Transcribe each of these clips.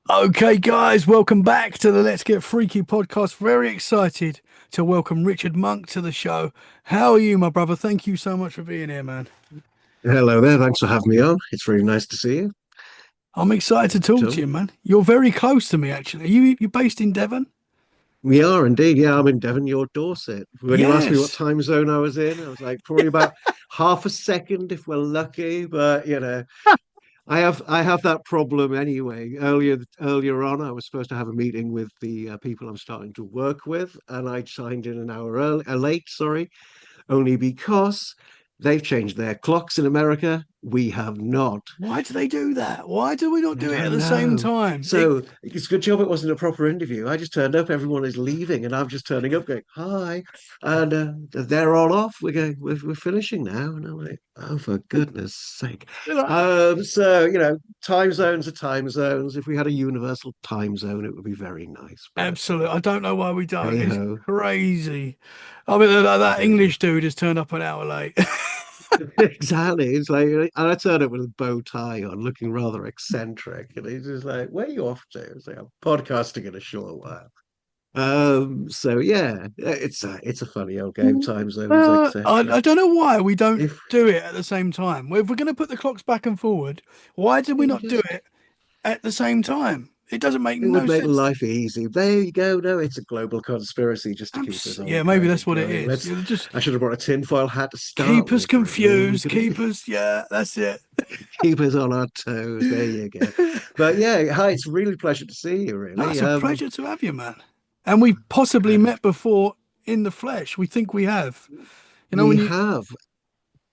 Okay, guys, welcome back to the Let's Get Freaky podcast. Very excited to welcome Richard Monck to the show. How are you, my brother? Thank you so much for being here, man. Hello there. Thanks for having me on. It's really nice to see you. I'm excited to talk to So you, man. You're very close to me, actually. You're based in Devon? we are indeed. Yeah, I'm in Devon, your Dorset. When you asked me what Yes. time zone I was in, I was like probably about half a second if we're lucky. But I have that problem anyway. Earlier on, I was supposed to have a meeting with the people I'm starting to work with, and I signed in an hour late. Sorry, only because they've changed their clocks in America. We have not. Why do they do that? Why do we not I do it at don't the same know. time? So it's a good job it wasn't a proper interview. I just turned up, everyone is leaving, and I'm just turning up going, hi. And they're all off. We're finishing now. And I'm like, oh, for goodness sake. Time zones are time zones. If we had a universal time zone, it would be very nice. But Absolutely. I don't know why we don't. hey It's ho. crazy. I mean, that English dude has turned up an hour late. Exactly. It's like, and I turned up with a bow tie on, looking rather eccentric. And he's just like, where are you off to? It's like, I'm podcasting in a short while. So yeah, it's a funny old game, time zones, I etc. don't know why we don't If do it at the same time. Well, if we're going to put the clocks back and forward, why did we you not do just it at the same time? It doesn't make it would no make sense. life easy. There you go. No, it's a global conspiracy just to keep us all Yeah, maybe kind of that's what it going. is. Yeah, just I should have brought a tinfoil hat to start keep us with, really. We confused, could keep us. Yeah, that's it. keep us on our toes. There you go. But yeah, hi, it's really a pleasure to see you, No, really. it's a pleasure to have you, man. And we've possibly And met before in the flesh. We think we have. You know, we when you. have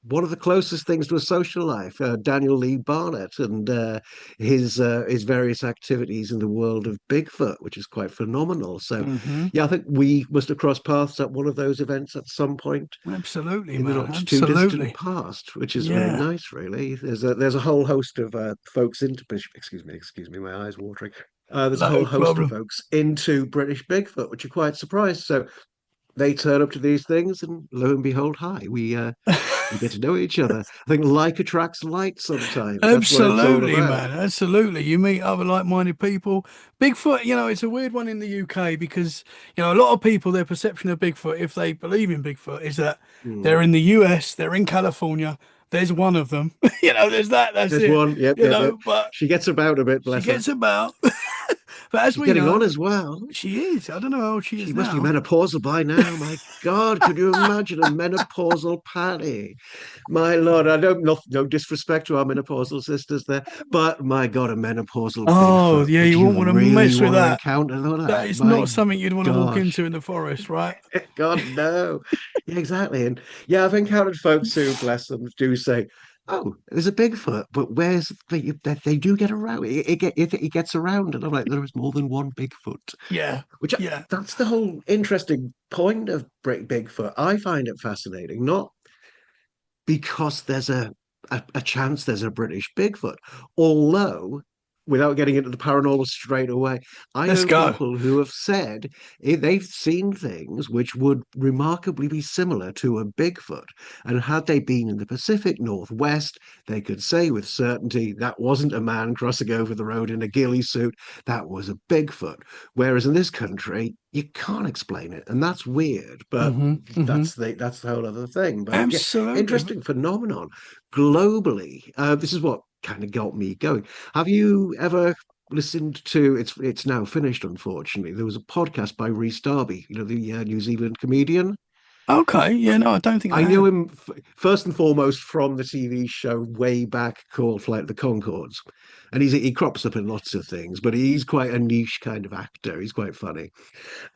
one of the closest things to a social life, Daniel Lee Barnett, and his various activities in the world of Bigfoot, which is quite phenomenal. So, Hmm. yeah, I think we must have crossed paths at one of those events at some point Absolutely, in the man. not too distant Absolutely. past, which is very Yeah. nice, really. There's a whole host of folks into excuse me, my eyes watering. There's a whole No host of problem. folks into British Bigfoot, which are quite surprised. So they turn up to these things, and lo and behold, hi, we get to know each other. I think like attracts like sometimes. That's what it's all Absolutely, about. man. Absolutely. You meet other like-minded people. Bigfoot, it's a weird one in the UK because, a lot of people, their perception of Bigfoot, if they believe in Bigfoot, is that Hmm. they're in the US, they're in California, there's one of them. There's that, that's There's it. one. Yep, yep, yep. But She gets about a bit, she bless her. gets about. But as She's we getting on know, as well. she is. I don't know how old she is She must be now. menopausal by now. My God, could you imagine a menopausal Patty? My Lord, I don't no disrespect to our menopausal sisters there, but my God, a menopausal Oh, Bigfoot. yeah, Would you you won't want to really mess with want to that. encounter That that? is My not something you'd want to walk gosh. into in the forest, right? God, no. Yeah, exactly. And yeah, I've encountered folks who, bless them, do say, "Oh, there's a Bigfoot, but where's they do get around? It gets around." And I'm like, "There is more than one Bigfoot." Yeah. Which Yeah. that's the whole interesting point of Bigfoot. I find it fascinating, not because there's a chance there's a British Bigfoot. Although, without getting into the paranormal straight away, I Let's know go. people who have said they've seen things which would remarkably be similar to a Bigfoot. And had they been in the Pacific Northwest, they could say with certainty that wasn't a man crossing over the road in a ghillie suit, that was a Bigfoot. Whereas in this country, you can't explain it. And that's weird, but Hmm. Hmm. that's the whole other thing. But yeah, Absolutely. interesting phenomenon globally. This is what kind of got me going. Have you ever listened to? It's now finished, unfortunately. There was a podcast by Rhys Darby, the New Zealand comedian. Okay. Yeah, no, I don't think I I knew have. him first and foremost from the TV show way back called Flight of the Concords, and he crops up in lots of things, but he's quite a niche kind of actor. He's quite funny,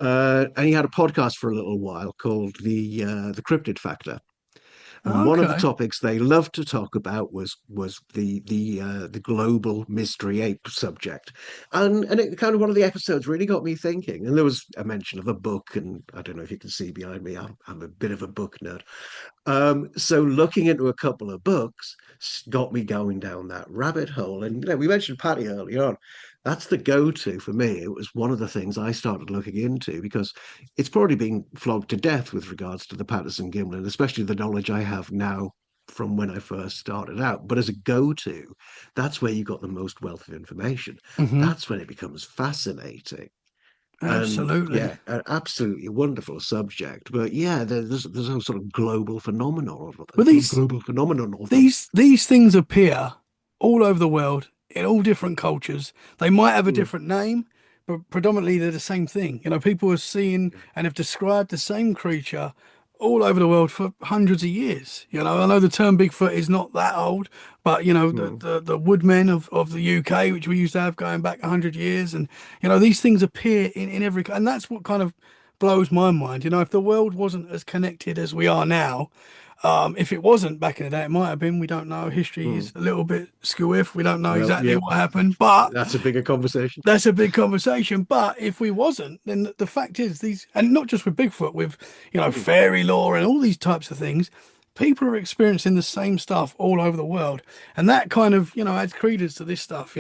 and he had a podcast for a little while called the Cryptid Factor. And one of the Okay. topics they loved to talk about was the global mystery ape subject, and it kind of one of the episodes really got me thinking. And there was a mention of a book, and I don't know if you can see behind me, I'm a bit of a book nerd. So looking into a couple of books got me going down that rabbit hole. And we mentioned Patty earlier on. That's the go-to for me. It was one of the things I started looking into because it's probably being flogged to death with regards to the Patterson Gimlin, especially the knowledge I have now from when I first started out. But as a go-to, that's where you got the most wealth of information. Hmm. That's when it becomes fascinating. And Absolutely. yeah, an absolutely wonderful subject. But yeah, there's a sort of global phenomenon of But global phenomenon of them. these things appear all over the world in all different cultures. They might have a Mm. different name, but predominantly they're the same thing. People have seen and have described the same creature all over the world for hundreds of years. I know the term Bigfoot is not that old, but Mm. the woodmen of the UK, which we used to have going back 100 years, and these things appear in every, and that's what kind of blows my mind. If the world wasn't as connected as we are now, if it wasn't back in the day, it might have been. We don't know. History Mm. is a little bit skew if. We don't know Well, exactly yeah, what happened, but that's a bigger conversation. that's a big conversation. But if we wasn't, then the fact is these, and not just with Bigfoot, with Mm. fairy lore and all these types of things, people are experiencing the same stuff all over the world, and that kind of adds credence to this stuff.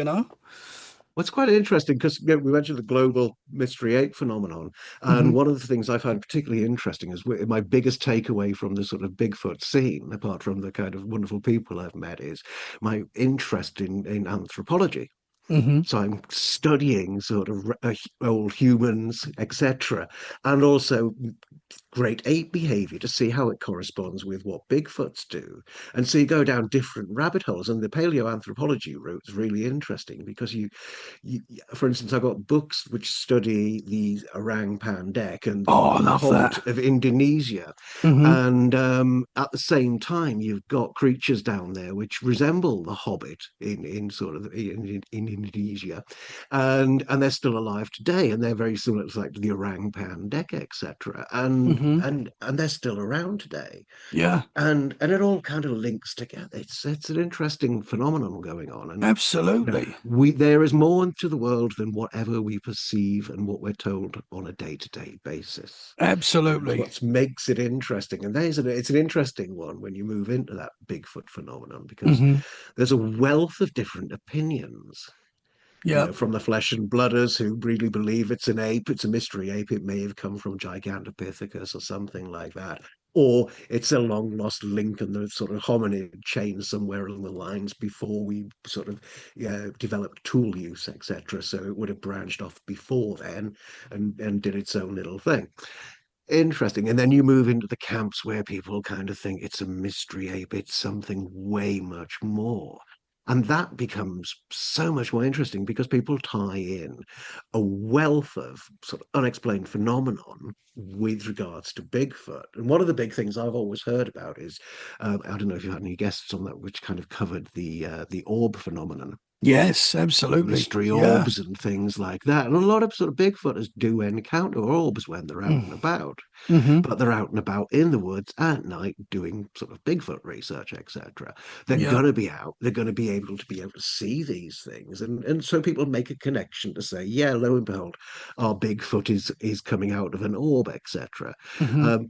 What's quite interesting, because we mentioned the global mystery ape phenomenon, and Hmm. one of the things I find particularly interesting is my biggest takeaway from the sort of Bigfoot scene, apart from the kind of wonderful people I've met, is my interest in anthropology. Hmm. So I'm studying sort of old humans, etc., and also great ape behavior to see how it corresponds with what Bigfoots do. And so you go down different rabbit holes, and the paleoanthropology route is really interesting because you, for instance, I've got books which study the orang pandek and Oh, I the love hobbit that. of Indonesia. Hmm. And at the same time, you've got creatures down there which resemble the hobbit in sort of in Indonesia, and they're still alive today, and they're very similar to like the orang pandek, etc. Hmm. And they're still around today, Yeah, and it all kind of links together. It's an interesting phenomenon going on, and absolutely. we there is more to the world than whatever we perceive and what we're told on a day-to-day basis. And that's Absolutely. what makes it interesting. And it's an interesting one when you move into that Bigfoot phenomenon because Hmm. there's a wealth of different opinions. Yeah. From the flesh and blooders who really believe it's an ape, it's a mystery ape, it may have come from Gigantopithecus or something like that. Or it's a long lost link in the sort of hominid chain somewhere along the lines before we sort of developed tool use, etc. So it would have branched off before then and did its own little thing. Interesting. And then you move into the camps where people kind of think it's a mystery ape, it's something way much more. And that becomes so much more interesting because people tie in a wealth of sort of unexplained phenomenon with regards to Bigfoot. And one of the big things I've always heard about is, I don't know if you had any guests on that, which kind of covered the orb phenomenon, Yes, absolutely. mystery Yeah. orbs and things like that. And a lot of sort of Bigfooters do encounter orbs when they're out and about, Mm-hmm. but they're out and about in the woods at night doing sort of Bigfoot research, etc. They're Yeah. going to be out. They're going to be able to see these things, and so people make a connection to say, yeah, lo and behold, our Bigfoot is coming out of an orb, etc. Hmm. Um,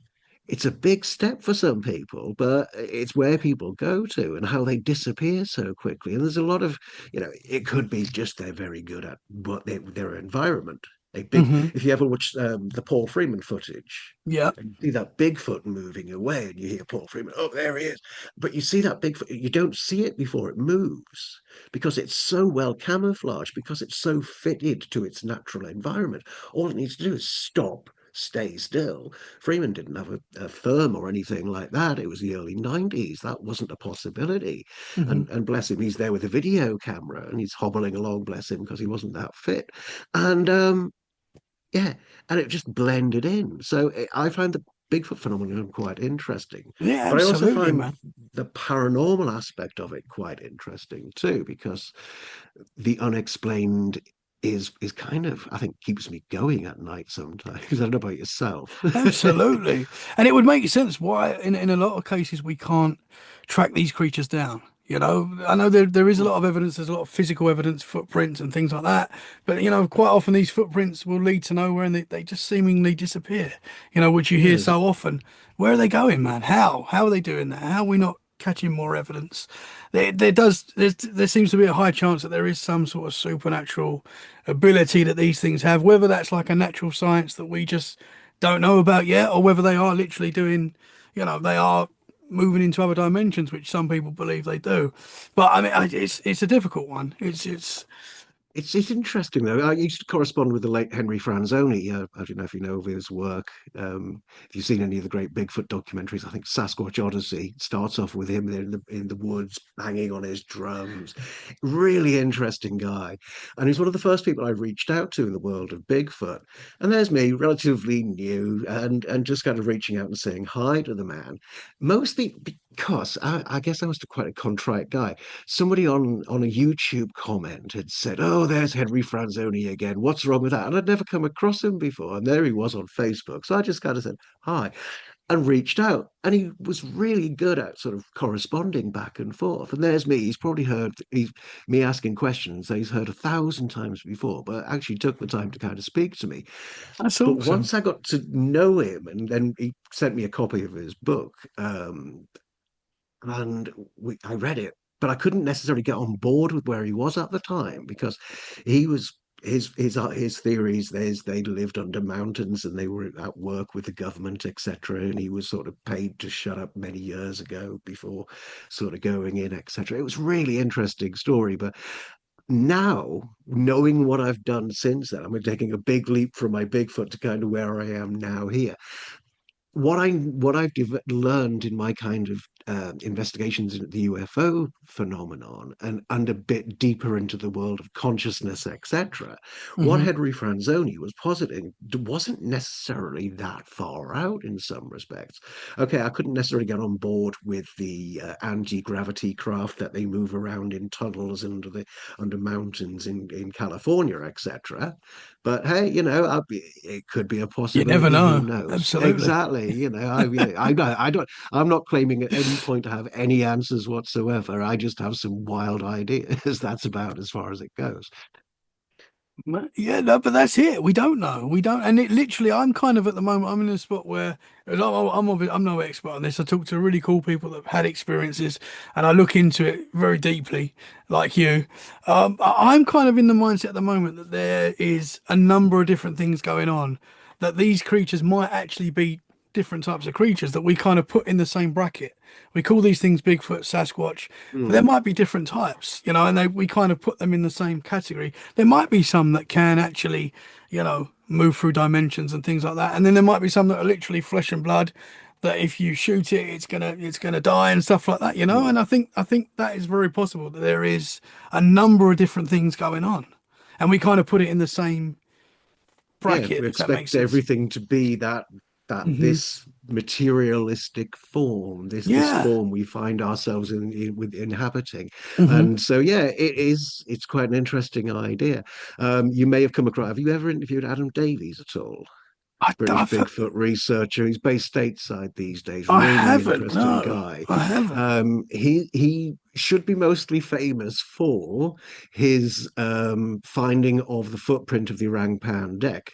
it's a big step for some people, but it's where people go to and how they disappear so quickly. And there's a lot of, it could be just they're very good at their environment. A big, Hmm. if you ever watch the Paul Freeman footage, Yeah. and you see that Bigfoot moving away, and you hear Paul Freeman, oh, there he is. But you see that Bigfoot, you don't see it before it moves because it's so well camouflaged, because it's so fitted to its natural environment. All it needs to do is stop, stay still. Freeman didn't have a firm or anything like that. It was the early 90s. That wasn't a possibility. Hmm. And bless him, he's there with a video camera and he's hobbling along, bless him, because he wasn't that fit. And yeah, and it just blended in. So I find the Bigfoot phenomenon quite interesting, Yeah, but I also absolutely, find man. the paranormal aspect of it quite interesting too, because the unexplained is kind of, I think, keeps me going at night sometimes. I don't know about yourself. Absolutely. And it would make sense why in a lot of cases we can't track these creatures down. I know there is a lot of evidence, there's a lot of physical evidence, footprints and things like that. But quite often these footprints will lead to nowhere and they just seemingly disappear, which you hear Yes. so often. Where are they going, man? How? How are they doing that? How are we not catching more evidence? There seems to be a high chance that there is some sort of supernatural ability that these things have, whether that's like a natural science that we just don't know about yet, or whether they are literally doing, they are. moving into other dimensions, which some people believe they do. But I mean, it's a difficult one. It's It's interesting though. I used to correspond with the late Henry Franzoni. I don't know if you know of his work. If you've seen any of the great Bigfoot documentaries, I think Sasquatch Odyssey starts off with him in the woods banging on his drums. Really interesting guy, and he's one of the first people I reached out to in the world of Bigfoot. And there's me, relatively new, and just kind of reaching out and saying hi to the man, mostly because I guess I was quite a contrite guy. Somebody on a YouTube comment had said, "Oh, there's Henry Franzoni again. What's wrong with that?" And I'd never come across him before, and there he was on Facebook. So I just kind of said hi and reached out, and he was really good at sort of corresponding back and forth. And there's me. He's probably heard me asking questions that he's heard 1,000 times before, but actually took the time to kind of speak to me. that's But awesome. once I got to know him, and then he sent me a copy of his book, and I read it, but I couldn't necessarily get on board with where he was at the time because he was his theories. They lived under mountains and they were at work with the government, etc. And he was sort of paid to shut up many years ago before sort of going in, etc. It was really interesting story, but now knowing what I've done since then, I'm taking a big leap from my Bigfoot to kind of where I am now here. What I've learned in my kind of investigations into the UFO phenomenon and a bit deeper into the world of consciousness, etc., what Hmm. Henry Franzoni was positing wasn't necessarily that far out in some respects. Okay, I couldn't necessarily get on board with the anti-gravity craft that they move around in tunnels under mountains in California, etc. But hey, it could be a You never possibility. Who know. knows? Absolutely. Exactly. I don't. I'm not claiming at any point to have any answers whatsoever. I just have some wild ideas. That's about as far as it goes. Yeah, no, but that's it. We don't know. We don't, and it literally. I'm kind of at the moment. I'm in a spot where 'cause I'm no expert on this. I talk to really cool people that have had experiences, and I look into it very deeply, like you. I'm kind of in the mindset at the moment that there is a number of different things going on. That these creatures might actually be different types of creatures that we kind of put in the same bracket. We call these things Bigfoot, Sasquatch, but there Hmm. might be different types, and we kind of put them in the same category. There might be some that can actually, move through dimensions and things like that, and then there might be some that are literally flesh and blood. That if you shoot it, it's gonna die and stuff like that, Hmm. And I think that is very possible that there is a number of different things going on, and we kind of put it in the same Yeah, bracket, we if that makes expect sense. everything to be that Hmm. this materialistic form, this Yeah. form we find ourselves with inhabiting. Hmm. And so yeah, it's quite an interesting idea. You may have come across, have you ever interviewed Adam Davies at all? British I've, Bigfoot researcher. He's based stateside these days. I Really haven't. interesting No, guy. I haven't. He should be mostly famous for his finding of the footprint of the orangutan deck.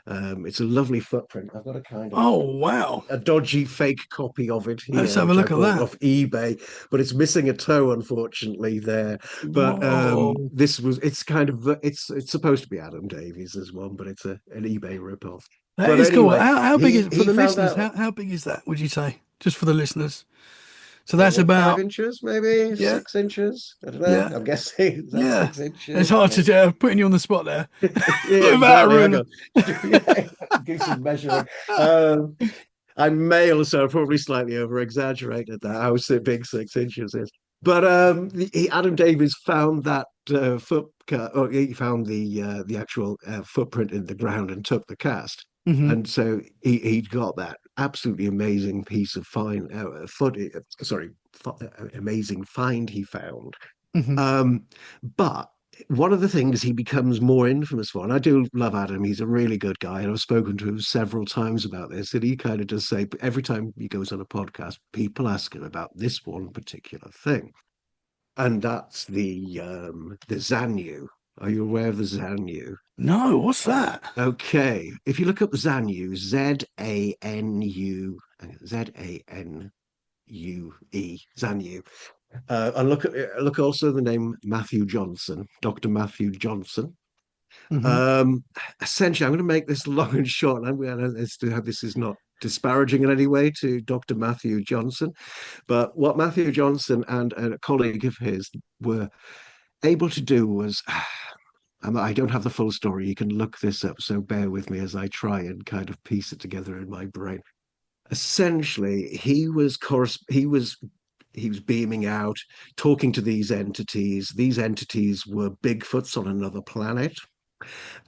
It's a lovely footprint. I've got a kind of Oh, wow. a dodgy fake copy of it Let's here, have a which I look at bought that. off eBay, but it's missing a toe, unfortunately, there. But Whoa. it's kind of it's supposed to be Adam Davies' one, but it's an eBay ripoff. That But is cool. anyway, How big is it for he the found listeners? out How big is that, would you say? Just for the listeners. So that's what, five about, inches, maybe yeah, 6 inches. I don't know. yeah, I'm guessing is that yeah. six It's inches? hard Maybe. to putting you on the spot there Yeah, without a exactly. Hang ruler. on. Yeah, do some measuring. Um, I'm male, so I probably slightly over exaggerated that how big 6 inches is. But Adam Davies found that or he found the actual footprint in the ground and took the cast. Hmm. And so he'd got that absolutely amazing piece of amazing find he found. Hmm. Um, but one of the things he becomes more infamous for, and I do love Adam, he's a really good guy, and I've spoken to him several times about this, and he kind of does say every time he goes on a podcast, people ask him about this one particular thing. And that's the Zanyu. Are you aware of the Zanyu? No, what's that? Okay. If you look up Zanyu, Zanu, Zanyu. And look also the name Matthew Johnson, Dr. Matthew Johnson. Hmm. Um, Essentially, I'm going to make this long and short. And this is not disparaging in any way to Dr. Matthew Johnson. But what Matthew Johnson and a colleague of his were able to do was, I don't have the full story. You can look this up, so bear with me as I try and kind of piece it together in my brain. Essentially, he was beaming out, talking to these entities. These entities were Bigfoots on another planet.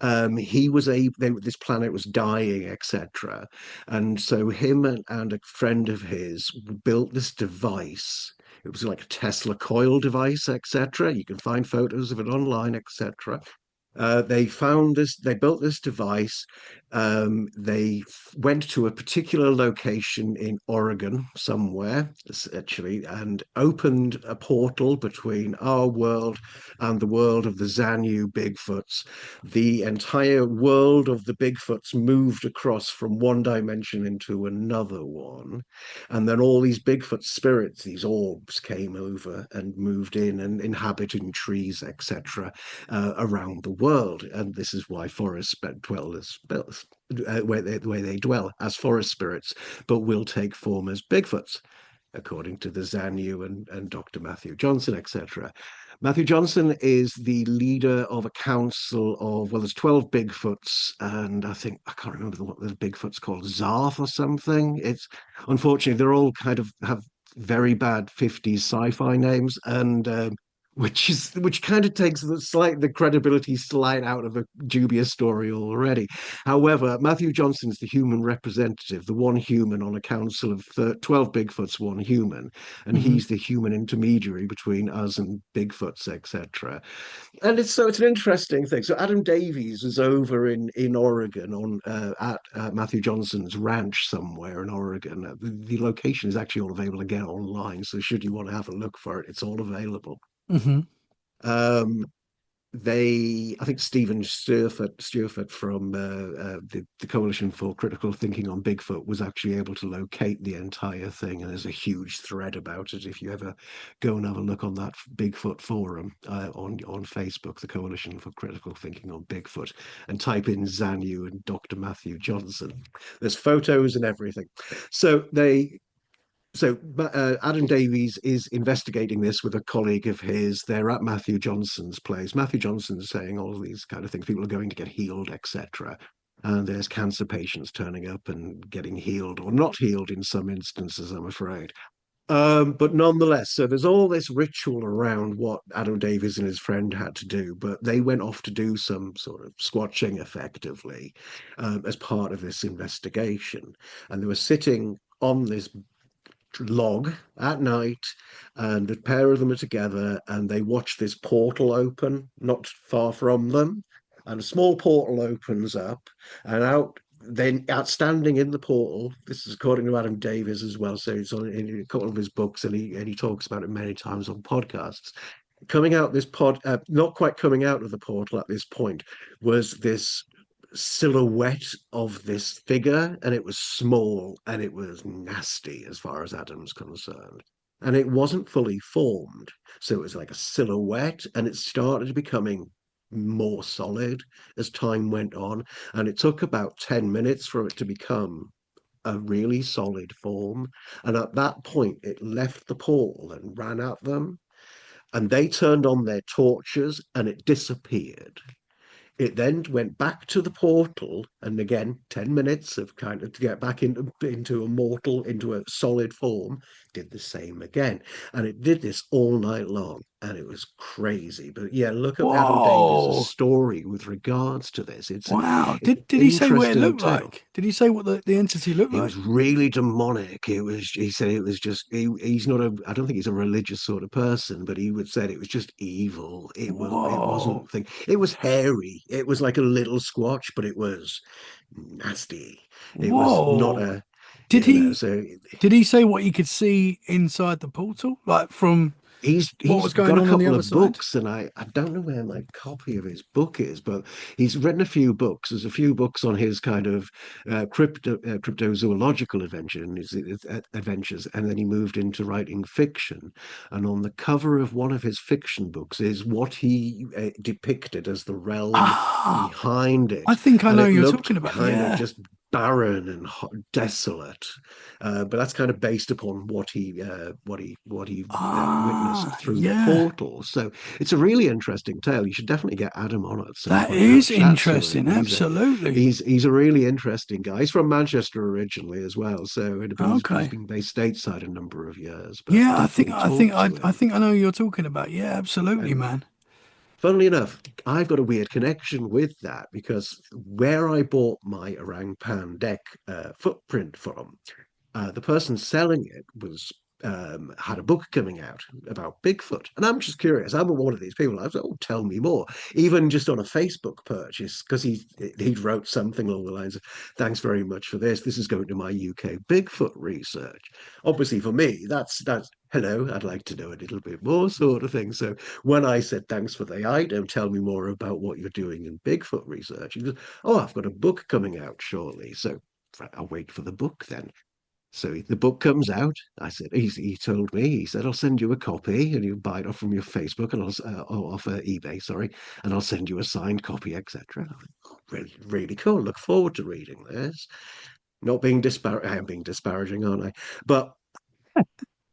This planet was dying, etc. And so him and a friend of his built this device. It was like a Tesla coil device, etc. You can find photos of it online, etc. They built this device. They went to a particular location in Oregon, somewhere, actually, and opened a portal between our world and the world of the Zanyu Bigfoots. The entire world of the Bigfoots moved across from one dimension into another one. And then all these Bigfoot spirits, these orbs, came over and moved in and inhabiting trees, etc., around the world. And this is why forests dwell as where they dwell as forest spirits, but will take form as Bigfoots, according to the Zanyu and Dr. Matthew Johnson, etc. Matthew Johnson is the leader of a council of, well, there's 12 Bigfoots, and I can't remember what the Bigfoot's called, Zarth or something. It's unfortunately, they're all kind of have very bad 50s sci-fi names, and which kind of takes the credibility slide out of a dubious story already. However, Matthew Johnson's the human representative, the one human on a council of 12 Bigfoots, one human, and Hmm. he's the human intermediary between us and Bigfoots, etc. And it's an interesting thing. So Adam Davies was over in Oregon on at Matthew Johnson's ranch somewhere in Oregon. The location is actually all available again online. So should you want to have a look for it, it's all available. Hmm. Um, I think Stephen Sturford from the Coalition for Critical Thinking on Bigfoot was actually able to locate the entire thing, and there's a huge thread about it. If you ever go and have a look on that Bigfoot forum on Facebook, the Coalition for Critical Thinking on Bigfoot, and type in Zanu and Dr. Matthew Johnson, there's photos and everything. So they Adam Davies is investigating this with a colleague of his. They're at Matthew Johnson's place. Matthew Johnson's saying all these kind of things. People are going to get healed, etc. And there's cancer patients turning up and getting healed or not healed in some instances, I'm afraid. But nonetheless, so there's all this ritual around what Adam Davies and his friend had to do, but they went off to do some sort of squatching effectively as part of this investigation. And they were sitting on this log at night, and the pair of them are together, and they watch this portal open not far from them, and a small portal opens up, and outstanding in the portal. This is according to Adam Davies as well, so it's on in a couple of his books, and he talks about it many times on podcasts. Coming out this not quite coming out of the portal at this point, was this silhouette of this figure, and it was small and it was nasty as far as Adam's concerned. And it wasn't fully formed. So it was like a silhouette, and it started becoming more solid as time went on. And it took about 10 minutes for it to become a really solid form. And at that point, it left the portal and ran at them. And they turned on their torches and it disappeared. It then went back to the portal, and again, 10 minutes of kind of to get back into a mortal, into a solid form, did the same again. And it did this all night long, and it was crazy. But yeah, look up Adam Davies's Whoa. story with regards to this. Wow. It's an Did he say what it interesting looked tale. like? Did he say what the entity looked It like? was really demonic. He said it was just, he's not I don't think he's a religious sort of person, but he would said it was just evil. It Whoa. wasn't thing. It was hairy. It was like a little squatch, but it was nasty. It was not Whoa. a, Did he so did he say what he could see inside the portal? Like from what he's was going got a on the couple other of side? books, and I don't know where my copy of his book is, but he's written a few books. There's a few books on his kind of cryptozoological adventures, and then he moved into writing fiction. And on the cover of one of his fiction books is what he depicted as the realm Ah, behind I it, think I and know it who you're looked talking about. kind of Yeah. just barren and desolate. But that's kind of based upon what he witnessed Ah, through the yeah. portal. So it's a really interesting tale. You should definitely get Adam on at some That point and have a is chat to him. interesting. Absolutely. He's a really interesting guy. He's from Manchester originally as well, so but he's Okay. been based stateside a number of years. But Yeah, definitely talk to I him. think I know who you're talking about. Yeah, absolutely, And man. funnily enough, I've got a weird connection with that because where I bought my orang deck footprint from, the person selling it was had a book coming out about Bigfoot, and I'm just curious. I'm one of these people. I was like, "Oh, tell me more." Even just on a Facebook purchase, because he wrote something along the lines of, "Thanks very much for this. This is going to my UK Bigfoot research." Obviously, for me, that's hello. I'd like to know a little bit more, sort of thing. So when I said, "Thanks for the item, tell me more about what you're doing in Bigfoot research," he goes, "Oh, I've got a book coming out shortly, so." I'll wait for the book then. So the book comes out. I said, he told me, he said, I'll send you a copy and you buy it off from your Facebook and off eBay, sorry, and I'll send you a signed copy, etc. Oh, really, really cool. Look forward to reading this. Not being disparaging, I am being disparaging, aren't I? But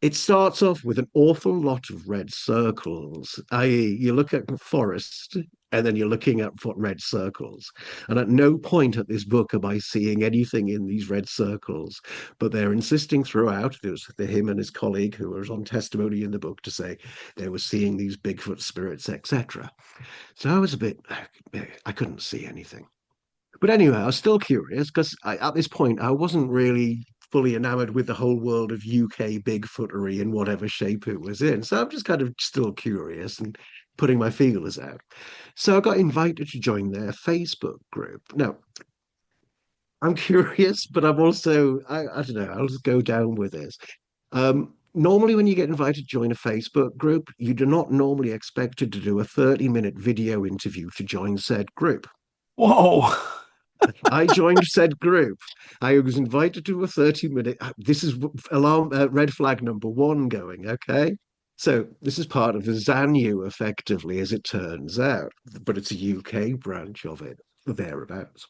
it starts off with an awful lot of red circles, i.e., you look at the forest and then you're looking at red circles. And at no point at this book am I seeing anything in these red circles. But they're insisting throughout, there's him and his colleague who was on testimony in the book to say they were seeing these Bigfoot spirits, etc. So I was a bit, I couldn't see anything. But anyway, I was still curious because at this point I wasn't really fully enamored with the whole world of UK Bigfootery in whatever shape it was in. So I'm just kind of still curious and putting my feelers out. So I got invited to join their Facebook group. Now, I'm curious, but I'm also, I don't know, I'll just go down with this. Normally, when you get invited to join a Facebook group, you do not normally expected to do a 30-minute video interview to join said group. Whoa. I joined said group. I was invited to a 30-minute. This is alarm red flag number one going, okay? So this is part of the ZANU, effectively, as it turns out, but it's a UK branch of it, thereabouts.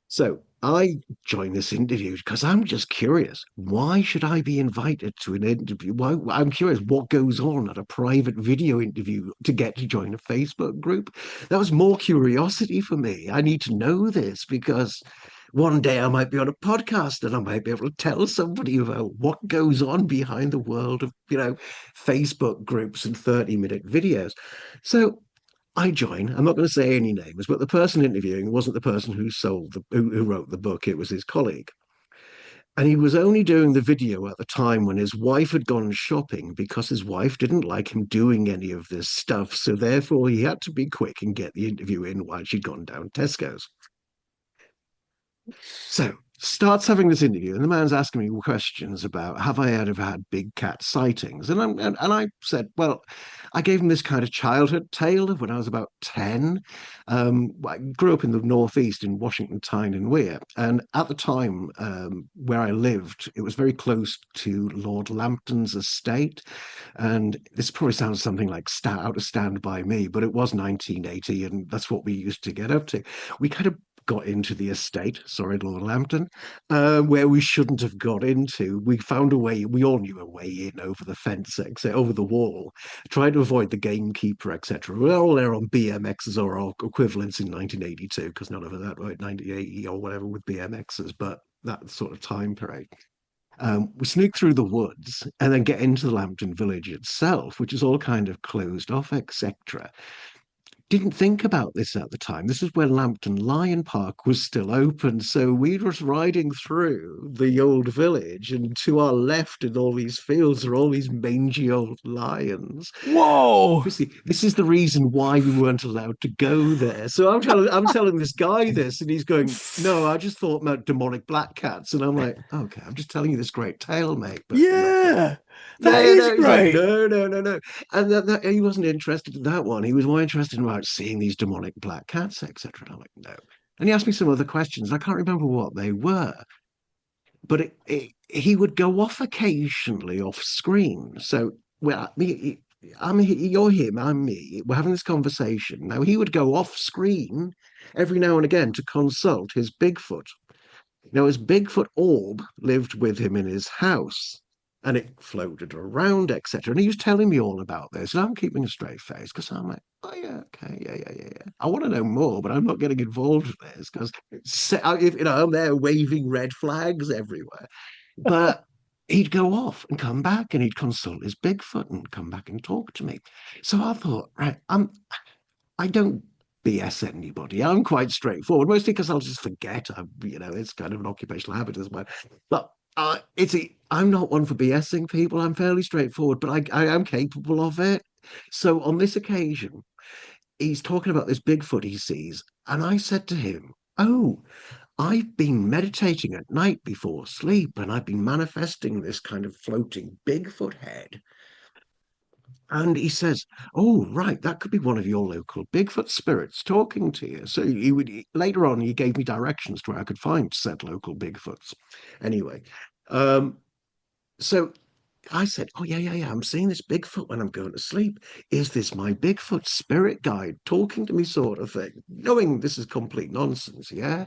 So I joined this interview because I'm just curious. Why should I be invited to an interview? Why I'm curious what goes on at a private video interview to get to join a Facebook group. That was more curiosity for me. I need to know this because one day I might be on a podcast and I might be able to tell somebody about what goes on behind the world of, Facebook groups and 30-minute videos. So I join. I'm not going to say any names, but the person interviewing wasn't the person who wrote the book. It was his colleague, and he was only doing the video at the time when his wife had gone shopping because his wife didn't like him doing any of this stuff. So therefore, he had to be quick and get the interview in while she'd gone down Tesco's. So starts having this interview, and the man's asking me questions about have I ever had big cat sightings, and I said, well, I gave him this kind of childhood tale of when I was about 10. I grew up in the northeast in Washington, Tyne and Weir, and at the time where I lived, it was very close to Lord Lambton's estate, and this probably sounds something like out of Stand By Me, but it was 1980, and that's what we used to get up to. We kind of got into the estate, sorry, Lord Lambton, where we shouldn't have got into. We found a way, we all knew a way in over the fence, over the wall, trying to avoid the gamekeeper, etc. We're all there on BMXs or our equivalents in 1982, because none of that, right, 1980 or whatever with BMXs, but that sort of time period. We sneak through the woods and then get into the Lambton village itself, which is all kind of closed off, etc. Didn't think about this at the time. This is when Lambton Lion Park was still open. So we were riding through the old village, and to our left in all these fields are all these mangy old lions. Whoa. Obviously, this is the reason why we weren't allowed to go there. So I'm telling this guy this, and he's going, "No, I just thought about demonic black cats." And I'm like, "Okay, I'm just telling you this great tale, mate, but you're not going." Yeah. That No, is no, he's like, great. no, no, no, no. And he wasn't interested in that one. He was more interested in about seeing these demonic black cats, etc. And I'm like, no. And he asked me some other questions. I can't remember what they were, but he would go off occasionally off screen. So, well, you're him, I'm me. We're having this conversation. Now, he would go off screen every now and again to consult his Bigfoot. Now, his Bigfoot orb lived with him in his house and it floated around, etc. And he was telling me all about this. And I'm keeping a straight face because I'm like, oh, yeah, okay, yeah. I want to know more, but I'm not getting involved with this because, I'm there waving red flags everywhere. But he'd go off and come back and he'd consult his Bigfoot and come back and talk to me. So I thought, right, I don't BS anybody. I'm quite straightforward, mostly because I'll just forget. It's kind of an occupational habit as well. But I'm not one for BSing people. I'm fairly straightforward, but I am capable of it. So on this occasion, he's talking about this Bigfoot he sees, and I said to him, "Oh, I've been meditating at night before sleep, and I've been manifesting this kind of floating Bigfoot head." And he says, "Oh, right, that could be one of your local Bigfoot spirits talking to you." So later on, he gave me directions to where I could find said local Bigfoots. Anyway, um, so I said, "Oh, yeah. I'm seeing this Bigfoot when I'm going to sleep. Is this my Bigfoot spirit guide talking to me, sort of thing?" Knowing this is complete nonsense, yeah.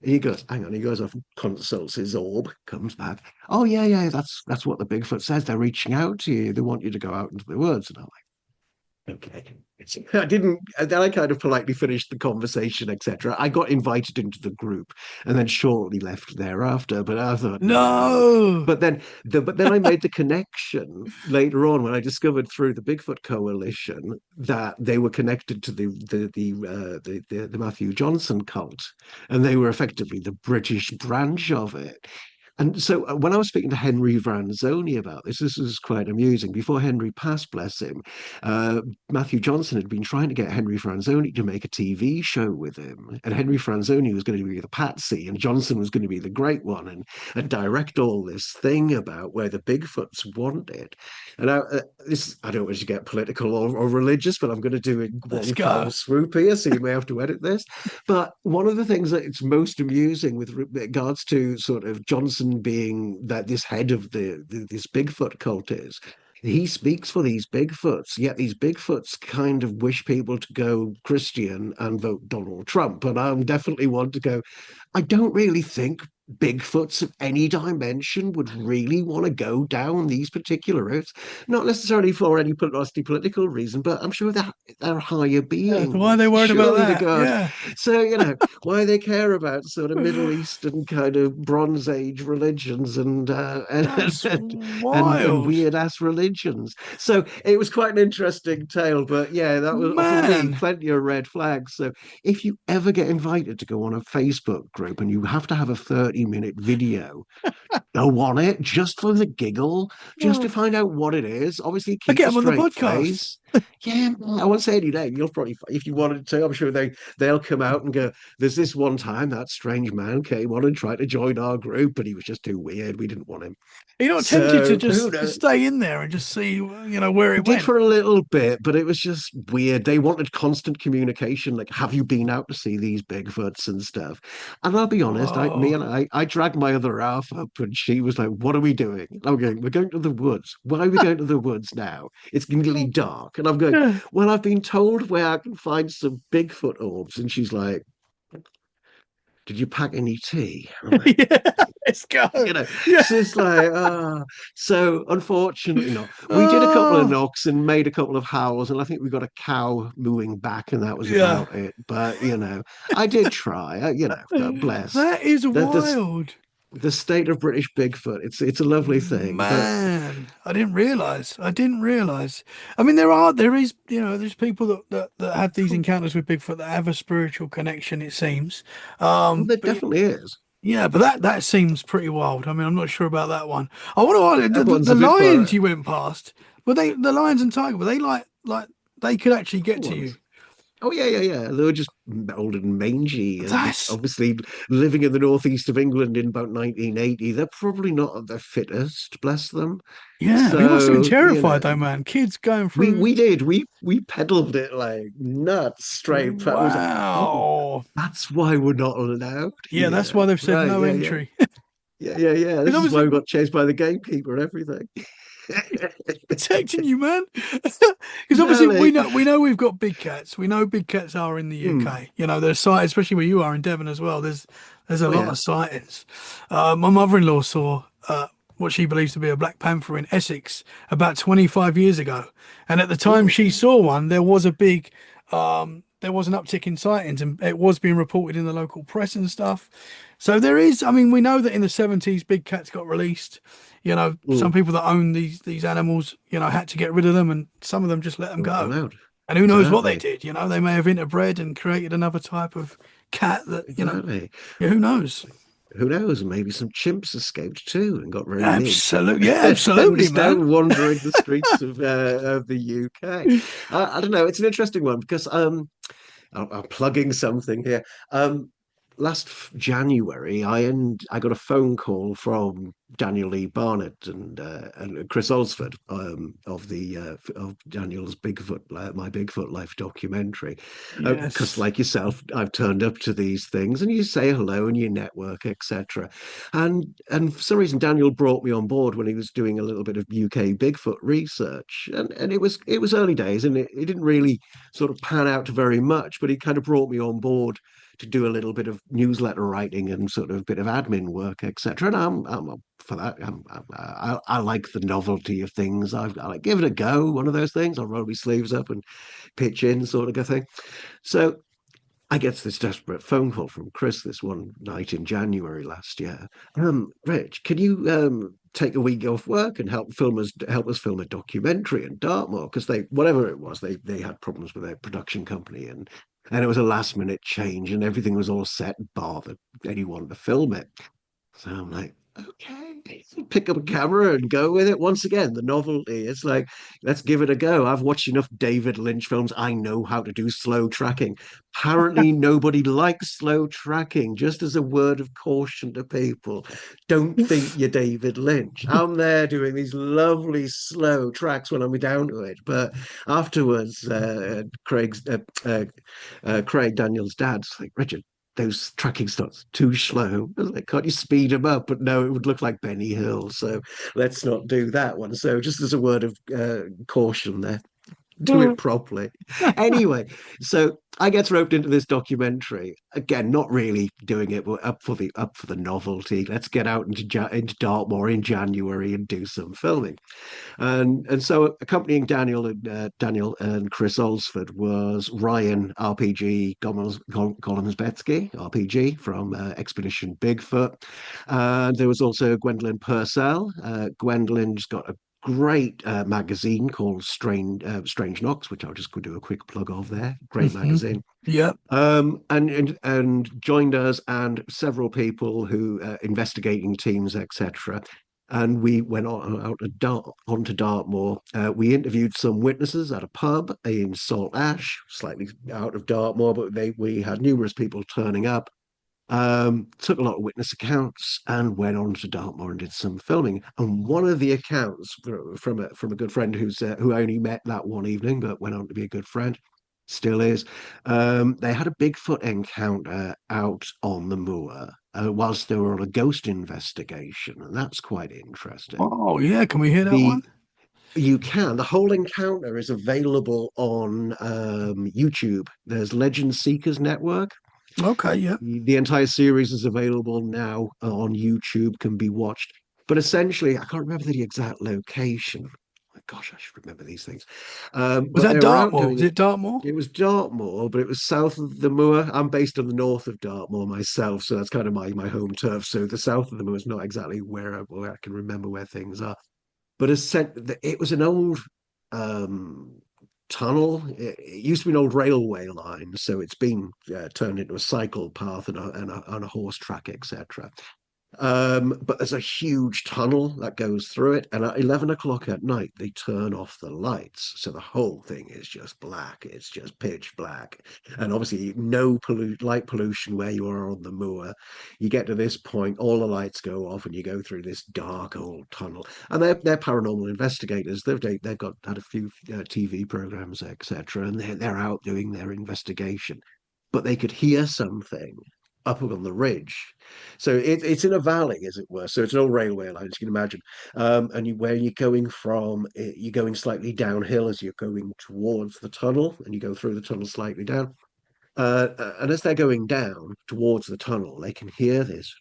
He goes, hang on, he goes off and consults his orb, comes back. "Oh, yeah, that's what the Bigfoot says. They're reaching out to you. They want you to go out into the woods." And I'm okay. I didn't, and then I kind of politely finished the conversation, etc. I got invited into the group and then shortly left thereafter. But I thought, no. No. But then I made the connection later on when I discovered through the Bigfoot Coalition that they were connected to the Matthew Johnson cult, and they were effectively the British branch of it. And so when I was speaking to Henry Franzoni about this was quite amusing. Before Henry passed, bless him, Matthew Johnson had been trying to get Henry Franzoni to make a TV show with him. And Henry Franzoni was going to be the patsy, and Johnson was going to be the great one and direct all this thing about where the Bigfoots wanted. And I don't want to get political or religious, but I'm going to do it Let's one foul go. swoop here, so you may have to edit this. But one of the things that it's most amusing with regards to sort of Johnson being that this head of this Bigfoot cult is, he speaks for these Bigfoots, yet these Bigfoots kind of wish people to go Christian and vote Donald Trump. And I'm definitely one to go, I don't really think Bigfoots of any dimension would really want to go down these particular routes, not necessarily for any nasty political reason, but I'm sure they're higher Yeah, why are they beings. worried about Surely to that? God. Yeah. So, why they care about sort of Middle Eastern kind of Bronze Age religions That's and wild. weird ass religions. So it was quite an interesting tale, but yeah, that was for me Man. plenty of red flags. So if you ever get invited to go on a Facebook group and you have to have a 30-minute video, go on it just for the giggle, just to Oh, find out what it is. Obviously, I keep get a him on the straight podcast. face. Yeah, I won't say any name. You'll probably, if you wanted to, I'm sure they'll come out and go, "There's this one time that strange man came on and tried to join our group, but he was just too weird. We didn't want him." You're not tempted to So who just knows? stay in there and just see, where I it did went. for a little bit, but it was just weird. They wanted constant communication, like, "Have you been out to see these Bigfoots and stuff?" And I'll be honest, Whoa. I dragged my other half up, and she was like, "What are we doing?" And I'm going, "We're going to the woods." "Why are we going to the woods now? It's nearly dark." And I'm going, Yeah. "Well, I've been told where I can find some Bigfoot orbs." And she's like, "Did you pack any tea?" I'm like, Yeah. Let's go. Yeah. so it's like, so unfortunately not. We did a couple of Oh, knocks and made a couple of howls, and I think we got a cow mooing back, and that was yeah. about it. But I did try. God bless. That is The, the wild. the state of British Bigfoot. It's a lovely thing, but Man, I didn't realize. I didn't realize. I mean, there's people that have these encounters with Bigfoot that have a spiritual connection, it seems. there But definitely is. yeah, but that seems pretty wild. I mean, I'm not sure about that one. I want to ask That the, one's the a bit lions far. you went past. Were they the lions and tiger? Were they like they could actually get to you? Ones. Oh yeah. They were just old and mangy, and That's obviously living in the northeast of England in about 1980, they're probably not at their fittest, bless them. yeah. But you must have been So, terrified though, man. Kids going we through. we did we pedaled it like nuts straight. It was like, oh, Wow. that's why we're not allowed Yeah, that's here. why they've said Right? no Yeah. entry. Yeah. Because This is why obviously, we got chased by the gamekeeper and everything. Protecting you, man. Because obviously Exactly. we know we've got big cats. We know big cats are in the Hmm. UK. You know, there's sites, especially where you are in Devon as well. There's a Oh lot yeah. of sightings. My mother-in-law saw what she believes to be a black panther in Essex about 25 years ago, and at the time Oh, she saw one, there was an uptick in sightings, and it was being reported in the local press and stuff. So there is. I mean, we know that in the 70s, big cats got released. You know, some mm. people that own these animals, you know, had to get rid of them, and some of them just let them Brought them go. out. And who knows what they Exactly. did? You know, they may have interbred and created another type of cat that, you know, Exactly. yeah, who knows? Who knows? Maybe some chimps escaped too and got very big. Absolutely, yeah, And absolutely, just now man. wandering the streets of the UK. I don't know. It's an interesting one because I'm plugging something here. Last January, I got a phone call from Daniel Lee Barnett and Chris Osford of Daniel's My Bigfoot Life documentary. Because, Yes. like yourself, I've turned up to these things, and you say hello and you network, etc. And for some reason, Daniel brought me on board when he was doing a little bit of UK Bigfoot research, and it was early days, and it didn't really sort of pan out to very much, but he kind of brought me on board to do a little bit of newsletter writing and sort of a bit of admin work, etc. And I'm up for that. I like the novelty of things. I like give it a go. One of those things. I'll roll my sleeves up and pitch in, sort of thing. So I get this desperate phone call from Chris this one night in January last year. Rich, can you take a week off work and help us film a documentary in Dartmoor? Because they whatever it was, they had problems with their production company and it was a last minute change and everything was all set bar that anyone to film it. So I'm like, okay, pick up a camera and go with it. Once again, the novelty. It's like, let's give it a go. I've watched enough David Lynch films. I know how to do slow tracking. Apparently, nobody likes slow tracking. Just as a word of caution to people, don't think you're David Lynch. I'm there doing these lovely slow tracks when I'm down to it. But afterwards, Craig Daniel's dad's like, Richard, those tracking starts too slow. I was like, can't you speed them up? But no, it would look like Benny Hill. So let's not do that one. So just as a word of caution there, do it properly. Anyway, so I get roped into this documentary again, not really doing it, but up for the novelty. Let's get out into Dartmoor in January and do some filming. And so accompanying Daniel and Chris Olsford was Ryan RPG Golomsbetsky, RPG from Expedition Bigfoot. And there was also Gwendolyn Purcell. Gwendolyn's got a great magazine called Strange Knocks, which I'll just go do a quick plug of there. Great Hmm. magazine. Yep. And joined us and several people who investigating teams, etc. And we went onto Dartmoor. We interviewed some witnesses at a pub in Salt Ash, slightly out of Dartmoor, but we had numerous people turning up. Took a lot of witness accounts and went on to Dartmoor and did some filming. And one of the accounts from a good friend who I only met that one evening, but went on to be a good friend, still is. They had a Bigfoot encounter out on the moor whilst they were on a ghost investigation, and that's quite interesting. Oh, yeah. Can we hear that one? The the whole encounter is available on YouTube. There's Legend Seekers Network. Okay. Yep. The entire series is available now on YouTube, can be watched. But essentially, I can't remember the exact location. My gosh, I should remember these things. Was But that they were out Dartmoor? doing Was it. it Dartmoor? It was Dartmoor, but it was south of the moor. I'm based on the north of Dartmoor myself, so that's kind of my home turf. So the south of the moor is not exactly where I can remember where things are. But it was an old um, tunnel. It used to be an old railway line, so it's been turned into a cycle path and a horse track, etc. But there's a huge tunnel that goes through it, and at 11 o'clock at night, they turn off the lights. So the whole thing is just black. It's just pitch black. And obviously, no light pollution where you are on the moor. You get to this point, all the lights go off, and you go through this dark old tunnel. And they're paranormal investigators. They've got had a few TV programs, etc., and they're out doing their investigation. But they could hear something up on the ridge. So it's in a valley, as it were. So it's an old railway line, as you can imagine. And where you're going from, you're going slightly downhill as you're going towards the tunnel, and you go through the tunnel slightly down. And as they're going down towards the tunnel, they can hear this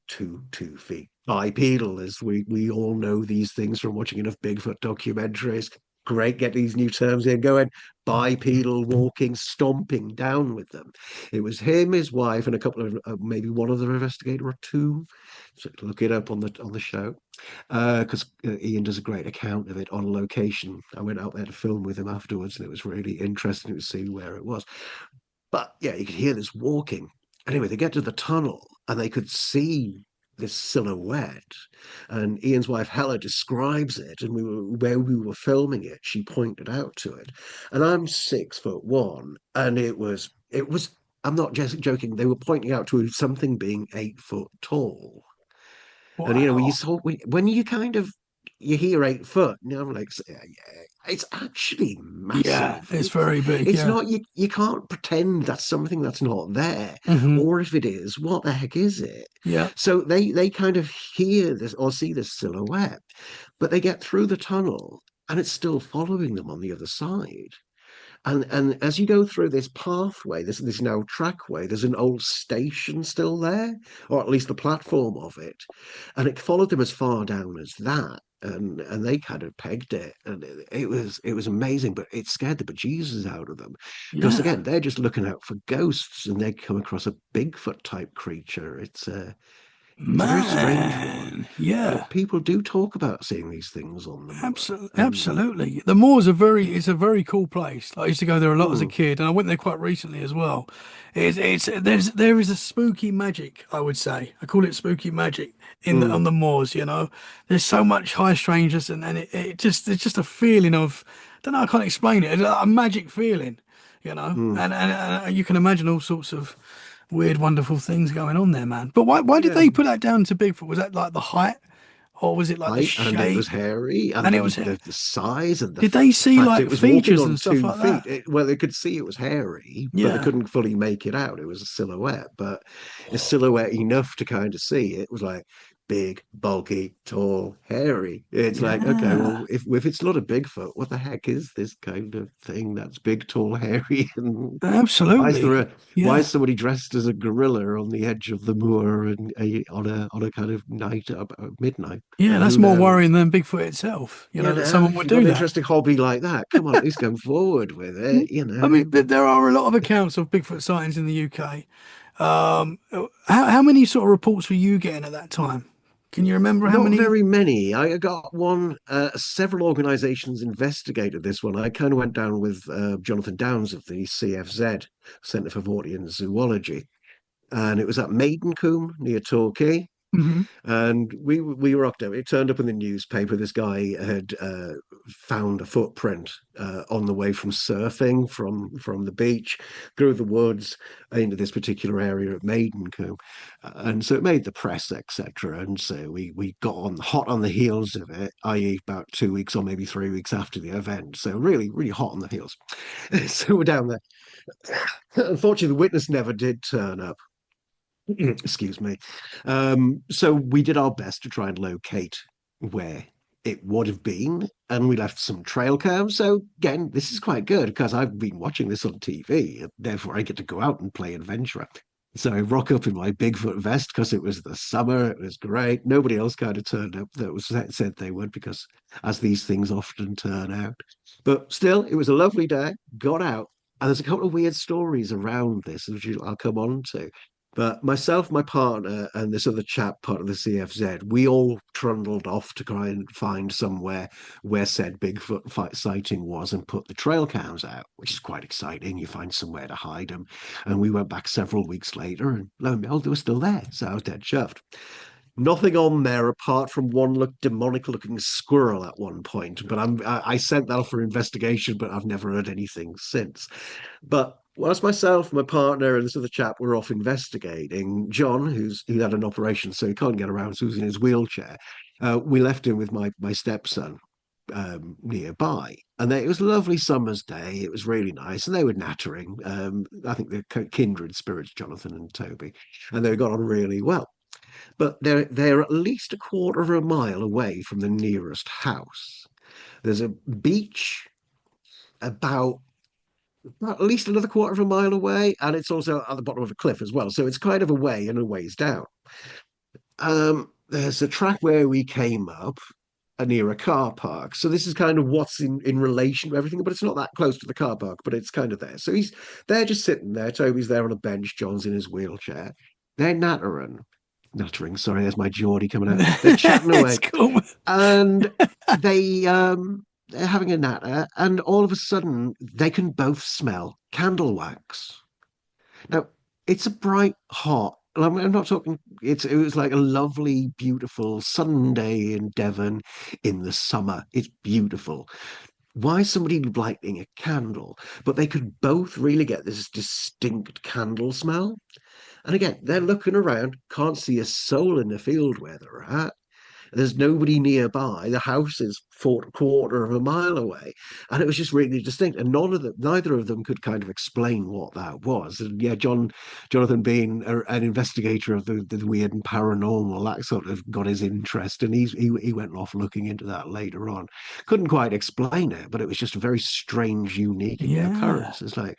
2 feet bipedal, as we all know these things from watching enough Bigfoot documentaries. Great, get these new terms in going. Bipedal walking, stomping down with them. It was him, his wife, and a couple of maybe one other investigator or two. So look it up on the show because Ian does a great account of it on location. I went out there to film with him afterwards, and it was really interesting to see where it was. But yeah, you could hear this walking. Anyway, they get to the tunnel and they could see this silhouette. And Ian's wife Hella describes it, and where we were filming it, she pointed out to it. And I'm 6'1", and it was. I'm not just joking. They were pointing out to something being 8 foot tall. And when you Wow. saw when you kind of you hear 8 foot, and I'm like, yeah, yeah, it's actually Yeah, massive. it's It's very big. it's Yeah. not you can't pretend that's something that's not there. Hmm. Or if it is, what the heck is it? Yeah. So they kind of hear this or see this silhouette, but they get through the tunnel and it's still following them on the other side. And as you go through this pathway, this now trackway, there's an old station still there, or at least the platform of it, and it followed them as far down as that, and they kind of pegged it, and it was amazing, but it scared the bejesus out of them because Yeah. again, they're just looking out for ghosts, and they come across a Bigfoot type creature. It's a very strange one, Man. Yeah. but people do talk about seeing these things on the moor, Absolutely, and absolutely. The moor's a very, it's a very cool place. I used to go there a lot as a mm, kid, and I went there quite recently as well. There is a spooky magic, I would say. I call it spooky magic on mm, the moors. There's so much high strangeness, and it's just a feeling of, I don't know, I can't explain it. It's a magic feeling, mm. and you can imagine all sorts of weird, wonderful things going on there, man. But why did Yeah, they put that down to Bigfoot? Was that like the height? Or was it like the height, and it was shape? hairy, and And it the was, the, the size, and the did they see fact it like was walking features on and stuff two like feet. that? Well, they could see it was hairy, but they Yeah. couldn't fully make it out. It was a silhouette, but a silhouette enough to kind of see. It was like big, bulky, tall, hairy. It's like, okay, Yeah. well, if it's not a Bigfoot, what the heck is this kind of thing that's big, tall, hairy, and why is there Absolutely. a why Yeah. is somebody dressed as a gorilla on the edge of the moor and on a kind of night about midnight? Yeah, that's Who more knows? worrying than Bigfoot itself, that someone If would you've got do an that. interesting hobby like that, come on, at least go forward with Mm. I it. mean, there are a lot of accounts of Bigfoot sightings in the UK. How many sort of reports were you getting at that time? Can you remember how Not many? very many. I got one, several organizations investigated this one. I kind of went down with Jonathan Downs of the CFZ, Centre for Fortean Zoology, and it was at Maidencombe near Torquay. Hmm. And we rocked up. It turned up in the newspaper. This guy had found a footprint on the way from surfing from the beach through the woods into this particular area at Maidencombe, and so it made the press, etc. And so we got on hot on the heels of it, i.e., about 2 weeks or maybe 3 weeks after the event. So really, really hot on the heels. So we're down there. Unfortunately, the witness never did turn up. Excuse me. So we did our best to try and locate where it would have been, and we left some trail cams. So again, this is quite good because I've been watching this on TV, and therefore I get to go out and play adventurer. So I rock up in my Bigfoot vest because it was the summer. It was great. Nobody else kind of turned up that was said they would because, as these things often turn out. But still, it was a lovely day. Got out, and there's a couple of weird stories around this, which I'll come on to. But myself, my partner, and this other chap, part of the CFZ, we all trundled off to try and find somewhere where said Bigfoot sighting was and put the trail cams out, which is quite exciting. You find somewhere to hide them. And we went back several weeks later, and lo and behold, they were still there. So I was dead chuffed. Nothing on there apart from one demonic looking squirrel at one point. But I sent that off for investigation, but I've never heard anything since. But whilst myself, my partner, and this other chap were off investigating, John, who had an operation, so he can't get around, so he was in his wheelchair. We left him with my stepson. nearby. And it was a lovely summer's day. It was really nice, and they were nattering. I think they're kindred spirits, Jonathan and Toby, and they got on really well. But they're at least a quarter of a mile away from the nearest house. There's a beach about at least another quarter of a mile away, and it's also at the bottom of a cliff as well. So it's kind of a way and a ways down. There's a track where we came up near a car park. So this is kind of what's in relation to everything, but it's not that close to the car park, but it's kind of there. So they're just sitting there. Toby's there on a bench. John's in his wheelchair. They're nattering. Sorry, there's my Geordie coming out. They're chatting It's away, cool. and they're having a natter, and all of a sudden they can both smell candle wax. Now, it's a bright, hot. I'm not talking. It was like a lovely, beautiful Sunday in Devon in the summer. It's beautiful. Why is somebody lighting a candle? But they could both really get this distinct candle smell. And again, they're looking around, can't see a soul in the field where they're at. There's nobody nearby. The house is quarter of a mile away, and it was just really distinct. And neither of them could kind of explain what that was. And yeah, Jonathan, being an investigator of the weird and paranormal, that sort of got his interest, and he went off looking into that later on. Couldn't quite explain it, but it was just a very strange, unique Yeah. occurrence. It's like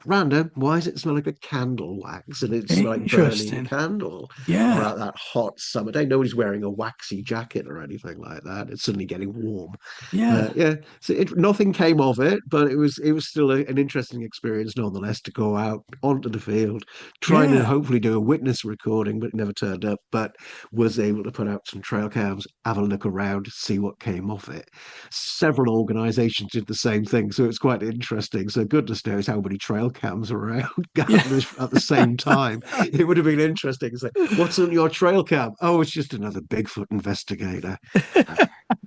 random. Why does it smell like a candle wax? And it's like burning a Interesting. candle on Yeah. that hot summer day. Nobody's wearing a waxy jacket or anything like that. It's suddenly getting warm. Yeah. Yeah, so nothing came of it, but it was still an interesting experience nonetheless to go out onto the field, trying to Yeah. hopefully do a witness recording, but it never turned up. But was able to put out some trail cams, have a look around, see what came of it. Several organisations did the same thing, so it's quite interesting. So goodness knows how many trail cams are around Yeah. at the same time. It would have been interesting to say, "What's on your trail cam?" Oh, it's just another Bigfoot investigator.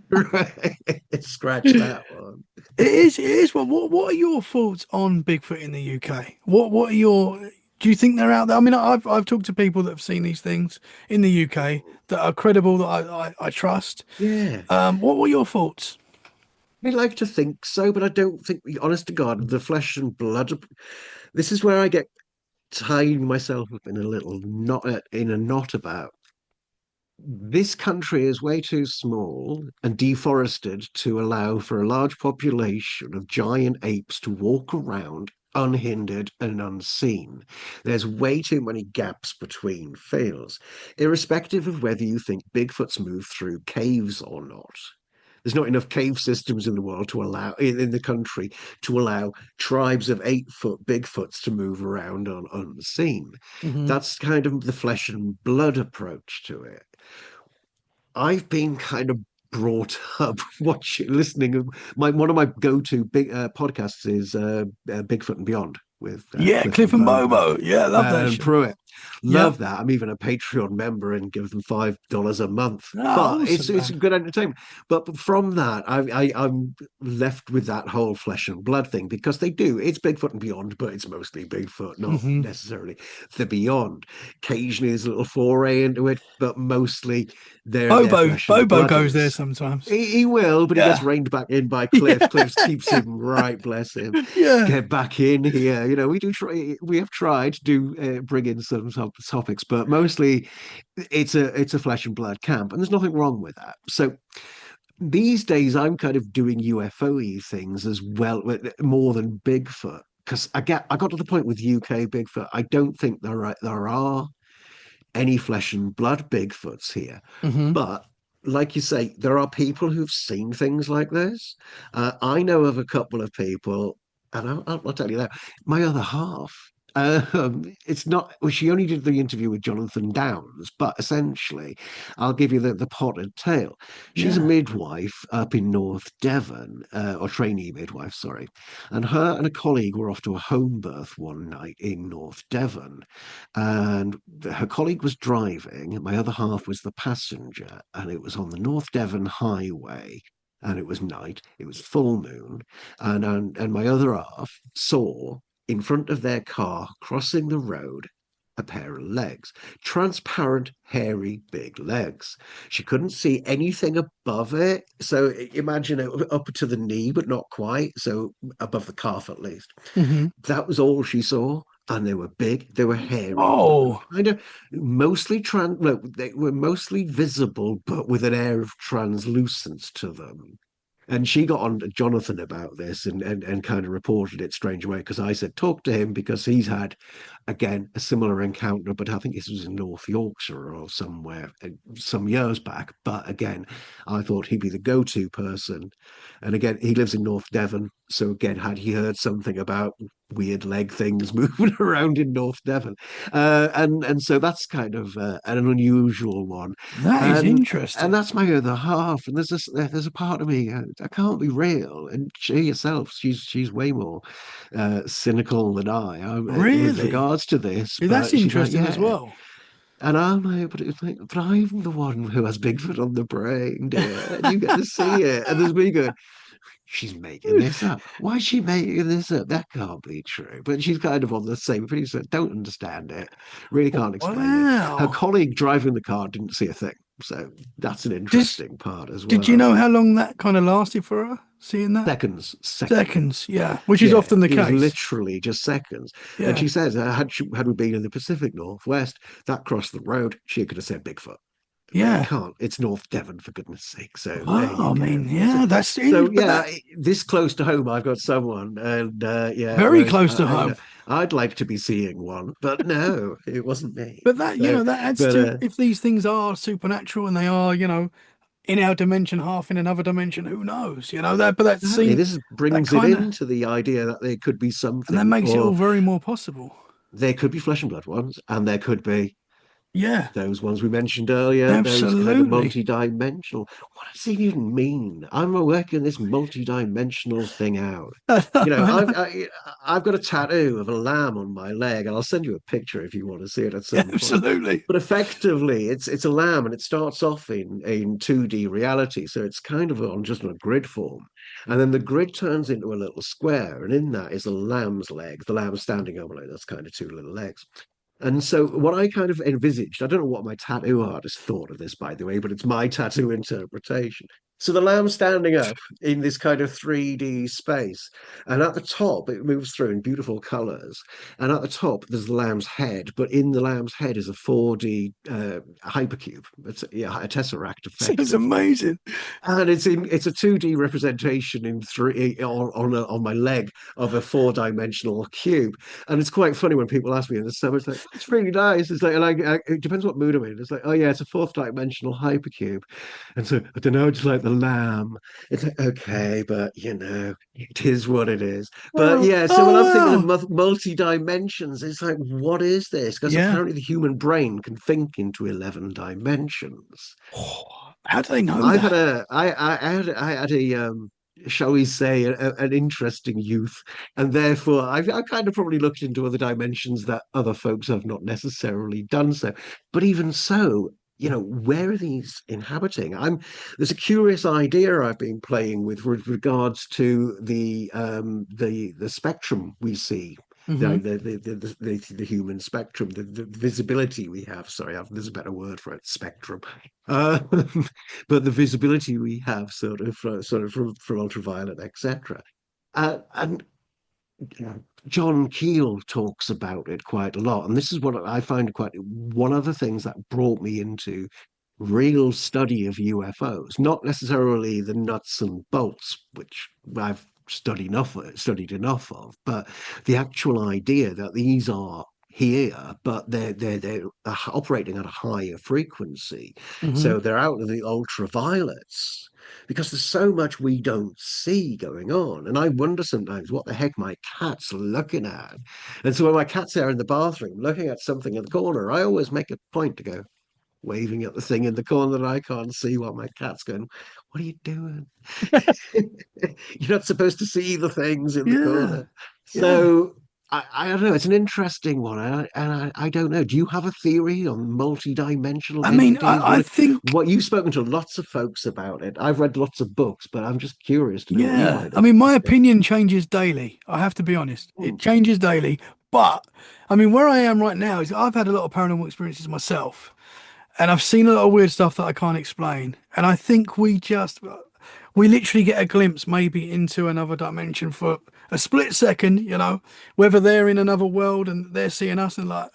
Right. Scratch that one. It is. It is. Well, what are your thoughts on Bigfoot in the UK? What are your? Do you think they're out there? I mean, I've talked to people that have seen these things in the UK that are credible that I trust. Yeah. What were your thoughts? I like to think so, but I don't think, honest to God, the flesh and blood. This is where I get tying myself up in a little knot, in a knot about. This country is way too small and deforested to allow for a large population of giant apes to walk around unhindered and unseen. There's way too many gaps between fields, irrespective of whether you think Bigfoot's move through caves or not. There's not enough cave systems in the world to allow in the country to allow tribes of 8 foot Bigfoots to move around unseen. Hmm. That's kind of the flesh and blood approach to it. I've been kind of brought up watching, listening. One of my go-to big podcasts is Bigfoot and Beyond with Yeah, Cliff Cliff and and Bobo Bobo. Yeah, I love that and show. Pruitt. Yep. Love that. I'm even a Patreon member and give them $5 a month. Ah, But it's awesome, it's man. good entertainment. But from that, I'm left with that whole flesh and blood thing because they do. It's Bigfoot and Beyond, but it's mostly Bigfoot, not Hmm. necessarily the Beyond. Occasionally, there's a little foray into it, but mostly their Bobo flesh and Bobo blood goes there is. sometimes. He will, but he gets Yeah. reined back in by Cliff. Yeah. Cliff keeps him right, bless him. Yeah. Get back in here. We do try. We have tried to bring in some topics, but mostly it's a flesh and blood camp, and there's nothing wrong with that. So these days, I'm kind of doing UFO-y things as well, more than Bigfoot. Because I got to the point with UK Bigfoot. I don't think there are any flesh and blood Bigfoots here. Hmm. But like you say, there are people who've seen things like this. I know of a couple of people, and I'll tell you that my other half. It's not. Well, she only did the interview with Jonathan Downes, but essentially, I'll give you the potted tale. She's a Yeah. midwife up in North Devon, or trainee midwife, sorry, and her and a colleague were off to a home birth one night in North Devon, and her colleague was driving, my other half was the passenger, and it was on the North Devon highway, and it was night, it was full moon, and my other half saw in front of their car crossing the road a pair of legs, transparent, hairy, big legs. She couldn't see anything above it. So imagine it up to the knee, but not quite. So above the calf at least. Hmm. That was all she saw. And they were big, they were hairy, but they were Oh, kind of mostly no, they were mostly visible, but with an air of translucence to them. And she got on to Jonathan about this and kind of reported it strange away because I said, talk to him because he's had, again, a similar encounter, but I think this was in North Yorkshire or somewhere some years back. But again, I thought he'd be the go-to person. And again, he lives in North Devon. So again, had he heard something about weird leg things moving around in North Devon? And so that's kind of an unusual one. that is And interesting. that's my other half. And there's a part of me I can't be real. And she herself, she's way more cynical than with Really? regards to this. Yeah, that's But she's like, interesting as yeah. well. And I'm like, but it's like, but I'm the one who has Bigfoot on the brain, dear, and you get to see it. And there's me going, she's making this up. Why is she making this up? That can't be true. But she's kind of on the same thing. So don't understand it. Really can't explain it. Her Wow. colleague driving the car didn't see a thing. So that's an Just interesting part as did you well. know how long that kind of lasted for her? Seeing that? Seconds, Seconds, seconds. yeah, which is Yeah, often the it was case. literally just seconds. And Yeah, she says, had we been in the Pacific Northwest, that crossed the road, she could have said Bigfoot. But you yeah. can't. It's North Devon, for goodness sake. So there Oh, you I go. mean, So, yeah, that's so it. But yeah, that this close to home, I've got someone, and yeah. very Whereas close to home. I'd like to be seeing one, but no, it wasn't me. But that, So, that adds but to if these things are supernatural and they are, in our dimension, half in another dimension, who knows? That, but that exactly, seems this that brings it kind of, into the idea that there could be and that something, makes it all or very more possible. there could be flesh and blood ones, and there could be Yeah, those ones we mentioned earlier, those kind of absolutely. multi-dimensional. What does it even mean? I'm working this multi-dimensional thing out. I You know, know. I've got a tattoo of a lamb on my leg, and I'll send you a picture if you want to see it at some point. Absolutely. But effectively, it's a lamb, and it starts off in 2D reality, so it's kind of on just on a grid form, and then the grid turns into a little square, and in that is a lamb's leg. The lamb standing over like that's kind of two little legs. And so what I kind of envisaged, I don't know what my tattoo artist thought of this, by the way, but it's my tattoo interpretation. So the lamb standing up in this kind of 3D space, and at the top it moves through in beautiful colors. And at the top there's the lamb's head, but in the lamb's head is a 4D hypercube. It's yeah, a tesseract Seems effectively. amazing. And it's a 2D representation in three on my leg of a four-dimensional cube. And it's quite funny when people ask me in the summer, it's like, it's really nice. It's like it depends what mood I'm in. It's like, oh yeah, it's a fourth dimensional hypercube. And so I don't know, just like the lamb. It's like, okay, but it is what it is. But Oh, yeah, so when I'm thinking of oh wow. multi-dimensions, it's like, what is this? Because Yeah. apparently the human brain can think into 11 dimensions. Oh, how do they know I've had that? a I had a shall we say an interesting youth, and therefore I kind of probably looked into other dimensions that other folks have not necessarily done so. But even so, where are these inhabiting? There's a curious idea I've been playing with regards to the spectrum we see. Hmm. The human spectrum, the visibility we have. Sorry, there's a better word for it, spectrum. But the visibility we have sort of from ultraviolet, etc. And John Keel talks about it quite a lot. And this is what I find quite one of the things that brought me into real study of UFOs, not necessarily the nuts and bolts, which I've studied enough of, but the actual idea that these are here, but they're operating at a higher frequency. Hmm. So they're out of the ultraviolets because there's so much we don't see going on. And I wonder sometimes what the heck my cat's looking at. And so when my cat's there in the bathroom looking at something in the corner, I always make a point to go, waving at the thing in the corner that I can't see while my cat's going, what are you doing? You're not supposed to see the things in the Yeah. corner. Yeah. So I don't know. It's an interesting one. I don't know. Do you have a theory on multi-dimensional I mean, entities? I think, What you've spoken to lots of folks about it. I've read lots of books, but I'm just curious to know what you yeah. might I have mean, to my say. opinion changes daily. I have to be honest. Hmm. It changes daily. But I mean, where I am right now is I've had a lot of paranormal experiences myself, and I've seen a lot of weird stuff that I can't explain. And I think we literally get a glimpse maybe into another dimension for a split second, whether they're in another world and they're seeing us and like,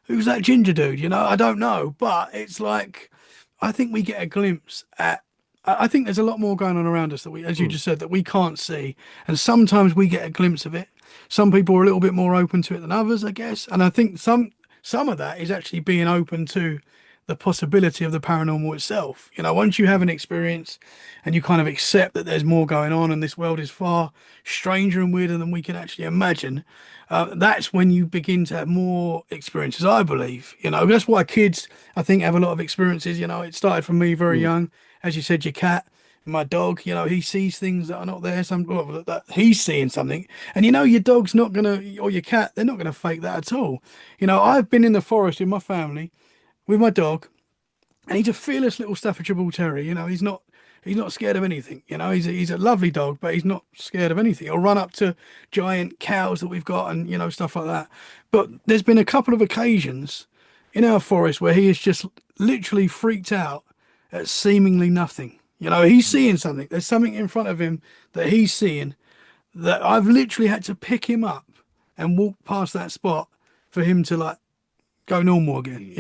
who's that ginger dude? I don't know. But it's like, I think we get a glimpse at. I think there's a lot more going on around us that we, as you Mm, just said, that we can't see. And sometimes we get a glimpse of it. Some people are a little bit more open to it than others, I guess. And I think some of that is actually being open to the possibility of the paranormal itself. Once you have an experience and you kind of accept that there's more going on and this world is far stranger and weirder than we can actually imagine, that's when you begin to have more experiences, I believe. That's why kids, I think, have a lot of experiences. It started from me very mm. young. As you said, your cat. My dog, he sees things that are not there. Well, that he's seeing something, and your dog's not gonna, or your cat, they're not gonna fake that at all. I've been in the forest with my family, with my dog, and he's a fearless little Staffordshire Bull Terrier. He's not scared of anything. He's a lovely dog, but he's not scared of anything. He'll run up to giant cows that we've got and stuff like that. But there's been a couple of occasions in our forest where he is just literally freaked out at seemingly nothing. He's seeing something. There's something in front of him that he's seeing that I've literally had to pick him up and walk past that spot for him to like go normal again.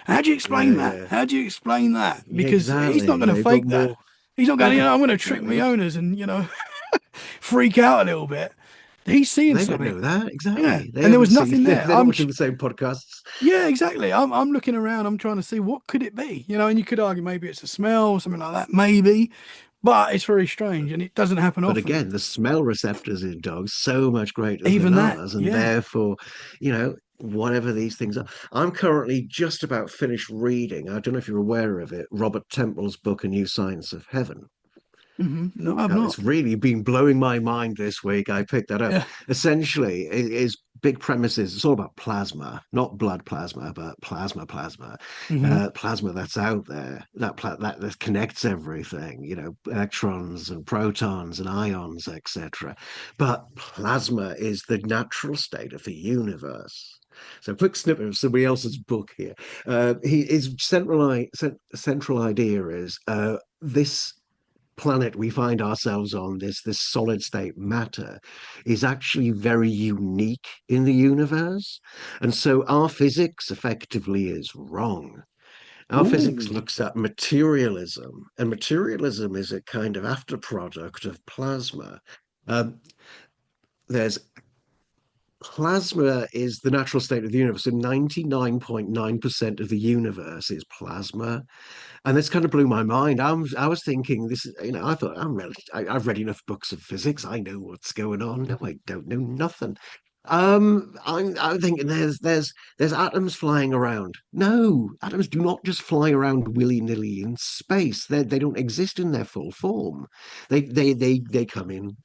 How do you explain Yeah, that? yeah, How do you explain that? yeah, Because he's not exactly. going to They've got fake that. more. He's not going, No, I'm going to trick no, my owners and, freak out a little bit. He's seeing they don't something. know that Yeah. exactly. They And there haven't was seen. nothing there. They're not watching the same podcasts. Yeah, exactly. I'm looking around. I'm trying to see what could it be, and you could argue maybe it's a smell or something like that, maybe, but it's very strange and it doesn't happen But often. again, the smell receptors in dogs so much greater than Even that. ours, and Yeah. therefore, whatever these things are. I'm currently just about finished reading. I don't know if you're aware of it. Robert Temple's book, A New Science of Heaven. No, I'm It's not. really been blowing my mind this week. I picked that up. Yeah. Essentially, it is big premises. It's all about plasma, not blood plasma, but plasma, hmm plasma that's out there, that connects everything. Electrons and protons and ions, etc. But plasma is the natural state of the universe. So, quick snippet of somebody else's book here. His central idea is this planet we find ourselves on, this solid state matter, is actually very unique in the universe. And so our physics effectively is wrong. Our physics Ooh. looks at materialism, and materialism is a kind of after product of plasma. There's Plasma is the natural state of the universe, and 99.9% of the universe is plasma. And this kind of blew my mind. I was thinking this, I thought I've read enough books of physics. I know what's going on. No, I don't know nothing. I'm thinking there's atoms flying around. No, atoms do not just fly around willy-nilly in space. They don't exist in their full form. They come in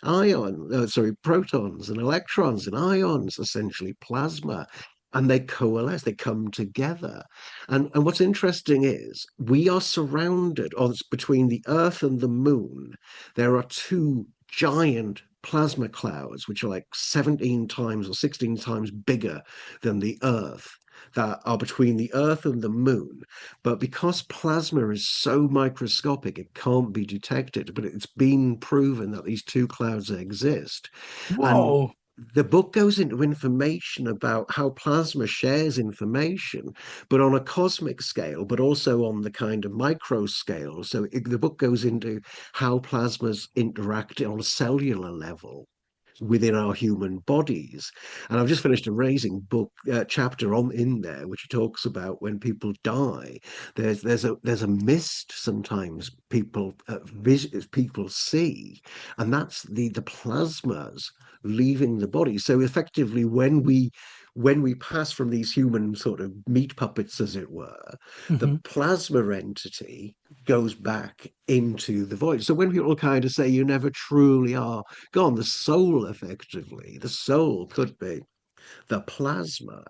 protons and electrons and ions, essentially plasma. And they coalesce, they come together. And what's interesting is we are surrounded, or it's between the Earth and the Moon, there are two giant plasma clouds, which are like 17 times or 16 times bigger than the Earth, that are between the Earth and the Moon. But because plasma is so microscopic, it can't be detected. But it's been proven that these two clouds exist. And Whoa. the book goes into information about how plasma shares information, but on a cosmic scale, but also on the kind of micro scale. So the book goes into how plasmas interact on a cellular level within our human bodies. And I've just finished a raising book chapter on in there, which talks about when people die. There's a mist sometimes people see, and that's the plasmas leaving the body. So effectively, when we pass from these human sort of meat puppets, as it were, the hmm plasma entity goes back into the void. So when people kind of say you never truly are gone, the soul effectively, the soul could be the plasma.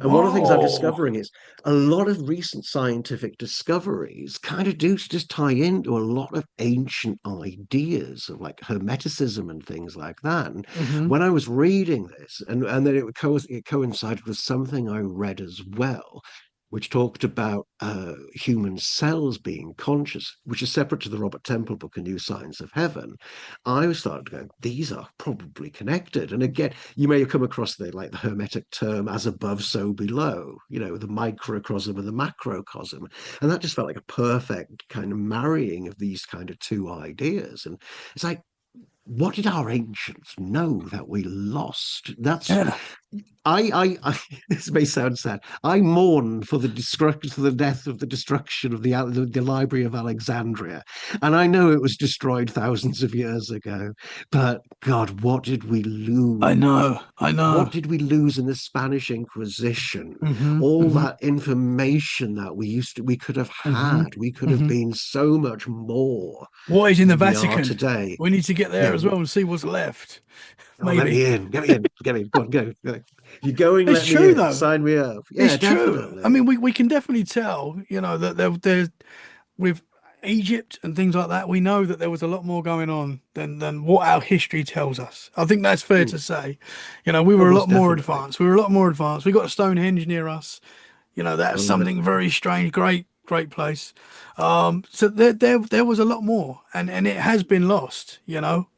And one of the things I'm Whoa. discovering is a lot of recent scientific discoveries kind of do just tie into a lot of ancient ideas of like Hermeticism and things like that. And Hmm. when I was reading this, and then it coincided with something I read as well, which talked about human cells being conscious, which is separate to the Robert Temple book, A New Science of Heaven. I started going, these are probably connected. And again, you may have come across the Hermetic term as above, so below, the microcosm and the macrocosm. And that just felt like a perfect kind of marrying of these kind of two ideas. And it's like, what did our ancients know that we lost? Yeah, This may sound sad. I mourn for the destruction, for the death of the destruction of the Library of Alexandria, and I know it was destroyed thousands of years ago. But God, what did we I lose? know. I What know. did we lose in the Spanish Inquisition? Hmm. All Hmm. that information that we could have Hmm. had. We could have Hmm. been so much more What is in the than we are Vatican? today. We need to get there Yeah, as well and see what's left. oh, let Maybe. me in. Get me in. Get me in. Go on, go. Go. If you're going, It's let me true in. though. Sign me up. It's Yeah, true. I mean, definitely. we can definitely tell, that there's with Egypt and things like that, we know that there was a lot more going on than what our history tells us. I think that's fair Mm. to say. We Oh, were a lot most more definitely. advanced. We were a lot more advanced. We got Stonehenge near us. That's Oh, yeah. something very strange. Great place. So there was a lot more, and it has been lost.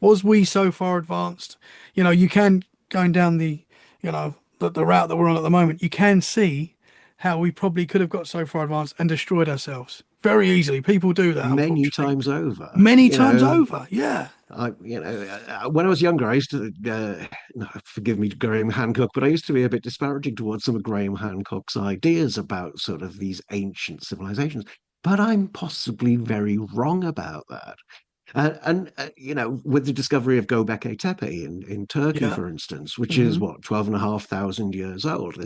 Was we so far advanced? You can going down the route that we're on at the moment. You can see how we probably could have got so far advanced and destroyed ourselves very easily. People do that, Many unfortunately, times over. many times over. Yeah, When I was younger, I used to, no, forgive me, Graham Hancock, but I used to be a bit disparaging towards some of Graham Hancock's ideas about sort of these ancient civilizations. But I'm possibly very wrong about that. With the discovery of Göbekli Tepe in Turkey, yeah. for instance, which is Hmm. what, 12,500 years old,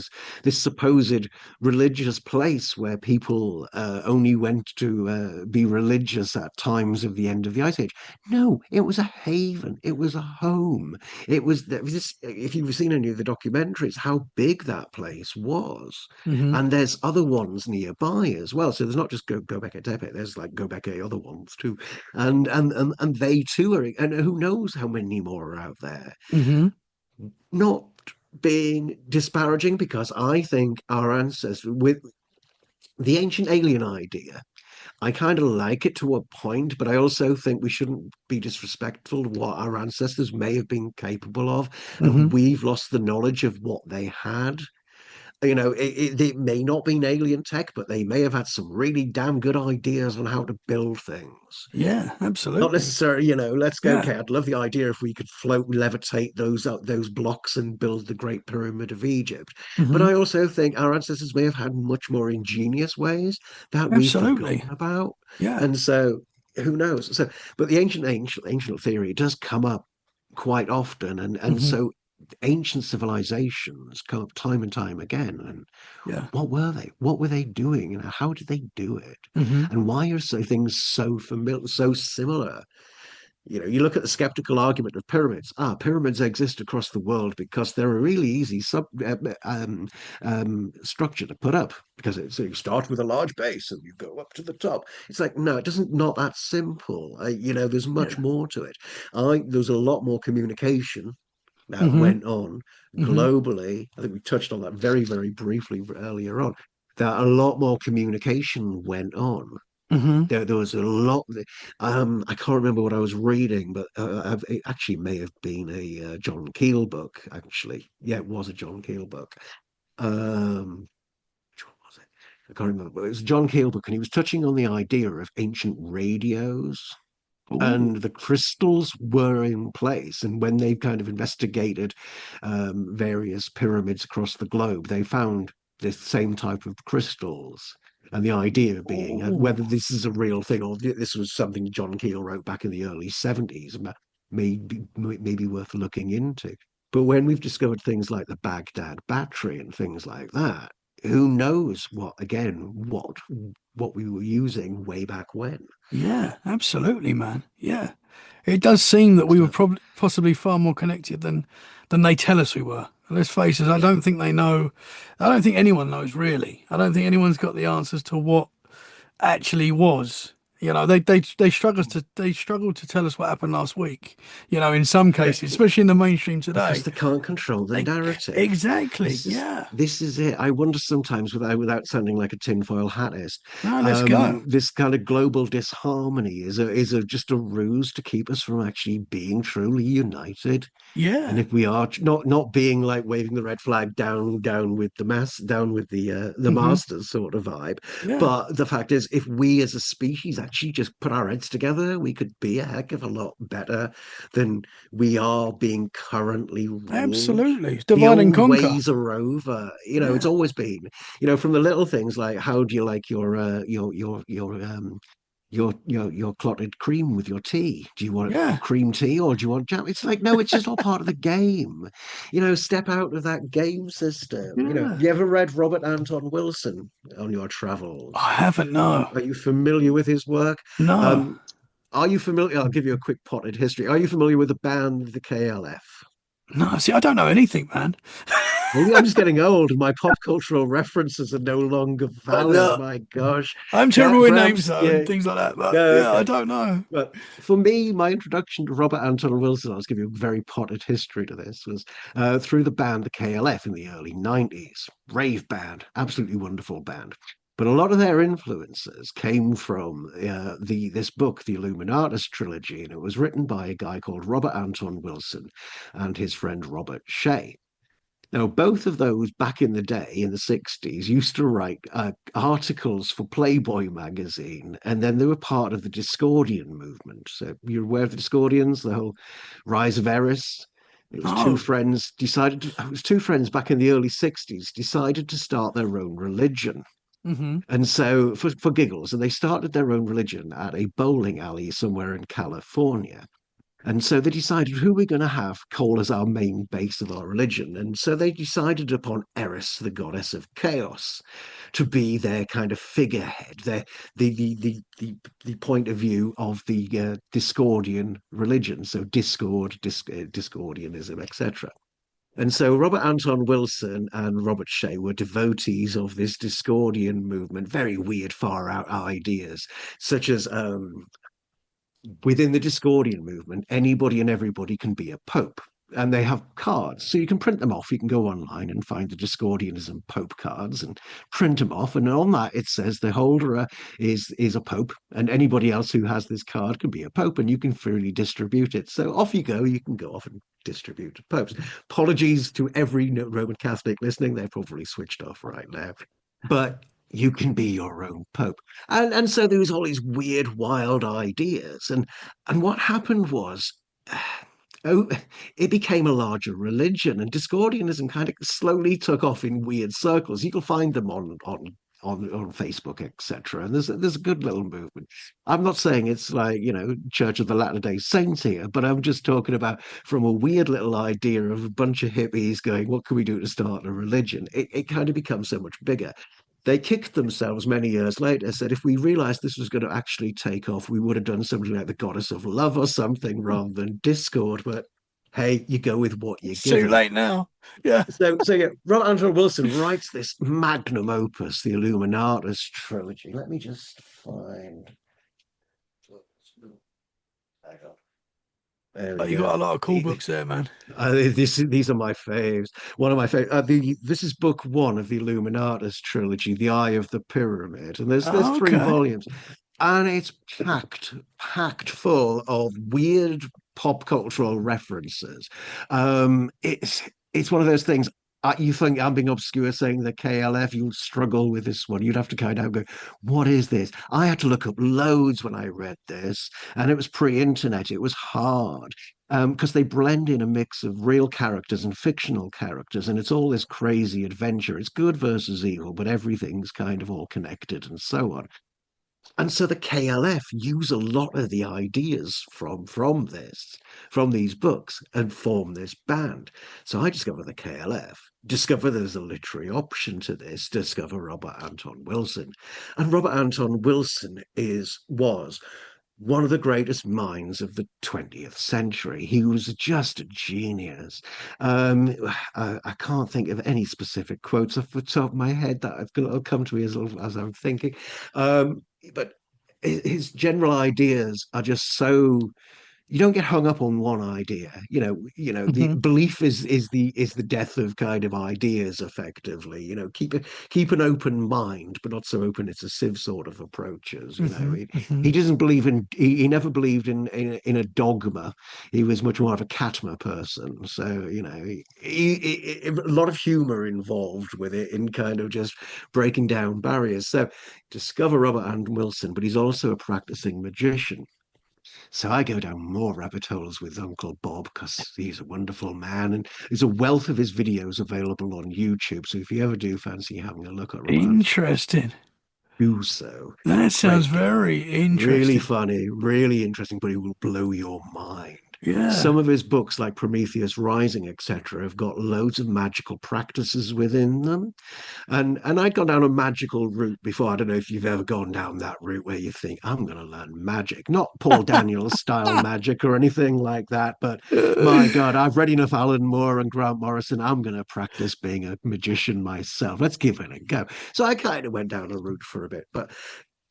this supposed religious place where people only went to be religious at times of the end of the Ice Age. No, it was a haven. It was a home. There was this, if you've seen any of the documentaries, how big that place was. Hmm. And there's other ones nearby as well. So there's not just Göbekli Tepe, there's like Göbekli other ones too, and they too are, and who knows how many more are out there. Hmm. Not being disparaging, because I think our ancestors, with the ancient alien idea, I kind of like it to a point, but I also think we shouldn't be disrespectful to what our ancestors may have been capable of, that Hmm. we've lost the knowledge of what they had. It may not be alien tech, but they may have had some really damn good ideas on how to build things. Yeah, Not absolutely. necessarily, let's go. Yeah. Okay, I'd love the idea if we could float, levitate those blocks and build the Great Pyramid of Egypt. But Hmm. I also think our ancestors may have had much more ingenious ways that we've Absolutely. forgotten about, Yeah. and so who knows? So, but the ancient theory does come up quite often, and Hmm. so ancient civilizations come up time and time again. And Yeah. what were they? What were they doing? And how did they do it? Hmm. And why are things so familiar, so similar? You look at the skeptical argument of pyramids. Pyramids exist across the world because they're a really easy structure to put up. So you start with a large base and you go up to the top. It's like, no, it doesn't, not that simple. There's much Yeah. more to it. There's a lot more communication that Hmm. went on Hmm. globally. I think we touched on that very, very briefly earlier on. That a lot more communication went on. Hmm. There was a lot. I can't remember what I was reading, but it actually may have been a John Keel book. Actually, yeah, it was a John Keel book. Which one was it? I can't remember, but it was a John Keel book, and he was touching on the idea of ancient radios, Ooh. and the crystals were in place. And when they kind of investigated various pyramids across the globe, they found the same type of crystals. And the idea being Ooh. whether this is a real thing or this was something John Keel wrote back in the early 70s, maybe worth looking into. But when we've discovered things like the Baghdad battery and things like that, who knows what we were using way back when. Yeah, absolutely, man. Yeah. It does seem that we were So probably possibly far more connected than they tell us we were. Let's face it, I don't think they know. I don't think anyone knows really. I don't think anyone's got the answers to what actually was. They struggle to tell us what happened last week. In some cases, especially in the mainstream Because today. they can't control the They narrative. exactly, This is yeah. this is it. I wonder sometimes, without sounding like a tinfoil hatist, No, let's go. this kind of global disharmony is just a ruse to keep us from actually being truly united. And Yeah, if we are not being like waving the red flag down with the hmm, masters sort of vibe, yeah, but the fact is, if we as a species actually just put our heads together, we could be a heck of a lot better than we are being currently ruled. absolutely. The Divide and old conquer. ways are over. It's Yeah, always been, from the little things like how do you like your clotted cream with your tea? Do you want yeah, cream tea or do you want jam? It's like, no, it's just all part of the game. Step out of that game system. yeah. You ever read Robert Anton Wilson on your travels? I haven't. No, Are you familiar with his work? no, Um, are you familiar? I'll give you a quick potted history. Are you familiar with the band, the KLF? no. See, I don't know anything, man. Maybe I'm just getting old and my pop cultural references are no longer valid. No, My gosh. I'm terrible That with names perhaps, though yeah. and things like that. But No, yeah, I okay. don't know. But for me, my introduction to Robert Anton Wilson, I'll just give you a very potted history to this, was through the band, the KLF, in the early 90s. Rave band, absolutely wonderful band. But a lot of their influences came from this book, the Illuminatus trilogy, and it was written by a guy called Robert Anton Wilson and his friend Robert Shea. Now, both of those back in the day, in the 60s, used to write articles for Playboy magazine, and then they were part of the Discordian movement. So you're aware of the Discordians, the whole rise of Eris? No. It was two friends back in the early 60s decided to start their own religion. Hmm. And so for giggles, and they started their own religion at a bowling alley somewhere in California. And so they decided who we're going to have call as our main base of our religion. And so they decided upon Eris, the goddess of chaos, to be their kind of figurehead, the point of view of the Discordian religion. So Discordianism, etc. And so Robert Anton Wilson and Robert Shea were devotees of this Discordian movement, very weird, far out ideas, such as within the Discordian movement, anybody and everybody can be a pope. And they have cards. So you can print them off. You can go online and find the Discordianism Pope cards and print them off. And on that, it says the holder is a pope, and anybody else who has this card can be a pope, and you can freely distribute it. So off you go. You can go off and distribute to popes. Apologies to every Roman Catholic listening. They're probably switched off right now. But you can be your own pope. And so there was all these weird, wild ideas. And what happened was, oh, it became a larger religion, and Discordianism kind of slowly took off in weird circles. You can find them on Facebook, etc. And there's a good little movement. I'm not saying it's like, Church of the Latter-day Saints here, but I'm just talking about from a weird little idea of a bunch of hippies going, what can we do to start a religion? It kind of becomes so much bigger. They kicked themselves many years later, said if we realized this was going to actually take off, we would have done something like the Goddess of Love or something rather than Discord. But hey, you go with what you're It's too given. late now. Yeah. So yeah, Robert Anton Wilson writes this magnum opus, the Illuminatus trilogy. Let me just find. Hang on. There Oh, we you go. got a lot of cool books there, man. These are my faves. One of my favorite. This is book one of the Illuminatus trilogy, The Eye of the Pyramid, and there's three Okay. volumes, and it's packed full of weird pop cultural references. It's one of those things. You think I'm being obscure saying the KLF, you'll struggle with this one. You'd have to kind of go, what is this? I had to look up loads when I read this, and it was pre-internet. It was hard because they blend in a mix of real characters and fictional characters, and it's all this crazy adventure. It's good versus evil, but everything's kind of all connected and so on. And so the KLF use a lot of the ideas from these books, and form this band. So I discover the KLF, discover there's a literary option to this, discover Robert Anton Wilson. And Robert Anton Wilson was one of the greatest minds of the 20th century. He was just a genius. I can't think of any specific quotes off the top of my head that will come to me as I'm thinking. But his general ideas are just so you don't get hung up on one idea. The Hmm. belief is the death of kind of ideas effectively. Keep an open mind, but not so open it's a sieve sort of approaches. Hmm. He doesn't believe he never believed in a dogma. He was much more of a catma person. So, a lot of humor involved with it in kind of just breaking down barriers. So discover Robert Anton Wilson, but he's also a practicing magician. So I go down more rabbit holes with Uncle Bob because he's a wonderful man, and there's a wealth of his videos available on YouTube. So if you ever do fancy having a look at Robert Anton, Interesting. do so. That sounds Great guy. very Really interesting. funny, really interesting, but he will blow your mind. Yeah. Some of his books, like Prometheus Rising, etc., have got loads of magical practices within them. And I'd gone down a magical route before. I don't know if you've ever gone down that route where you think, I'm going to learn magic, not Paul Daniels style magic or anything like that. But my God, I've read enough Alan Moore and Grant Morrison. I'm going to practice being a magician myself. Let's give it a go. So I kind of went down a route for a bit. But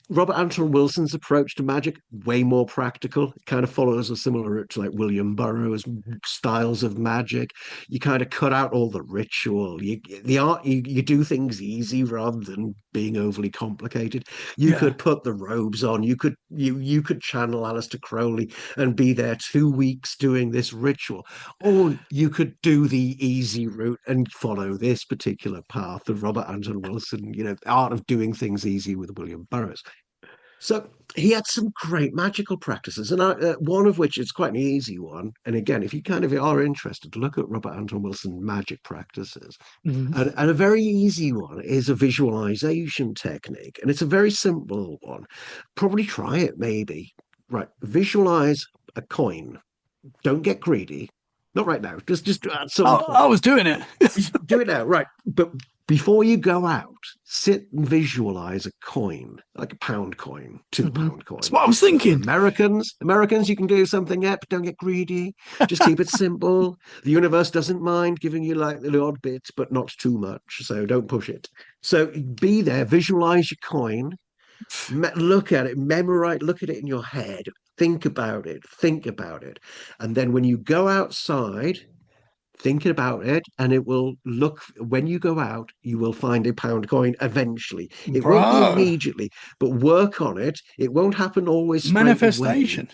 Robert Anton Wilson's approach to magic, way more practical. It kind of follows a similar route to like William Burroughs' styles of magic. You kind of cut out all the ritual. The art, you do things easy rather than being overly complicated. You Yeah. could put the robes on. You could channel Aleister Crowley and be there 2 weeks doing this ritual, or you could do the easy route and follow this particular path of Robert Anton Wilson. The art of doing things easy with William Burroughs. So he had some great magical practices, and one of which is quite an easy one. And again, if you kind of are interested, look at Robert Anton Wilson magic practices. Mhm. And a very easy one is a visualization technique, and it's a very simple one. Probably try it, maybe. Right, visualize a coin. Don't get greedy. Not right now. Just at some I point. was doing it. Do it now, right? But before you go out, sit and visualize a coin, like a pound coin, two Hmm. pound That's coin. what I was For thinking. Americans, you can do something yet, but don't get greedy. Just keep it simple. The universe doesn't mind giving you like the odd bits, but not too much. So don't push it. So be there, visualize your coin, look at it, memorize, look at it in your head, think about it. And then when you go outside, thinking about it, and it will look when you go out, you will find a pound coin eventually. It won't be Bro. immediately, but work on it. It won't happen always straight away. Manifestation.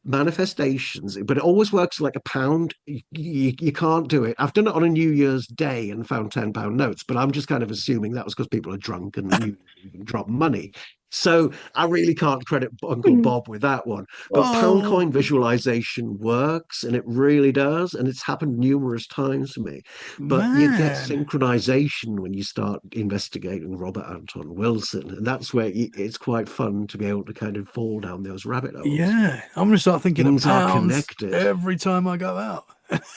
Manifestations, but it always works like a pound. You can't do it. I've done it on a New Year's Day and found £10 notes, but I'm just kind of assuming that was because people are drunk and New Year's drop money. So I really can't credit Uncle Bob with that one. But pound Oh, coin visualization works, and it really does. And it's happened numerous times to me. But you get man. synchronization when you start investigating Robert Anton Wilson. And that's where it's quite fun to be able to kind of fall down those rabbit holes. Yeah. I'm going to start thinking of Things are pounds connected. every time I go out.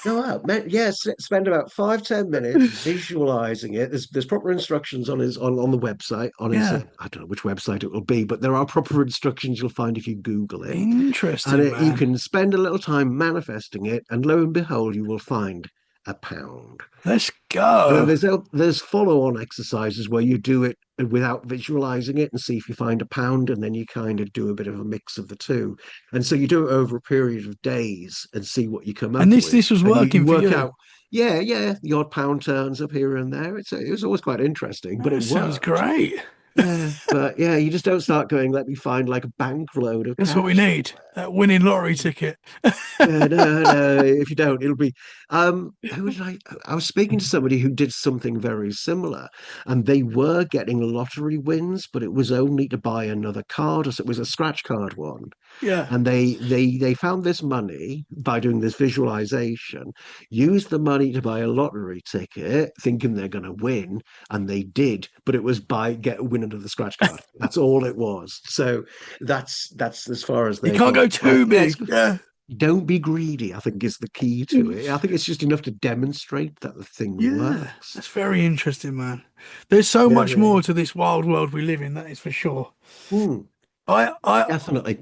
Go out, man. Yes, spend about 5-10 minutes visualizing it. There's proper instructions on his on the website on his Yeah. I don't know which website it will be, but there are proper instructions you'll find if you Google it, and Interesting, you man. can spend a little time manifesting it, and lo and behold, you will find a pound. Let's And then go. there's follow-on exercises where you do it without visualizing it and see if you find a pound, and then you kind of do a bit of a mix of the two. And so you do it over a period of days and see what you come And up this with. this was And you working for work you. out, yeah, yeah, the odd pound turns up here and there. It was always quite interesting, but That it sounds worked. great. Yeah, but yeah, you just don't start going, let me find like a bank load of That's what we cash need. That winning lottery ticket. yeah, no, no. If you don't, it'll be. Who was I was speaking to somebody who did something very similar, and they were getting lottery wins, but it was only to buy another card, or so it was a scratch card one. Yeah. And they found this money by doing this visualization, used the money to buy a lottery ticket, thinking they're going to win, and they did, but it was by get a win under the scratch card. That's all it was. So that's as far as You they can't go got. But too yeah, it's big. Yeah. don't be greedy, I think, is the key to it. I think it's just enough to demonstrate that the thing Yeah. works. That's very interesting, man. There's so much more Very. to this wild world we live in, that is for sure. Hmm, I definitely.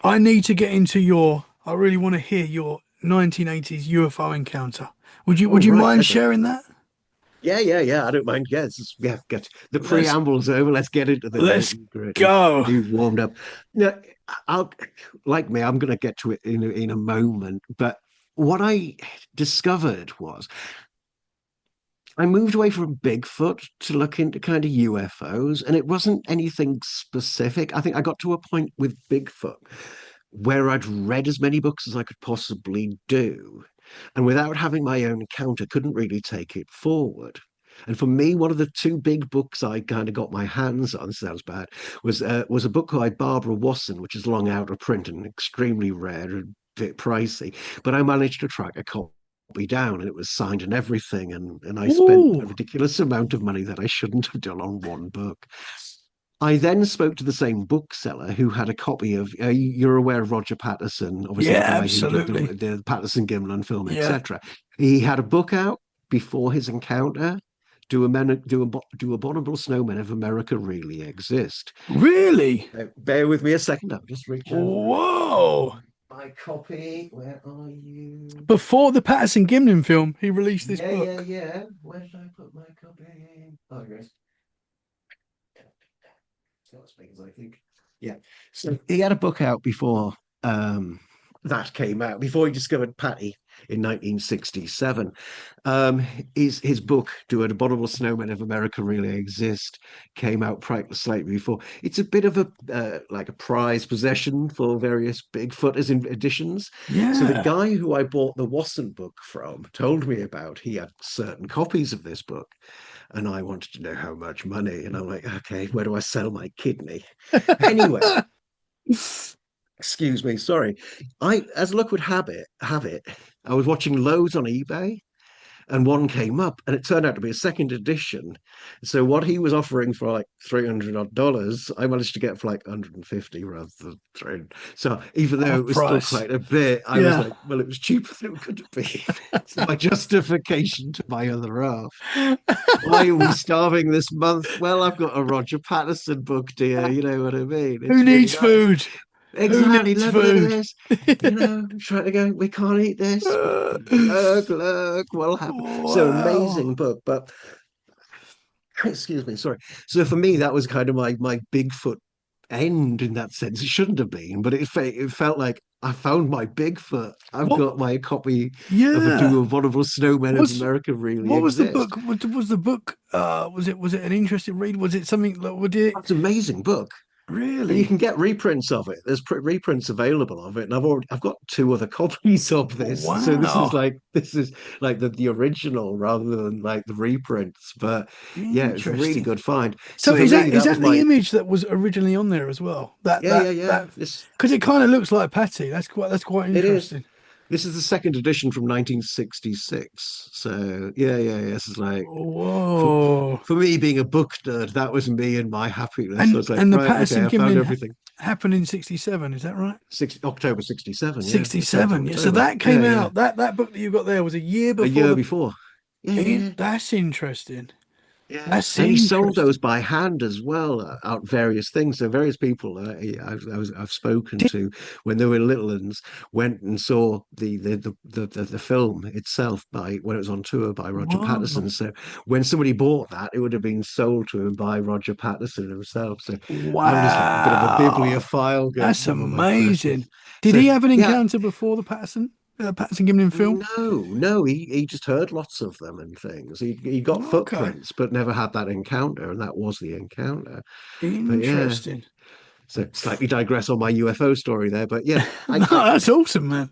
I need to get into your. I really want to hear your 1980s UFO encounter. Oh, Would you right. mind Okay. sharing that? Yeah. I don't mind. Yeah, get the Let's preamble's over. Let's get into the let's nitty-gritty. go. You've warmed up. No, I'll like me. I'm going to get to it in a moment. But what I discovered was I moved away from Bigfoot to look into kind of UFOs, and it wasn't anything specific. I think I got to a point with Bigfoot where I'd read as many books as I could possibly do, and without having my own encounter, couldn't really take it forward. And for me, one of the two big books I kind of got my hands on, sounds bad, was a book by Barbara Wasson, which is long out of print and extremely rare and a bit pricey. But I managed to track a copy down, and it was signed and everything. And I spent Ooh, a ridiculous amount of money that I shouldn't have done on one book. I then spoke to the same bookseller who had a copy of. You're aware of Roger Patterson, obviously the yeah, guy who did absolutely. the Patterson Gimlin film, Yeah, etc. He had a book out before his encounter. Do abominable snowmen of America really exist? really. Bear with me a second. I'll just reach over and Whoa. my copy. Where are you? Before the Patterson Gimlin film, he released this book. Yeah. Where did I put my copy? Oh, here it is. Not as big as I think. Yeah. So he had a book out before that came out, before he discovered Patty in 1967. Um, his book, Do an Abominable Snowmen of America Really Exist, came out slightly before. It's a bit of a like a prized possession for various Bigfooters in editions. So the Yeah. guy who I bought the Wasson book from told me about he had certain copies of this book, and I wanted to know how much money. And I'm like, okay, where do I sell my kidney? Anyway, excuse me, sorry. As luck would have it, I was watching loads on eBay, and one came up, and it turned out to be a second edition. So what he was offering for like $300 odd, I managed to get for like 150 rather than 300. So even though it Half was still price. quite a bit, I was Yeah. like, well, it was cheaper than it could have been. It's my justification to my other half. Why are we starving this month? Well, I've got a Roger Patterson book, dear. You know what I mean? Who It's really needs nice. food? Who Exactly. needs Look at food? this. Trying to go, we can't eat this. Look, what'll happen? So Wow. amazing book. But excuse me, sorry. So for me, that was kind of my Bigfoot end in that sense. It shouldn't have been, but it felt like I found my Bigfoot. I've What? got my copy of A Yeah. Do Abominable Snowmen of What's America Really what was the Exist. book? What was the book? Was it an interesting read? Was it something like would it It's an amazing book. And you really? can get reprints of it. There's reprints available of it, and I've got two other copies of this. So Wow. this is like the original rather than like the reprints. But yeah, it's a really Interesting. good find. So So for me, is that was that the my image that was originally on there as well? yeah. That This because it kind of looks like Patty. That's quite it is. interesting. This is the second edition from 1966. So yeah. This is like for Whoa. for me being a book nerd, that was me and my happiness. I was like, And the right, okay, Patterson I found Gimlin everything. happened in '67. Is that right? October 67, yeah, the 10th of 67. Yeah. So October. that came Yeah. out. That book that you got there was a year A before year the. before. Yeah. That's interesting. Yeah, That's and he sold those interesting. by hand as well, out various things. So various people I've spoken Did, to when they were little ones went and saw the film itself by when it was on tour by Roger whoa. Patterson. So when somebody bought that, it would have been sold to him by Roger Patterson himself. So I'm just like a bit of a Wow. bibliophile going That's through all my personal. amazing. Did So he have an yeah, encounter before the Patterson Gimlin film? no, he just heard lots of them and things. He got Okay. footprints, but never had that encounter, and that was the encounter. But yeah, Interesting. so slightly digress on my UFO story there. But yeah, No, that's awesome, man.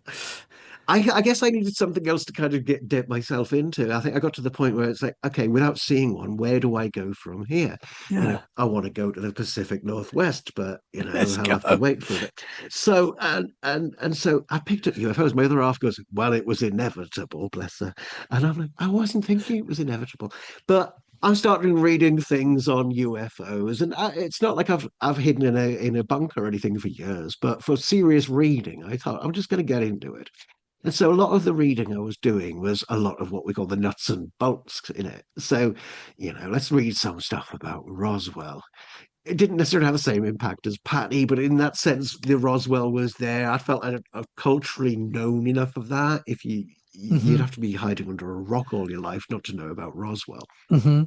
I guess I needed something else to kind of get dip myself into. I think I got to the point where it's like, okay, without seeing one, where do I go from here? Yeah. I want to go to the Pacific Northwest, but Let's I'll have to go. wait for a bit. So and so I picked up UFOs. My other half goes, well, it was inevitable, bless her. And I'm like, I wasn't thinking it was inevitable, but I'm starting reading things on UFOs, and it's not like I've hidden in a bunker or anything for years. But for serious reading, I thought I'm just going to get into it. And so a lot of the reading I was doing was a lot of what we call the nuts and bolts in it. So, let's read some stuff about Roswell. It didn't necessarily have the same impact as Patty, but in that sense, the Roswell was there. I felt I'd culturally known enough of that. If you'd Hmm. have to be hiding under a rock all your life not to know about Roswell. Hmm.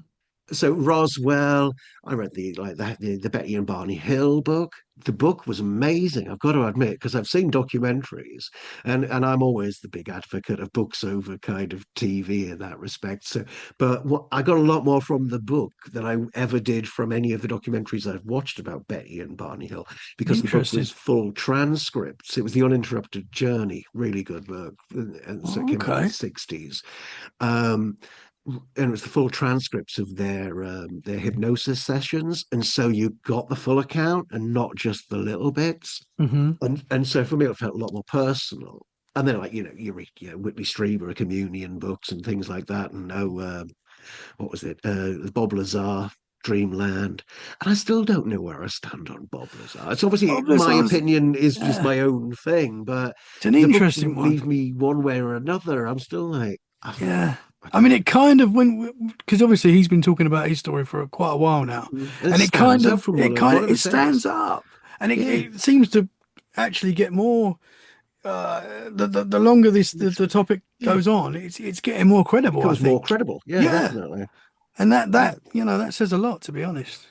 So Roswell, I read the Betty and Barney Hill book. The book was amazing, I've got to admit, because I've seen documentaries, and I'm always the big advocate of books over kind of TV in that respect. So, but what I got a lot more from the book than I ever did from any of the documentaries I've watched about Betty and Barney Hill, because the book was Interesting. full transcripts. It was The Uninterrupted Journey, really good book, and so it Oh, came out in the okay. 60s. Um, and it was the full transcripts of their hypnosis sessions, and so you got the full account and not just the little bits. Hmm. And so for me, it felt a lot more personal. And then, like you read Whitley Strieber, communion books and things like that, and what was it? Bob Lazar, Dreamland, and I still don't know where I stand on Bob Lazar. It's obviously Bob my Lazar's, opinion is just yeah, my own thing, but it's an the books interesting didn't one. leave me one way or another. I'm still like, Yeah. I I mean, don't it kind of went because obviously he's been talking about his story for quite a while now, know. And it and it stands kind up of, from it kind of, whatever it says. stands up, and Yeah, it seems to actually get more. The longer the topic yeah, goes on, it's getting more credible, I becomes more think. credible. Yeah, Yeah, definitely. and that Yeah, that you know that says a lot, to be honest.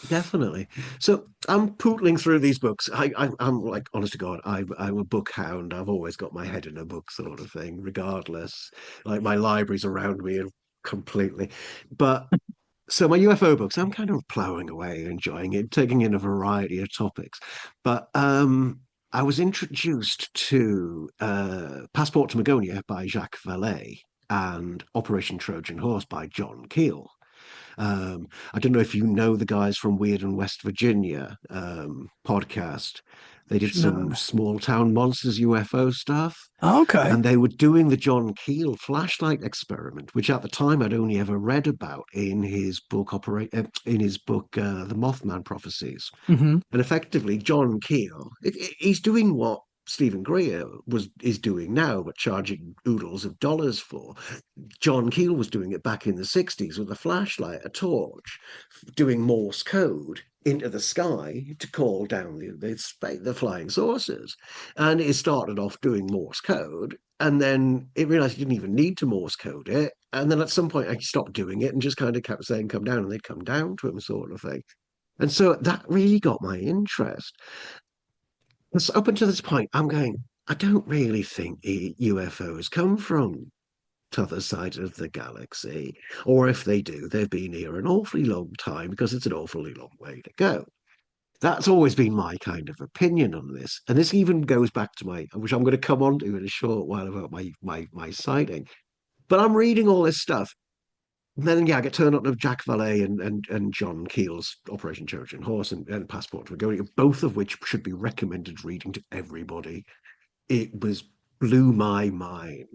definitely. So I'm pootling through these books. I'm like, honest to God, I'm a book hound. I've always got my head in a book, sort of thing, regardless. Like my library's around me and completely. But so my UFO books, I'm kind of plowing away, enjoying it, taking in a variety of topics. But I was introduced to Passport to Magonia by Jacques Vallée and Operation Trojan Horse by John Keel. I don't know if you know the guys from Weird and West Virginia podcast. They did some No. small town monsters UFO stuff, Okay. and they were doing the John Keel flashlight experiment, which at the time I'd only ever read about in his book The Mothman Prophecies. Hmm. And effectively, John Keel, he's doing what Stephen Greer is doing now, but charging oodles of dollars for. John Keel was doing it back in the 60s with a flashlight, a torch, doing Morse code into the sky to call down the flying saucers. And it started off doing Morse code. And then it realized you didn't even need to Morse code it. And then at some point, I stopped doing it and just kind of kept saying, come down, and they'd come down to him, sort of thing. And so that really got my interest. And so up until this point, I'm going, I don't really think UFOs come from t'other side of the galaxy. Or if they do, they've been here an awfully long time because it's an awfully long way to go. That's always been my kind of opinion on this. And this even goes back to which I'm going to come on to in a short while about my sighting. But I'm reading all this stuff. And then, yeah, I get turned on to Jacques Vallée and John Keel's Operation Trojan Horse and Passport to Magonia, both of which should be recommended reading to everybody. It was blew my mind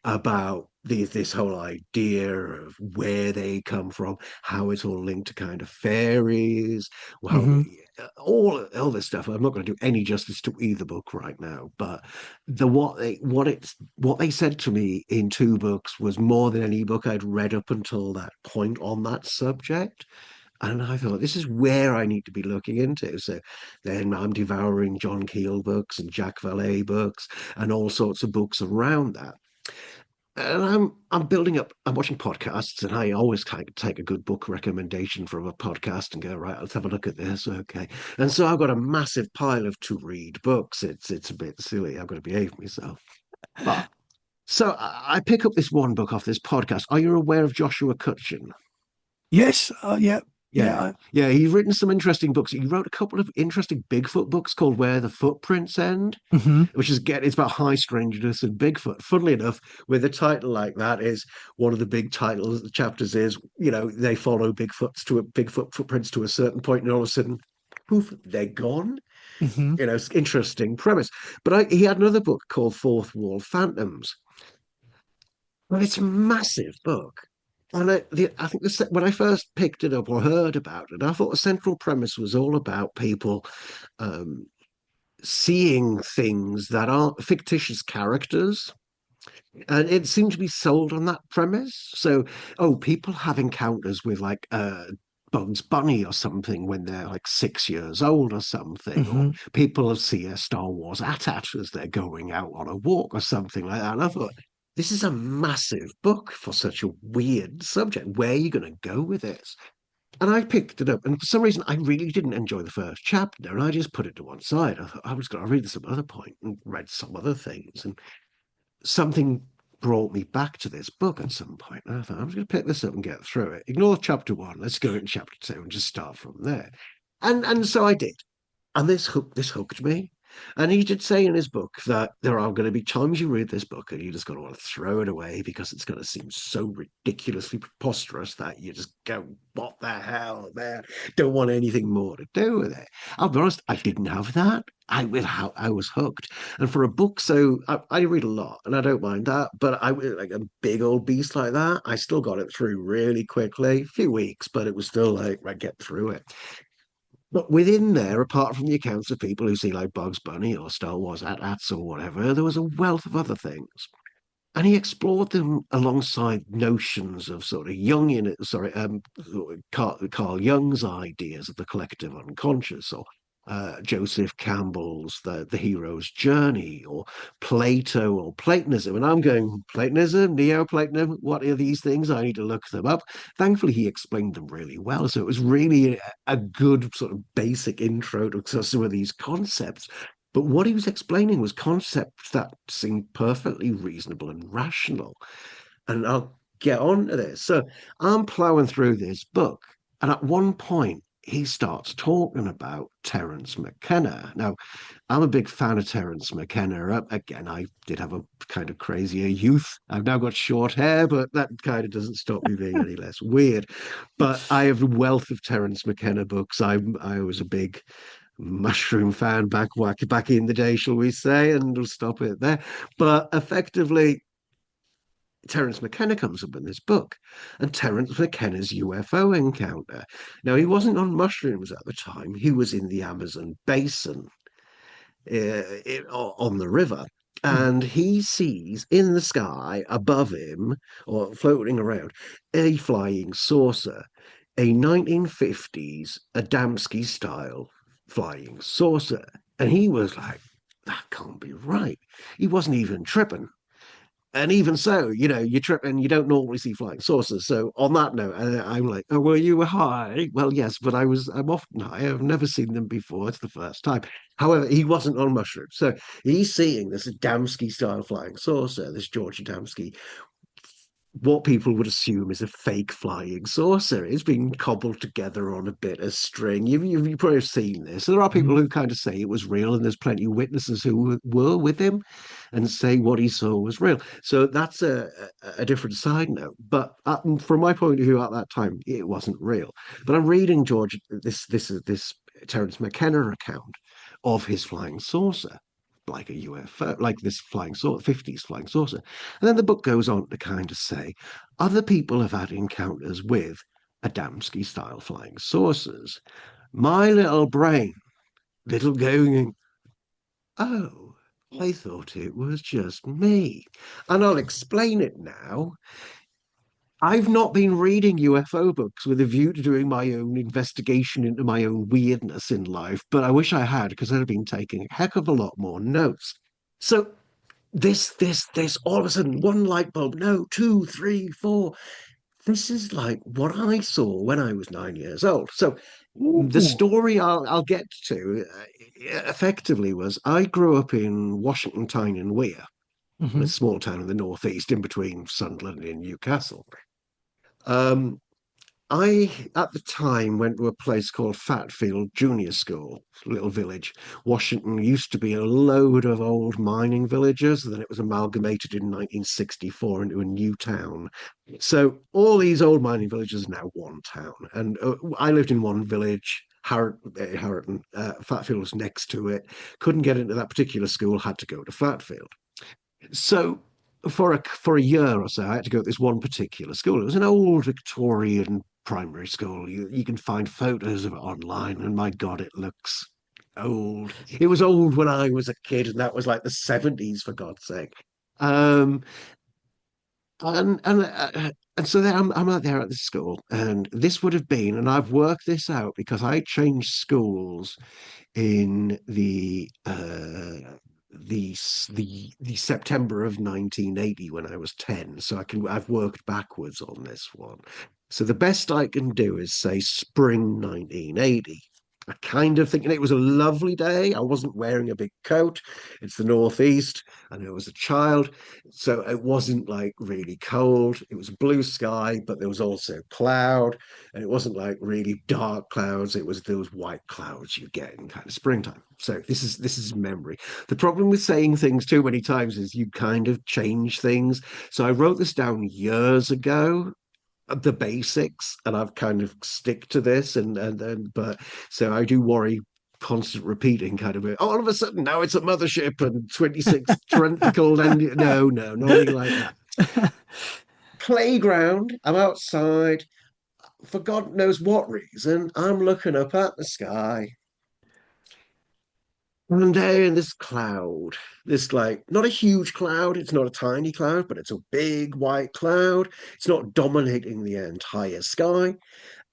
about this whole idea of where they come from, how it's all linked to kind of fairies, well, Hmm. all this stuff. I'm not going to do any justice to either book right now, but what they said to me in two books was more than any book I'd read up until that point on that subject. And I thought, this is where I need to be looking into. So then I'm devouring John Keel books and Jacques Vallée books and all sorts of books around that. And I'm building up. I'm watching podcasts, and I always kind of take a good book recommendation from a podcast and go, right, let's have a look at this. Okay, and so I've got a massive pile of to read books. It's a bit silly. I've got to behave myself. But so I pick up this one book off this podcast. Are you aware of Joshua Cutchin? Yes. Yeah. Yeah, Yeah. yeah. He's written some interesting books. He wrote a couple of interesting Bigfoot books called Where the Footprints End, Hmm. which is again, it's about high strangeness and Bigfoot. Funnily enough, with a title like that, is one of the big titles of the chapters is, they follow Bigfoot footprints to a certain point, and all of a sudden, poof, they're gone. Hmm. It's interesting premise. But he had another book called Fourth Wall Phantoms. Well, it's a massive book. And I think when I first picked it up or heard about it, I thought the central premise was all about people um, seeing things that aren't fictitious characters. And it seemed to be sold on that premise. So, oh, people have encounters with like Bugs Bunny or something when they're like 6 years old or something, or Hmm. people see a Star Wars AT-AT as they're going out on a walk or something like that. And I thought, this is a massive book for such a weird subject. Where are you going to go with this? And I picked it up, and for some reason, I really didn't enjoy the first chapter, and I just put it to one side. I thought I was going to read this some other point and read some other things, and something brought me back to this book at some point. And I thought, I'm just going to pick this up and get through it. Ignore chapter one. Let's go into chapter two and just start from there. And so I did. And this hooked me. And he did say in his book that there are going to be times you read this book and you're just going to want to throw it away because it's going to seem so ridiculously preposterous that you just go, what the hell, man? Don't want anything more to do with it. I'll be honest, I didn't have that. I was hooked. And for a book, so I read a lot and I don't mind that, but I like a big old beast like that, I still got it through really quickly, a few weeks, but it was still like I get through it. But within there, apart from the accounts of people who see like Bugs Bunny or Star Wars AT-ATs or whatever, there was a wealth of other things. And he explored them alongside notions of sort of Jungian, sorry, Carl Jung's ideas of the collective unconscious, or Joseph Campbell's the hero's journey, or Plato or Platonism. And I'm going, Platonism, Neoplatonism, what are these things? I need to look them up. Thankfully, he explained them really well. So it was really a good sort of basic intro to some of these concepts. But what he was explaining was concepts that seemed perfectly reasonable and rational. And I'll get on to this. So I'm plowing through this book, and at one point, he starts talking about Terence McKenna. Now, I'm a big fan of Terence McKenna. Again, I did have a kind of crazier youth. I've now got short hair, but that kind of doesn't stop me being any less weird. But I have a wealth of Terence McKenna books. I was a big mushroom fan back in the day, shall we say, and we'll stop it there. But effectively, Terence McKenna comes up in this book, and Terence McKenna's UFO encounter. Now, he wasn't on mushrooms at the time; he was in the Amazon basin, on the river. Hmm. And he sees in the sky above him, or floating around, a flying saucer, a 1950s Adamski style flying saucer. And he was like, that can't be right. He wasn't even tripping. And even so, you trip and you don't normally see flying saucers. So on that note, I'm like, oh, well, you were high. Well, yes, but I'm often high. I've never seen them before. It's the first time. However, he wasn't on mushrooms. So he's seeing this Adamski style flying saucer, this George Adamski, what people would assume is a fake flying saucer. It's been cobbled together on a bit of string. You've probably seen this. There are people Hmm. who kind of say it was real, and there's plenty of witnesses who were with him and say what he saw was real. So that's a different side note. But from my point of view at that time, it wasn't real. But I'm reading George this Terence McKenna account of his flying saucer, like a UFO, like this flying saucer, 50s flying saucer. And then the book goes on to kind of say other people have had encounters with Adamski style flying saucers. My little brain, little going, oh, I thought it was just me. And I'll explain it now. I've not been reading UFO books with a view to doing my own investigation into my own weirdness in life, but I wish I had because I'd have been taking a heck of a lot more notes. So this, all of a sudden, one light bulb, no, two, three, four. This is like what I saw when I was 9 years old. So the Ooh. story I'll get to effectively was I grew up in Washington Tyne and Weir, a Hmm. small town in the northeast in between Sunderland and Newcastle. Um, I, at the time, went to a place called Fatfield Junior School, little village. Washington used to be a load of old mining villages, then it was amalgamated in 1964 into a new town. So all these old mining villages are now one town. And I lived in one village. Harrington, Fatfield was next to it. Couldn't get into that particular school, had to go to Fatfield. So for a year or so, I had to go to this one particular school. It was an old Victorian primary school. You can find photos of it online, and my God, it looks old. It was old when I was a kid, and that was like the 70s, for God's sake. Um, and so then I'm out there at the school, and this would have been, and I've worked this out because I changed schools in the September of 1980 when I was 10. So I've worked backwards on this one. So the best I can do is say spring 1980. I kind of thinking it was a lovely day. I wasn't wearing a big coat. It's the Northeast, and I was a child. So it wasn't like really cold. It was blue sky, but there was also cloud. And it wasn't like really dark clouds. It was those white clouds you get in kind of springtime. So this is memory. The problem with saying things too many times is you kind of change things. So I wrote this down years ago, the basics, and I've kind of stick to this, and then but so I do worry constant repeating kind of all of a sudden now it's a mothership and 26 tentacled, and no, nothing like that. Playground, I'm outside, for God knows what reason, I'm looking up at the sky. And there in this cloud, this like not a huge cloud, it's not a tiny cloud, but it's a big white cloud. It's not dominating the entire sky.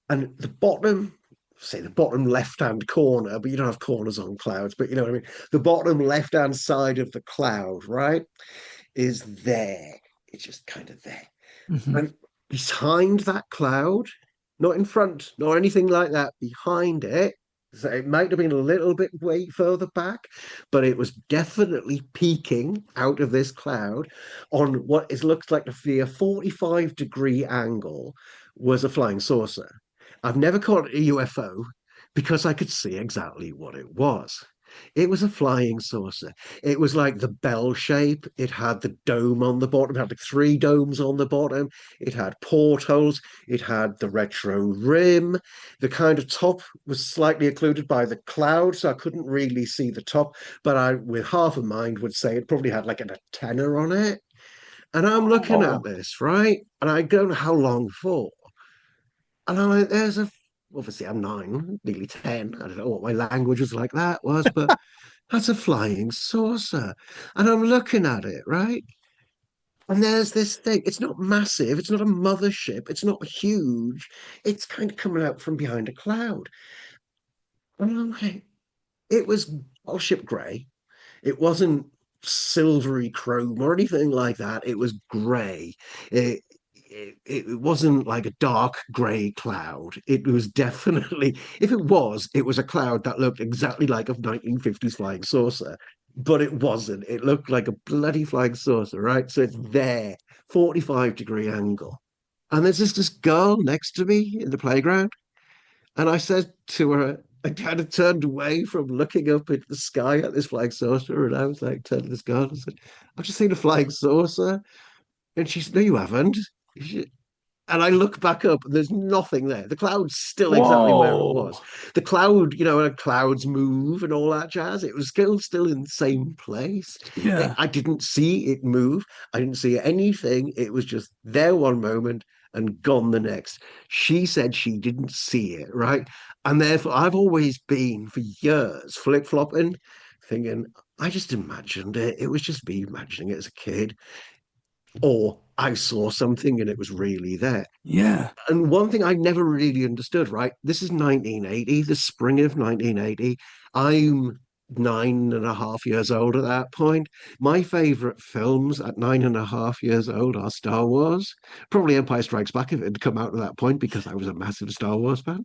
And the bottom, say the bottom left-hand corner, but you don't have corners on clouds, but you know what I mean? The bottom left-hand side of the cloud, right, is there. It's just kind of there. Hmm. And behind that cloud, not in front, nor anything like that, behind it, so it might have been a little bit way further back, but it was definitely peeking out of this cloud on what is looks like to be a 45-degree angle was a flying saucer. I've never called it a UFO because I could see exactly what it was. It was a flying saucer. It was like the bell shape. It had the dome on the bottom. It had like three domes on the bottom. It had portholes. It had the retro rim. The kind of top was slightly occluded by the cloud, so I couldn't really see the top. But I, with half a mind, would say it probably had like an antenna on it. And I'm looking at Oh, this, right? And I don't know how long for. And I'm like, obviously I'm 9, nearly 10. I don't know what my language was like that was, but that's a flying saucer. And I'm looking at it, right? And there's this thing. It's not massive. It's not a mothership. It's not huge. It's kind of coming out from behind a cloud. And I'm like, it was battleship grey. It wasn't silvery chrome or anything like that. It was grey. It wasn't like a dark grey cloud. It was definitely, if it was a cloud that looked exactly like a 1950s flying saucer, but it wasn't. It looked like a bloody flying saucer, right? So it's there, 45-degree angle. And there's just this girl next to me in the playground. And I said to her, I kind of turned away from looking up at the sky at this flying saucer. And I was like, turned to this girl and said, I've just seen a flying saucer. And she said, no, you haven't. And I look back up, and there's nothing there. The cloud's still exactly where it whoa. was. The cloud, when clouds move and all that jazz, it was still in the same place. Yeah. I didn't see it move. I didn't see anything. It was just there one moment and gone the next. She said she didn't see it, right? And therefore, I've always been for years flip-flopping, thinking, I just imagined it. It was just me imagining it as a kid. Or I saw something and it was really there. Yeah. And one thing I never really understood, right? This is 1980, the spring of 1980. I'm 9.5 years old at that point. My favorite films at 9.5 years old are Star Wars. Probably Empire Strikes Back if it had come out at that point because I was a massive Star Wars fan.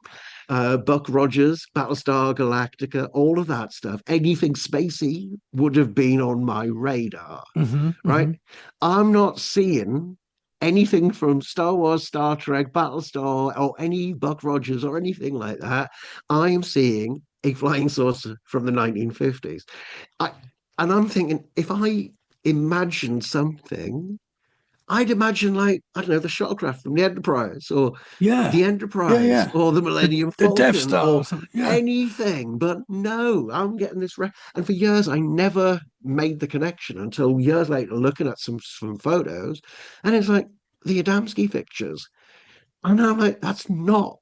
Buck Rogers, Battlestar Galactica, all of that stuff. Anything spacey would have been on my radar, Hmm. right? Hmm. I'm not seeing anything from Star Wars, Star Trek, Battlestar, or any Buck Rogers or anything like that. I'm seeing a flying saucer from the 1950s. I, and I'm thinking, if I imagine something, I'd imagine like, I don't know, the shuttlecraft from the Enterprise or Yeah. the Yeah. Enterprise Yeah. or the The Millennium the Death Falcon Star or or something. Yeah. anything. But no, I'm getting this. And for years, I never made the connection until years later, looking at some photos. And it's like the Adamski pictures. And I'm like, that's not.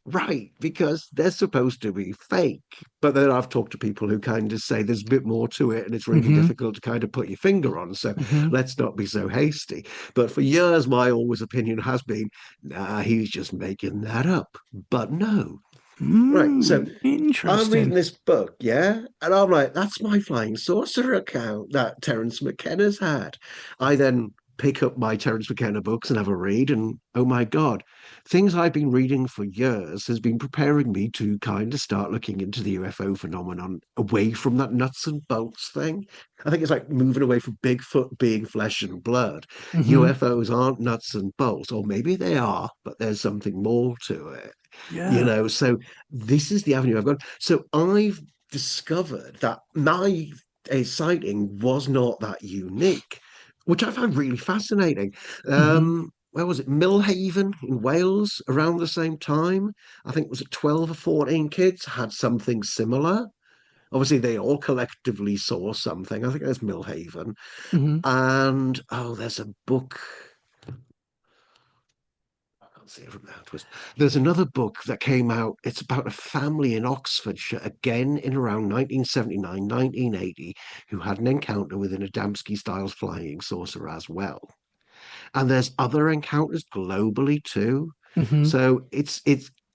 Right, because they're supposed to be fake. But then I've talked to people who kind of say there's a bit more to it and it's really Hmm. difficult to kind of put your finger on. So Hmm. let's not be so hasty. But for years, my always opinion has been, nah, he's just making that up. But no. Right. So I'm reading Interesting. this book, yeah, and I'm like, that's my flying saucer account that Terence McKenna's had. I then pick up my Terence McKenna books and have a read, and oh my God, things I've been reading for years has been preparing me to kind of start looking into the UFO phenomenon away from that nuts and bolts thing. I think it's like moving away from Bigfoot being flesh and blood. Hmm. UFOs aren't nuts and bolts, or maybe they are, but there's something more to it. Yeah. So this is the avenue I've gone. So I've discovered that my sighting was not that unique, which I found really fascinating. Hmm. Where was it? Millhaven in Wales around the same time. I think was it 12 or 14 kids had something similar. Obviously, they all collectively saw something. I think there's Millhaven. Hmm. And oh, there's a book. I can't see it from there. There's another book that came out. It's about a family in Oxfordshire, again in around 1979, 1980, who had an encounter with an Adamski-style flying saucer as well. And there's other encounters globally too. Hmm. So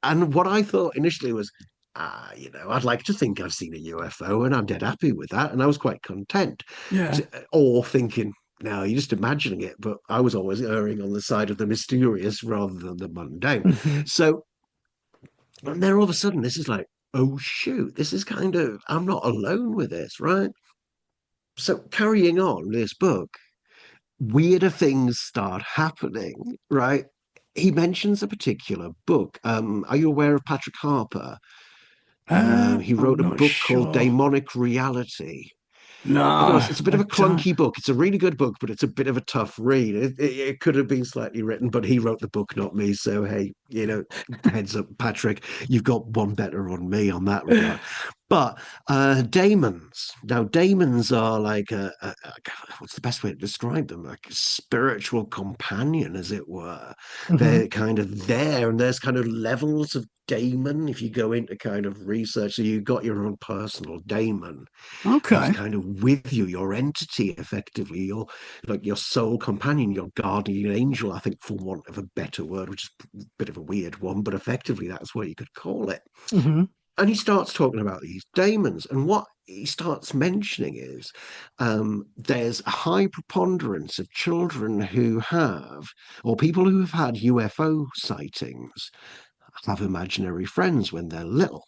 and what I thought initially was, I'd like to think I've seen a UFO and I'm dead happy with that. And I was quite content Yeah. or thinking, no, you're just imagining it. But I was always erring on the side of the mysterious rather than the mundane. Hmm. So, and then all of a sudden, this is like, oh, shoot, this is kind of, I'm not alone with this, right? So, carrying on this book, weirder things start happening, right? He mentions a particular book. Are you aware of Patrick Harpur? He I'm wrote a not book called sure. Daemonic Reality. I'll be No, honest, it's a bit I of a don't. clunky book. It's a really good book, but it's a bit of a tough read. It could have been slightly written, but he wrote the book, not me. So, hey, heads up, Patrick, you've got one better on me on that regard. But daemons. Now, daemons are like what's the best way to describe them? Like a spiritual companion, as it were. Hmm. They're kind of there, and there's kind of levels of daemon if you go into kind of research. So you've got your own personal daemon who's Okay. kind of with you, your entity effectively, your like your soul companion, your guardian angel, I think, for want of a better word, which is a bit of a weird one, but effectively that's what you could call it. Hmm. And he starts talking about these daemons, and what he starts mentioning is there's a high preponderance of children who have, or people who have had UFO sightings, have imaginary friends when they're little,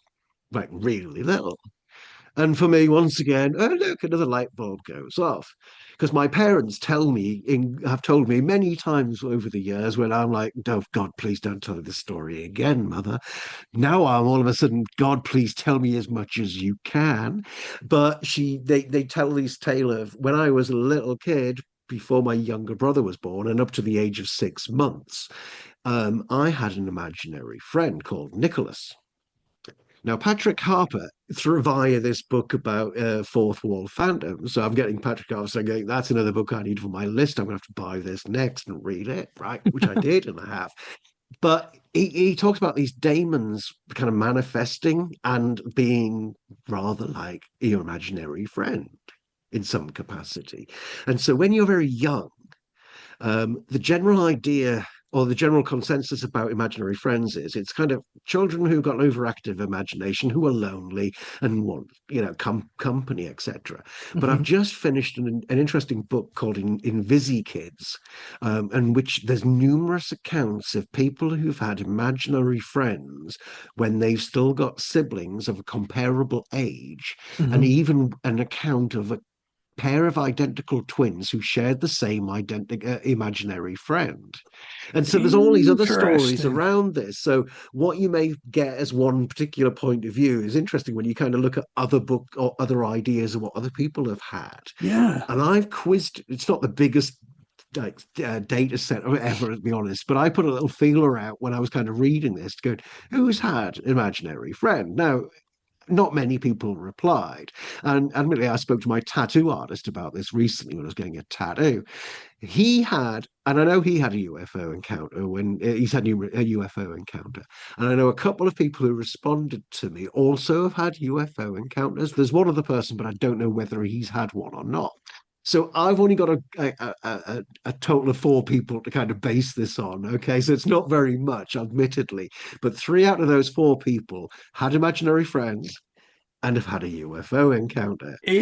like really little. And for me, once again, oh look, another light bulb goes off. Because my parents have told me many times over the years when I'm like, oh God, please don't tell me this story again, mother. Now I'm all of a sudden, God, please tell me as much as you can. But they tell this tale of when I was a little kid, before my younger brother was born, and up to the age of 6 months, I had an imaginary friend called Nicholas. Now, Patrick Harpur, through via this book about fourth wall phantoms, so I'm getting Patrick Harpur saying, that's another book I need for my list. I'm going to have to buy this next and read it, right? Which I did and I have. But he talks about these daemons kind of manifesting and being rather like your imaginary friend in some capacity. And so when you're very young, the general idea or the general consensus about imaginary friends is it's kind of children who've got an overactive imagination who are lonely and want company, etc. But I've Hmm. just finished an interesting book called Invisi Kids, in which there's numerous accounts of people who've had imaginary friends when they've still got siblings of a comparable age, and Hmm. even an account of a pair of identical twins who shared the same imaginary friend. And so there's all these other stories Interesting. around this. So what you may get as one particular point of view is interesting when you kind of look at other book or other ideas of what other people have had. Yeah. And I've quizzed, it's not the biggest like data set or ever, to be honest. But I put a little feeler out when I was kind of reading this to go, who's had imaginary friend? Now, not many people replied. And admittedly, I spoke to my tattoo artist about this recently when I was getting a tattoo. He had, and I know he had a UFO encounter when he's had a UFO encounter. And I know a couple of people who responded to me also have had UFO encounters. There's one other person, but I don't know whether he's had one or not. So I've only got a total of four people to kind of base this on. Okay, so it's not very much, admittedly, but three out of those four people had imaginary friends and have had a UFO encounter. I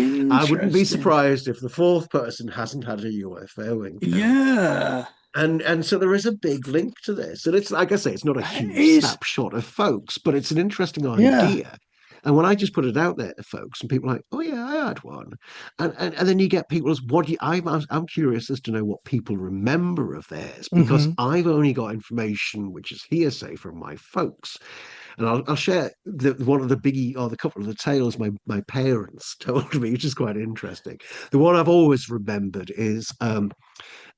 wouldn't be Interesting. surprised if the fourth person hasn't had a UFO encounter. Yeah. And so there is a big link to this. And it's like I say, it's not a It huge is. snapshot of folks, but it's an interesting Yeah. idea. And when I just put it out there to folks, and people are like, "Oh yeah, I had one," and then you get people's what do you, I'm curious as to know what people remember of theirs because Hmm. I've only got information which is hearsay from my folks, and I'll share one of the biggie or the couple of the tales my parents told me, which is quite interesting. The one I've always remembered is I'm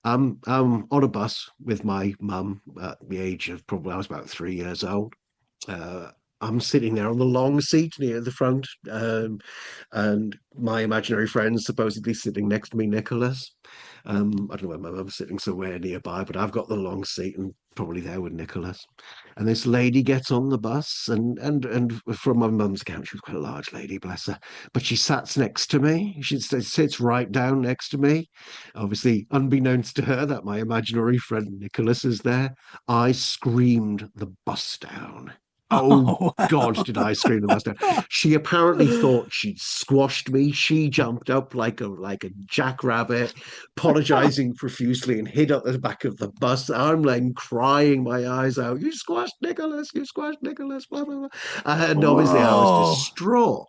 on a bus with my mum at the age of probably I was about 3 years old. Uh, I'm sitting there on the long seat near the front, and my imaginary friend supposedly sitting next to me, Nicholas. I don't know where my mum's sitting somewhere nearby, but I've got the long seat and probably there with Nicholas. And this lady gets on the bus, and from my mum's account, she was quite a large lady, bless her. But she sits next to me. She sits right down next to me. Obviously, unbeknownst to her that my imaginary friend Nicholas is there, I screamed the bus down. Oh Oh, God, did I scream the bus down. She apparently thought she'd squashed me. She jumped up like a jackrabbit, apologizing profusely and hid at the back of the bus. I'm like crying my eyes out. You squashed Nicholas, you squashed Nicholas, blah, blah, blah. And obviously I was Whoa. distraught.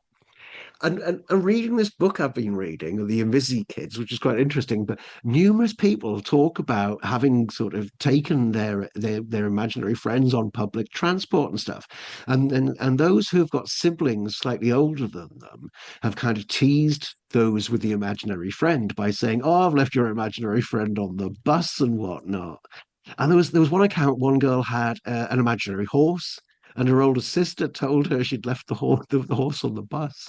And reading this book I've been reading, The Invisi Kids, which is quite interesting, but numerous people talk about having sort of taken their imaginary friends on public transport and stuff. And those who've got siblings slightly older than them have kind of teased those with the imaginary friend by saying, "Oh, I've left your imaginary friend on the bus and whatnot." And there was one account, one girl had an imaginary horse. And her older sister told her she'd left the horse on the bus.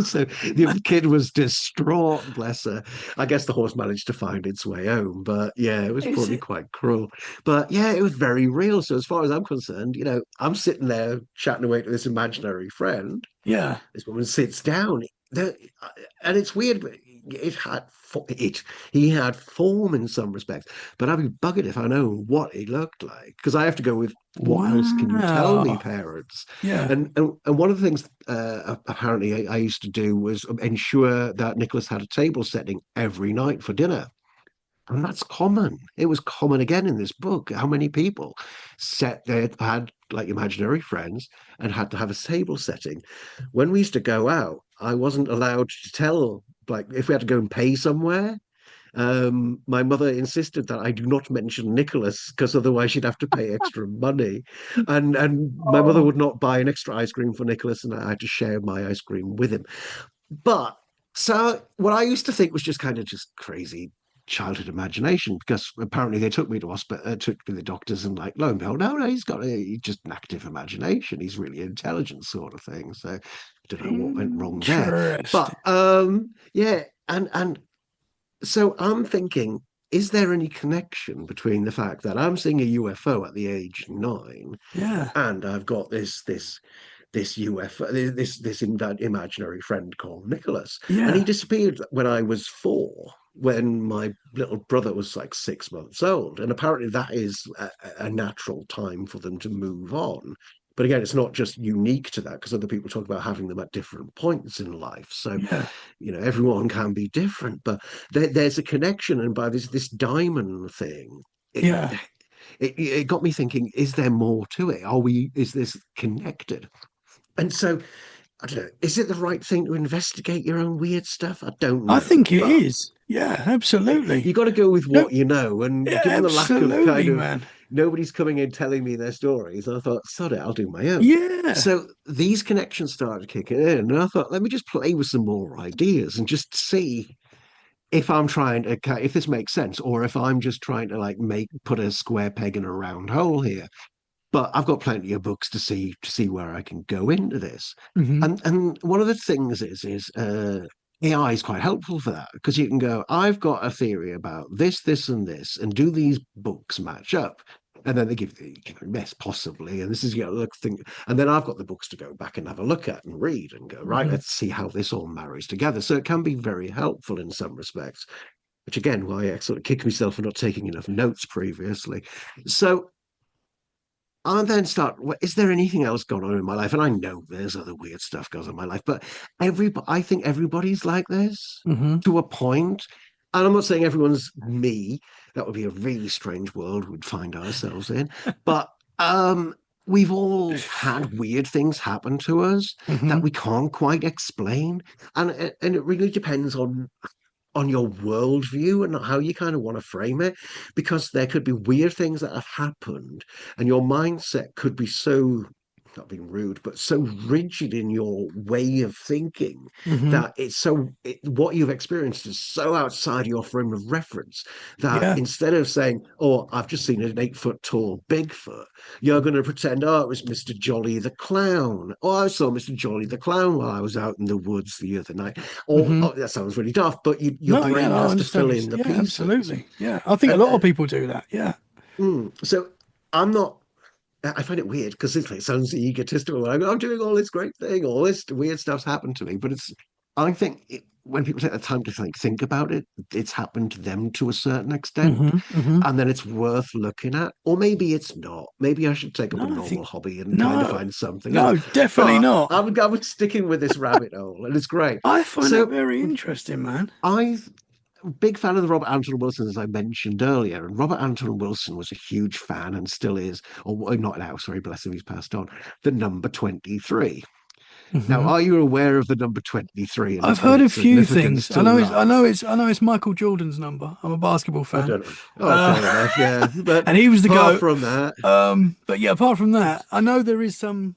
So the kid was distraught, bless her. I guess the horse managed to find its way home, but yeah, it was Is probably it? quite cruel. But yeah, it was very real. So as far as I'm concerned, I'm sitting there chatting away to this imaginary friend. Yeah. This woman sits down. There, and it's weird, but he had form in some respects. But I'd be buggered if I know what he looked like because I have to go with what else can you tell me, Wow. parents? Yeah. And one of the things apparently I used to do was ensure that Nicholas had a table setting every night for dinner. And that's common. It was common again in this book. How many people set they had like imaginary friends and had to have a table setting. When we used to go out, I wasn't allowed to tell, like if we had to go and pay somewhere, my mother insisted that I do not mention Nicholas because otherwise she'd have to pay extra money. And my mother Oh, would not buy an extra ice cream for Nicholas, and I had to share my ice cream with him. But so what I used to think was just kind of just crazy childhood imagination because apparently they took me to hospital, took me to the doctors, and like lo and behold, no, he's just an active imagination. He's really intelligent, sort of thing. So I don't know what went wrong there, interesting. but yeah, and so I'm thinking, is there any connection between the fact that I'm seeing a UFO at the age 9 Yeah. and I've got this UFO, this imaginary friend called Nicholas, and he Yeah. disappeared when I was 4, when my little brother was like 6 months old, and apparently that is a natural time for them to move on. But again, it's not just unique to that because other people talk about having them at different points in life. So, Yeah. everyone can be different, but there's a connection. And by this diamond thing, it, Yeah. it got me thinking: is there more to it? Is this connected? And so I don't know. Is it the right thing to investigate your own weird stuff? I don't I know. think it But is. Yeah, absolutely. you got to go with No, what you know. And yeah, given the lack of kind absolutely, of man. nobody's coming in telling me their stories, I thought, sod it, I'll do my own. Yeah. So these connections started kicking in. And I thought, let me just play with some more ideas and just see if I'm trying to, if this makes sense, or if I'm just trying to like put a square peg in a round hole here. but I've got plenty of books to see where I can go into this. Hmm. And one of the things is AI is quite helpful for that because you can go, I've got a theory about this, this, and this, and do these books match up? And then they give the yes, possibly, and this is look think, and then I've got the books to go back and have a look at and read and go right. Hmm. Let's see how this all marries together. So it can be very helpful in some respects. Which again, why I sort of kick myself for not taking enough notes previously. So I then start, is there anything else going on in my life? And I know there's other weird stuff goes on in my life, but I think everybody's like this Hmm. to a point. And I'm not saying everyone's me. That would be a really strange world we'd find ourselves in. But um, we've all had weird things happen to us that Hmm. we can't quite explain. And it really depends on your worldview and how you kind of want to frame it, because there could be weird things that have happened, and your mindset could be so, not being rude, but so rigid in your way of thinking Hmm. that what you've experienced is so outside your frame of reference that Yeah. instead of saying, "Oh, I've just seen an 8 foot tall Bigfoot," you're going to pretend, "Oh, it was Mr. Jolly the Clown. Oh, I saw Mr. Jolly the Clown while I was out in the woods the other night." Or, Hmm. oh, that sounds really daft, but your No, yeah, brain no, I has to understand fill what in the yeah, pieces. absolutely. Yeah. I think a And, lot of people do that. Yeah. so I'm not. I find it weird because it sounds egotistical. I'm doing all this great thing, all this weird stuff's happened to me, but it's. I think when people take the time to think about it, it's happened to them to a certain extent, Hmm. Hmm. and then it's worth looking at. Or maybe it's not. Maybe I should take up a No, I normal think hobby and kind of no, find something else. no, definitely But not. I'm sticking with this rabbit hole, and it's great. I find that So very interesting, man. I big fan of the Robert Anton Wilson, as I mentioned earlier. And Robert Anton Wilson was a huge fan and still is, or not now, sorry, bless him, he's passed on, the number 23. Now, Hmm. are you aware of the number 23 and I've its heard a great few significance things. to life? I know it's Michael Jordan's number. I'm a basketball I fan. don't know. Oh, Uh, fair enough. Yeah. But and he was the apart GOAT. from that, But yeah, apart from that, I know there is some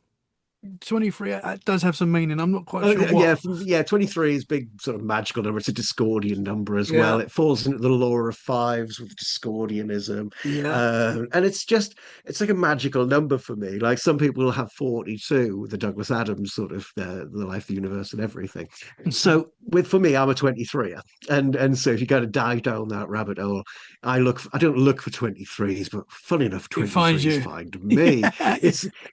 23 does have some meaning. I'm not quite sure yeah, what. yeah, 23 is big sort of magical number. It's a Discordian number as Yeah. well. It falls into the law of fives with Discordianism. Yeah. And it's like a magical number for me. Like some people have 42, the Douglas Adams sort of the life, the universe, and everything. Hmm. So for me, I'm a 23. And so if you kind of dive down that rabbit hole, I don't look for 23s, but funny enough, It finds 23s you. find me. Yeah.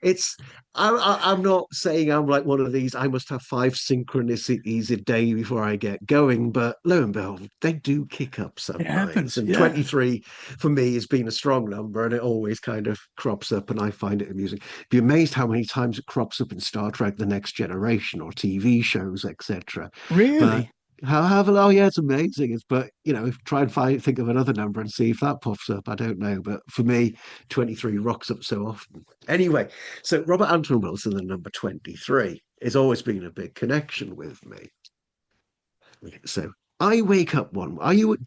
It's I'm not saying I'm like one of these. I must have 5 synchronicities a day before I get going, but lo and behold, they do kick up It some nights. happens. And Yeah. 23 for me has been a strong number, and it always kind of crops up, and I find it amusing. Be amazed how many times it crops up in Star Trek: The Next Generation or TV shows, etc. But Really? however, oh yeah, it's amazing. But try and think of another number and see if that pops up. I don't know, but for me, 23 rocks up so often. Anyway, so Robert Anton Wilson, the number 23, has always been a big connection with me. So I wake up one. Are you,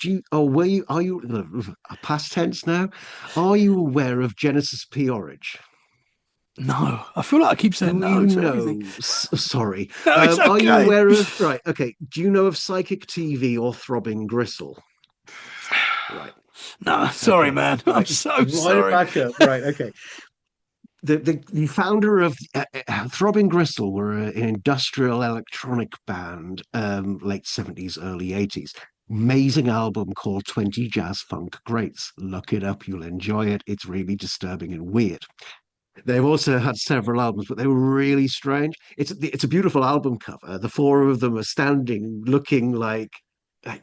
past tense now? Are you aware of Genesis P-Orridge? No. I feel like I keep saying Do you no to everything. know? Sorry. No, it's Are you okay. aware of, right, okay. Do you know of Psychic TV or Throbbing Gristle? Right. No, sorry, Okay. man. I'm Right. so Wind it sorry. back up. Right. Okay. The founder of Throbbing Gristle were an industrial electronic band, late 70s, early 80s. Amazing album called 20 Jazz Funk Greats. Look it up, you'll enjoy it. It's really disturbing and weird. They've also had several albums, but they were really strange. It's a beautiful album cover. The four of them are standing, looking like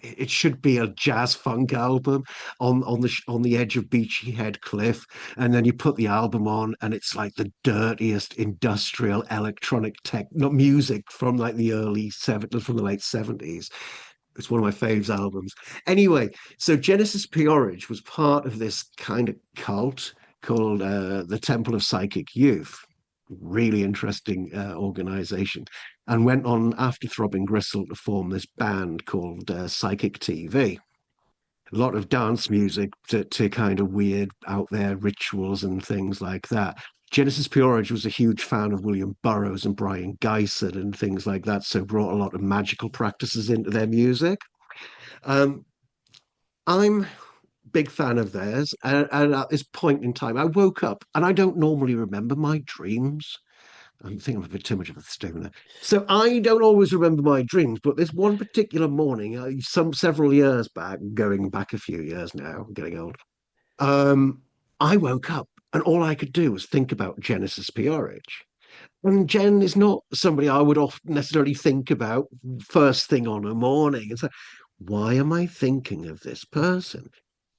it should be a jazz funk album on the edge of Beachy Head Cliff, and then you put the album on, and it's like the dirtiest industrial electronic tech, not music from like the early 70s, from the late 70s. It's one of my faves albums. Anyway, so Genesis P-Orridge was part of this kind of cult called the Temple of Psychic Youth. Really interesting organization. And went on after Throbbing Gristle to form this band called Psychic TV. A lot of dance music to kind of weird out there rituals and things like that. Genesis P-Orridge was a huge fan of William Burroughs and Brian Gyson and things like that, so brought a lot of magical practices into their music. Um, I'm big fan of theirs. And at this point in time, I woke up and I don't normally remember my dreams. I think I'm a bit too much of a statement there. So I don't always remember my dreams, but this one particular morning, several years back, going back a few years now, getting old, um, I woke up and all I could do was think about Genesis Peorage. And Jen is not somebody I would often necessarily think about first thing on a morning. It's like, why am I thinking of this person?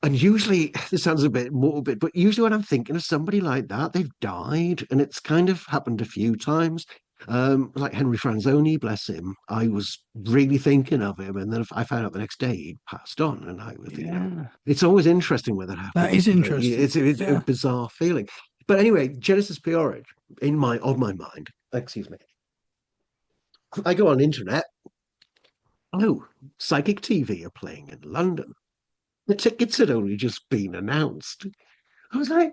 And usually, this sounds a bit morbid, but usually when I'm thinking of somebody like that, they've died. And it's kind of happened a few times. Like Henry Franzoni, bless him. I was really thinking of him. And then I found out the next day he'd passed on. And I was thinking, Yeah, it's always interesting when that that happens, is but interesting. it's a Yeah. bizarre feeling. But anyway, Genesis Peorage on my mind, excuse me. I go on the internet. Oh, Psychic TV are playing in London. The tickets had only just been announced. I was like,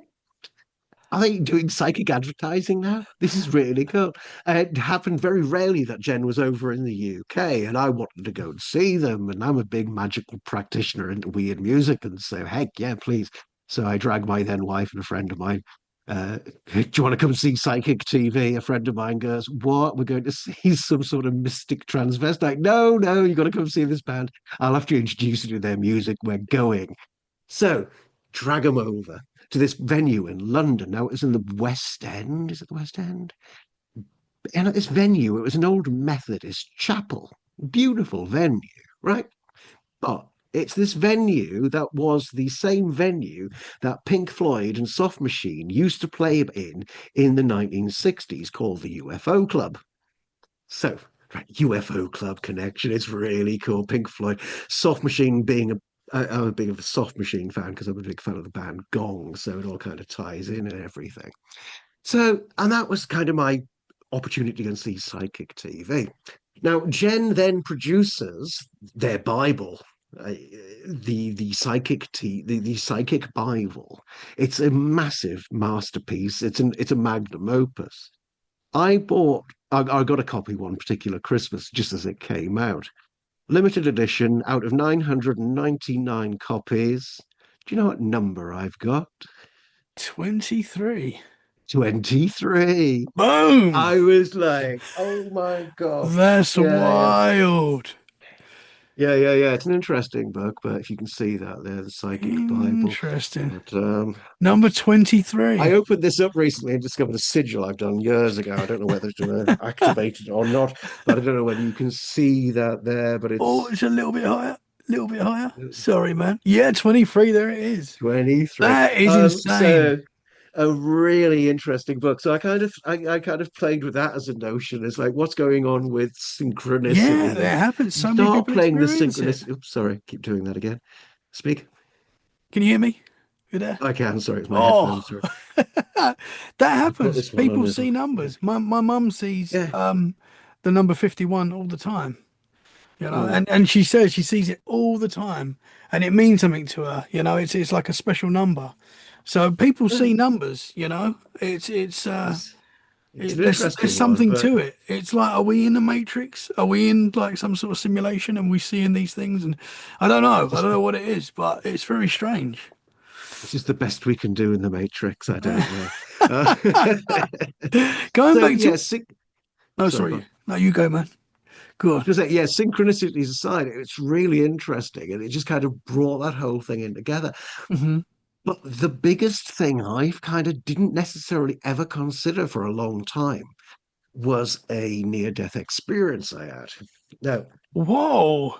are they doing psychic advertising now? This is really cool. It happened very rarely that Jen was over in the UK and I wanted to go and see them. And I'm a big magical practitioner into weird music. And so, heck, yeah, please. So I dragged my then wife and a friend of mine. Do you want to come see Psychic TV? A friend of mine goes, what? We're going to see some sort of mystic transvestite. No, no, you got to come see this band. I'll have to introduce you to their music. We're going. So drag them over to this venue in London. Now, it was in the West End. Is it the West End? And at this venue, it was an old Methodist chapel. Beautiful venue, right? But it's this venue that was the same venue that Pink Floyd and Soft Machine used to play in the 1960s, called the UFO Club. So, right, UFO Club connection. It's really cool. Pink Floyd, Soft Machine being I'm a big of a Soft Machine fan because I'm a big fan of the band Gong, so it all kind of ties in and everything. So, and that was kind of my opportunity to go and see Psychic TV. Now, Jen then produces their Bible, the Psychic Bible. It's a massive masterpiece. It's a magnum opus. I got a copy one particular Christmas just as it came out. Limited edition out of 999 copies. Do you know what number I've got? 23. 23. Boom. I was like, oh my gosh. That's Yeah, yeah. wild. Yeah. It's an interesting book, but if you can see that there, the Psychic Bible. Interesting. But Number I 23. opened this up recently and discovered a sigil I've done years ago. I don't know whether to activate it or not, but I don't know whether you can see that there, but Oh, it's it's a little bit higher. A little bit higher. Sorry, man. Yeah, 23. There it is. 23. That is insane. So a really interesting book. So I kind of played with that as a notion. It's like what's going on with Yeah, synchronicity, and that happens. you So many start people playing the experience it. synchronicity. Oops, sorry, keep doing that again. Can you hear me? You there? I can. Sorry, it's my headphones. Oh, Sorry, that I've got happens. this one on People as see well. Yeah, numbers. My mum sees yeah. the number 51 all the time, you know, Mm. and she says she sees it all the time and it means something to her, you know, it's like a special number. So people see numbers, you know. It's it's an There's interesting one, something but to it. It's like, are we in the Matrix? Are we in like some sort of simulation and we seeing these things? And I don't know. I just don't know what it is, but it's very strange. this is the best we can do in the Matrix. I don't know. Uh, Going so back yeah, to, no, sorry, go sorry. on. No, you go, man. Go on. Just say, yeah, synchronicities aside, it's really interesting, and it just kind of brought that whole thing in together. Hmm. But the biggest thing I've kind of didn't necessarily ever consider for a long time was a near-death experience I had. Now, Whoa.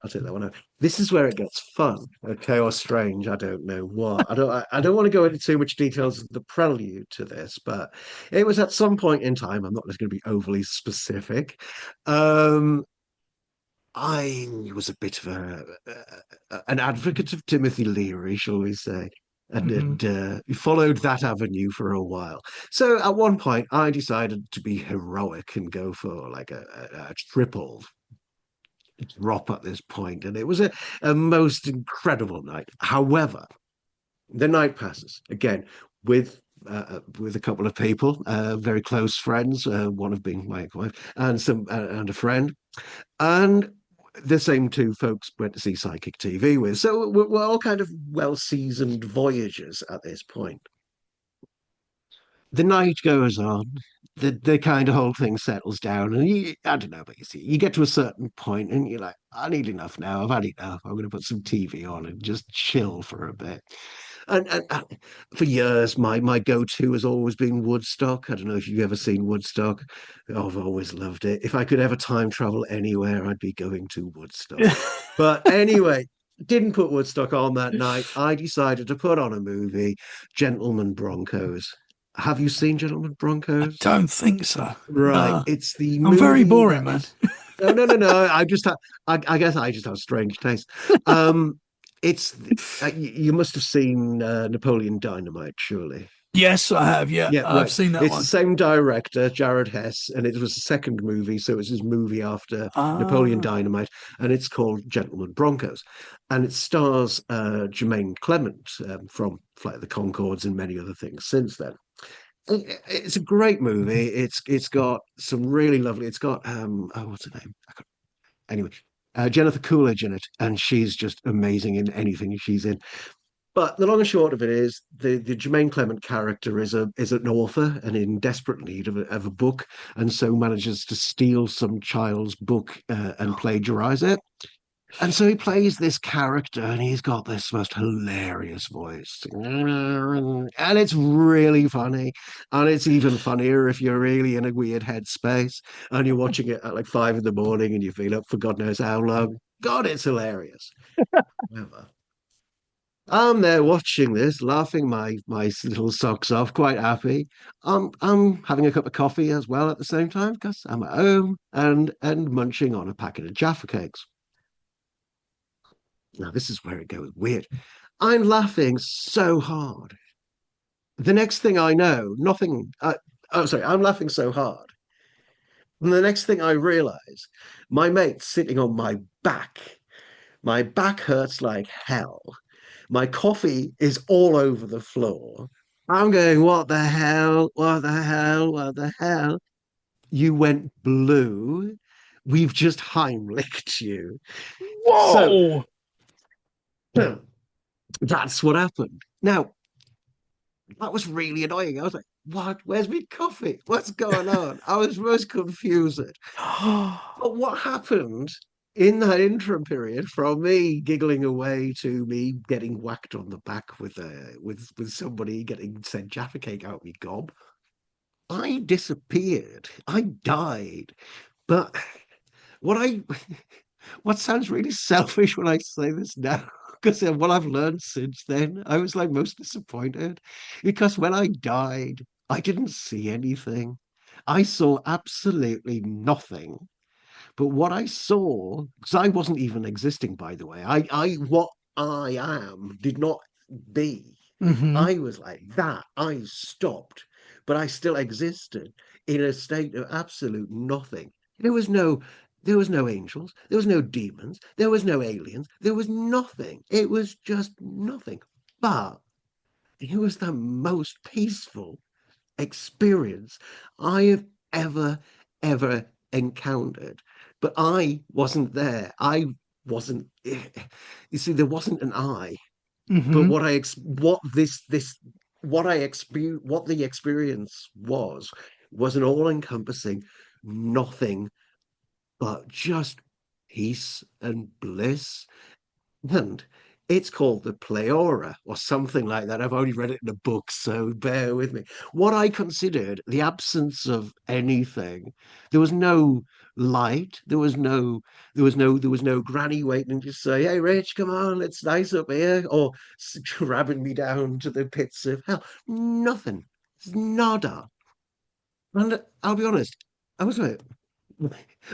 I'll take that one out. This is where it gets fun, okay, or strange. I don't know what. I don't want to go into too much details of the prelude to this, but it was at some point in time. I'm not just going to be overly specific. Um, I was a bit of an advocate of Timothy Leary, shall we say, and Hmm. followed that avenue for a while. So at one point, I decided to be heroic and go for like a triple drop at this point, and it was a most incredible night. However, the night passes again with a couple of people, very close friends, one of being my wife, and a friend, and the same two folks went to see Psychic TV with. So we're all kind of well-seasoned voyagers at this point. The night goes on, the kind of whole thing settles down, and I don't know, but you see, you get to a certain point, and you're like, I need enough now. I've had enough. I'm going to put some TV on and just chill for a bit. And for years, my go-to has always been Woodstock. I don't know if you've ever seen Woodstock. Oh, I've always loved it. If I could ever time travel anywhere, I'd be going to Woodstock. But anyway, didn't put Woodstock on that night. I decided to put on a movie, Gentlemen Broncos. Have you seen Gentlemen I Broncos? don't think so. Right. No, It's the I'm very movie boring, that man. is. No, no, no, no. I guess I just have strange taste. Um, it's you must have seen Napoleon Dynamite, surely. Yes, I have. Yeah, Yeah, I've right. seen that It's the one. same director, Jared Hess, and it was the second movie, so it's his movie after Napoleon Ah, Dynamite, and it's called Gentlemen Broncos, and it stars Jermaine Clement from Flight of the Conchords and many other things since then. It's a great movie. It's got some really lovely. It's got oh, what's her name? Anyway, Jennifer Coolidge in it, and she's just amazing in anything she's in. But the long and short of it is, the Jermaine Clement character is an author and in desperate need of a book, and so manages to steal some child's book and plagiarize it. And so he plays this character, and he's got this most hilarious voice. And it's really funny. And it's even funnier if you're really in a weird headspace and you're watching it at like 5 in the morning and you've been up for God knows how long. God, it's hilarious. However, I'm there watching this, laughing my little socks off, quite happy. I'm having a cup of coffee as well at the same time because I'm at home and munching on a packet of Jaffa cakes. Now, this is where it goes weird. I'm laughing so hard. The next thing I know, nothing. Oh, sorry, I'm laughing so hard. And the next thing I realize, my mate's sitting on my back. My back hurts like hell. My coffee is all over the floor. I'm going, what the hell? What the hell? What the hell? You went blue. We've just Heimlicked you. So whoa! that's what happened. Now, that was really annoying. I was like, what? Where's my coffee? What's going on? I was most confused. But what happened in that interim period from me giggling away to me getting whacked on the back with somebody getting sent Jaffa cake out me gob, I disappeared. I died. But what I what sounds really selfish when I say this now, because what I've learned since then, I was like most disappointed because when I died, I didn't see anything. I saw absolutely nothing. But what I saw, because I wasn't even existing, by the way, what I am did not be. Hmm. I was like that. I stopped, but I still existed in a state of absolute nothing. There was no, there was no angels, there was no demons, there was no aliens, there was nothing. It was just nothing. But it was the most peaceful experience I have ever, ever encountered. But I wasn't there. I wasn't. You see, there wasn't an I. But Hmm. what the experience was an all-encompassing nothing but just peace and bliss. And it's called the Pleiora or something like that. I've only read it in a book, so bear with me. What I considered the absence of anything. There was no light. There was no granny waiting to say, "Hey, Rich, come on, it's nice up here," or grabbing me down to the pits of hell. Nothing. Nada. And I'll be honest, I was like,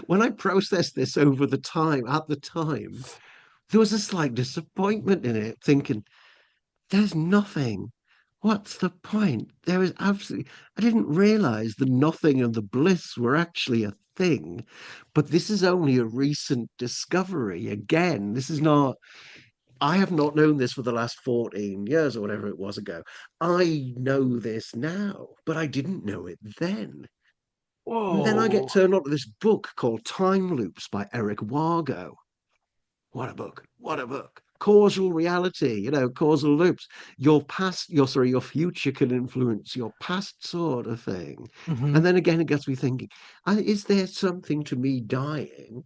when I processed this over the time, at the time, there was a slight disappointment in it, thinking, there's nothing. What's the point? There is absolutely, I didn't realize the nothing and the bliss were actually a thing. But this is only a recent discovery. Again, this is not, I have not known this for the last 14 years or whatever it was ago. I know this now, but I didn't know it then. And then I get Whoa! turned on to this book called Time Loops by Eric Wargo. What a book. What a book. Causal reality, causal loops. Your past, your future can influence your past, sort of thing. Hmm. And then again, it gets me thinking, is there something to me dying,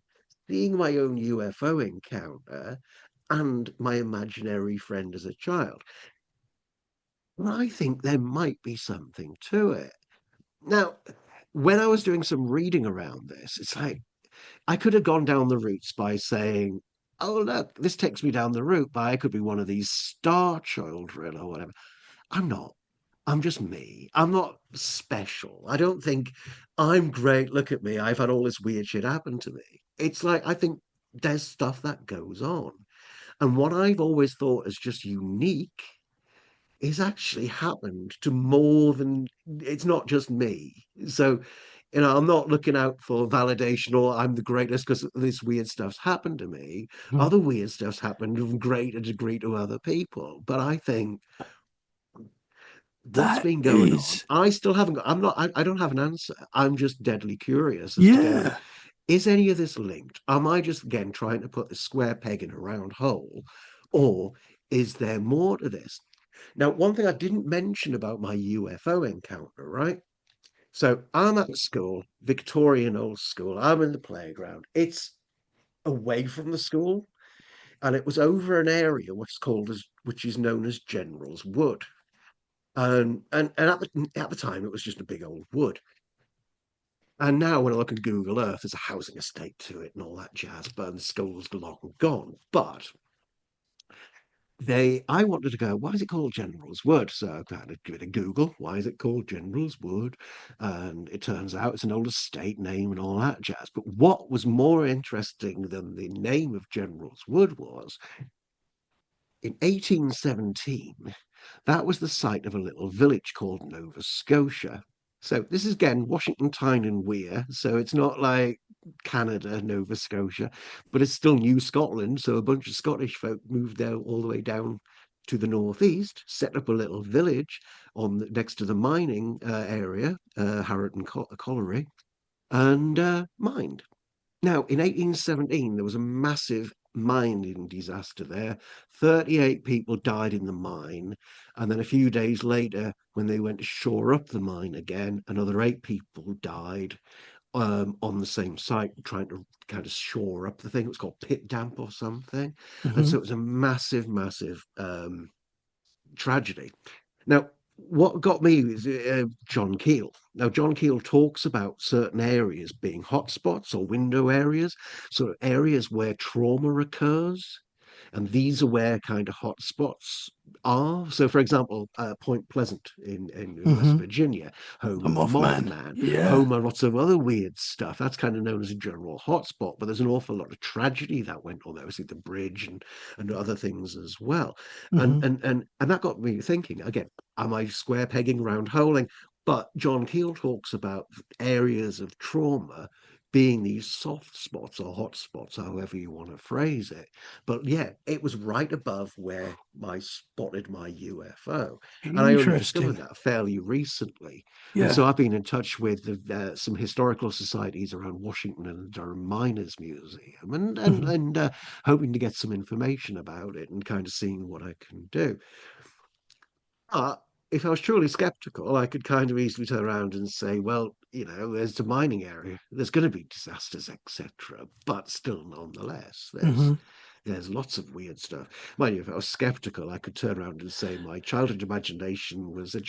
seeing my own UFO encounter and my imaginary friend as a child? Well, I think there might be something to it. Now, when I was doing some reading around this, it's like I could have gone down the routes by saying, oh, look, this takes me down the route, but I could be one of these star children or whatever. I'm not. I'm just me. I'm not special. I don't think I'm great. Look at me. I've had all this weird shit happen to me. It's like, I think there's stuff that goes on. And what I've always thought is just unique is actually happened to more than it's not just me. So, I'm not looking out for validation or I'm the greatest because this weird stuff's happened to me. Other weird stuff's happened of greater degree to other people. But I think what's That been going on, is, I still haven't got, I'm not, I don't have an answer. I'm just deadly curious as to go, yeah, is any of this linked? Am I just again trying to put the square peg in a round hole? Or is there more to this? Now, one thing I didn't mention about my UFO encounter, right? So I'm at the school, Victorian old school. I'm in the playground. It's away from the school, and it was over an area which is known as General's Wood. And at the time, it was just a big old wood. And now, when I look at Google Earth, there's a housing estate to it and all that jazz. But the school's long gone. But I wanted to go, why is it called General's Wood? So I had to give it a Google. Why is it called General's Wood? And it turns out it's an old estate name and all that jazz. But what was more interesting than the name of General's Wood was in 1817, that was the site of a little village called Nova Scotia. So this is again Washington, Tyne, and Weir. So it's not like Canada, Nova Scotia, but it's still New Scotland. So a bunch of Scottish folk moved there all the way down to the northeast, set up a little village next to the mining area, Harrogate Colliery, and mined. Now, in 1817, there was a massive mining disaster there. 38 people died in the mine. And then a few days later, when they went to shore up the mine again, another 8 people died on the same site, trying to kind of shore up the thing. It was called pit damp or something. And hmm, so it was a massive, massive tragedy. Now, what got me is John Keel. Now, John Keel talks about certain areas being hotspots or window areas, sort of areas where trauma occurs. And these are where kind of hotspots are. So, for example, Point Pleasant in West hmm. Virginia, home The of the Mothman. Mothman, Yeah. home of lots of other weird stuff. That's kind of known as a general hotspot, but there's an awful lot of tragedy that went on there. Obviously, the bridge and other things as well. And Hmm. and and and that got me thinking again, am I square pegging, round holing? But John Keel talks about areas of trauma being these soft spots or hot spots, however you want to phrase it. But yeah, it was right above where I spotted my UFO. And I only discovered Interesting. that fairly recently. And so Yeah. I've been in touch with some historical societies around Washington and the Durham Miners Museum Hmm. and hoping to get some information about it and kind of seeing what I can do. But if I was truly skeptical, I could kind of easily turn around and say, well, there's the mining area, there's going to be disasters, etc. But still, nonetheless, there's Hmm. there's lots of weird stuff. Mind you, if I was skeptical, I could turn around and say my childhood imagination was my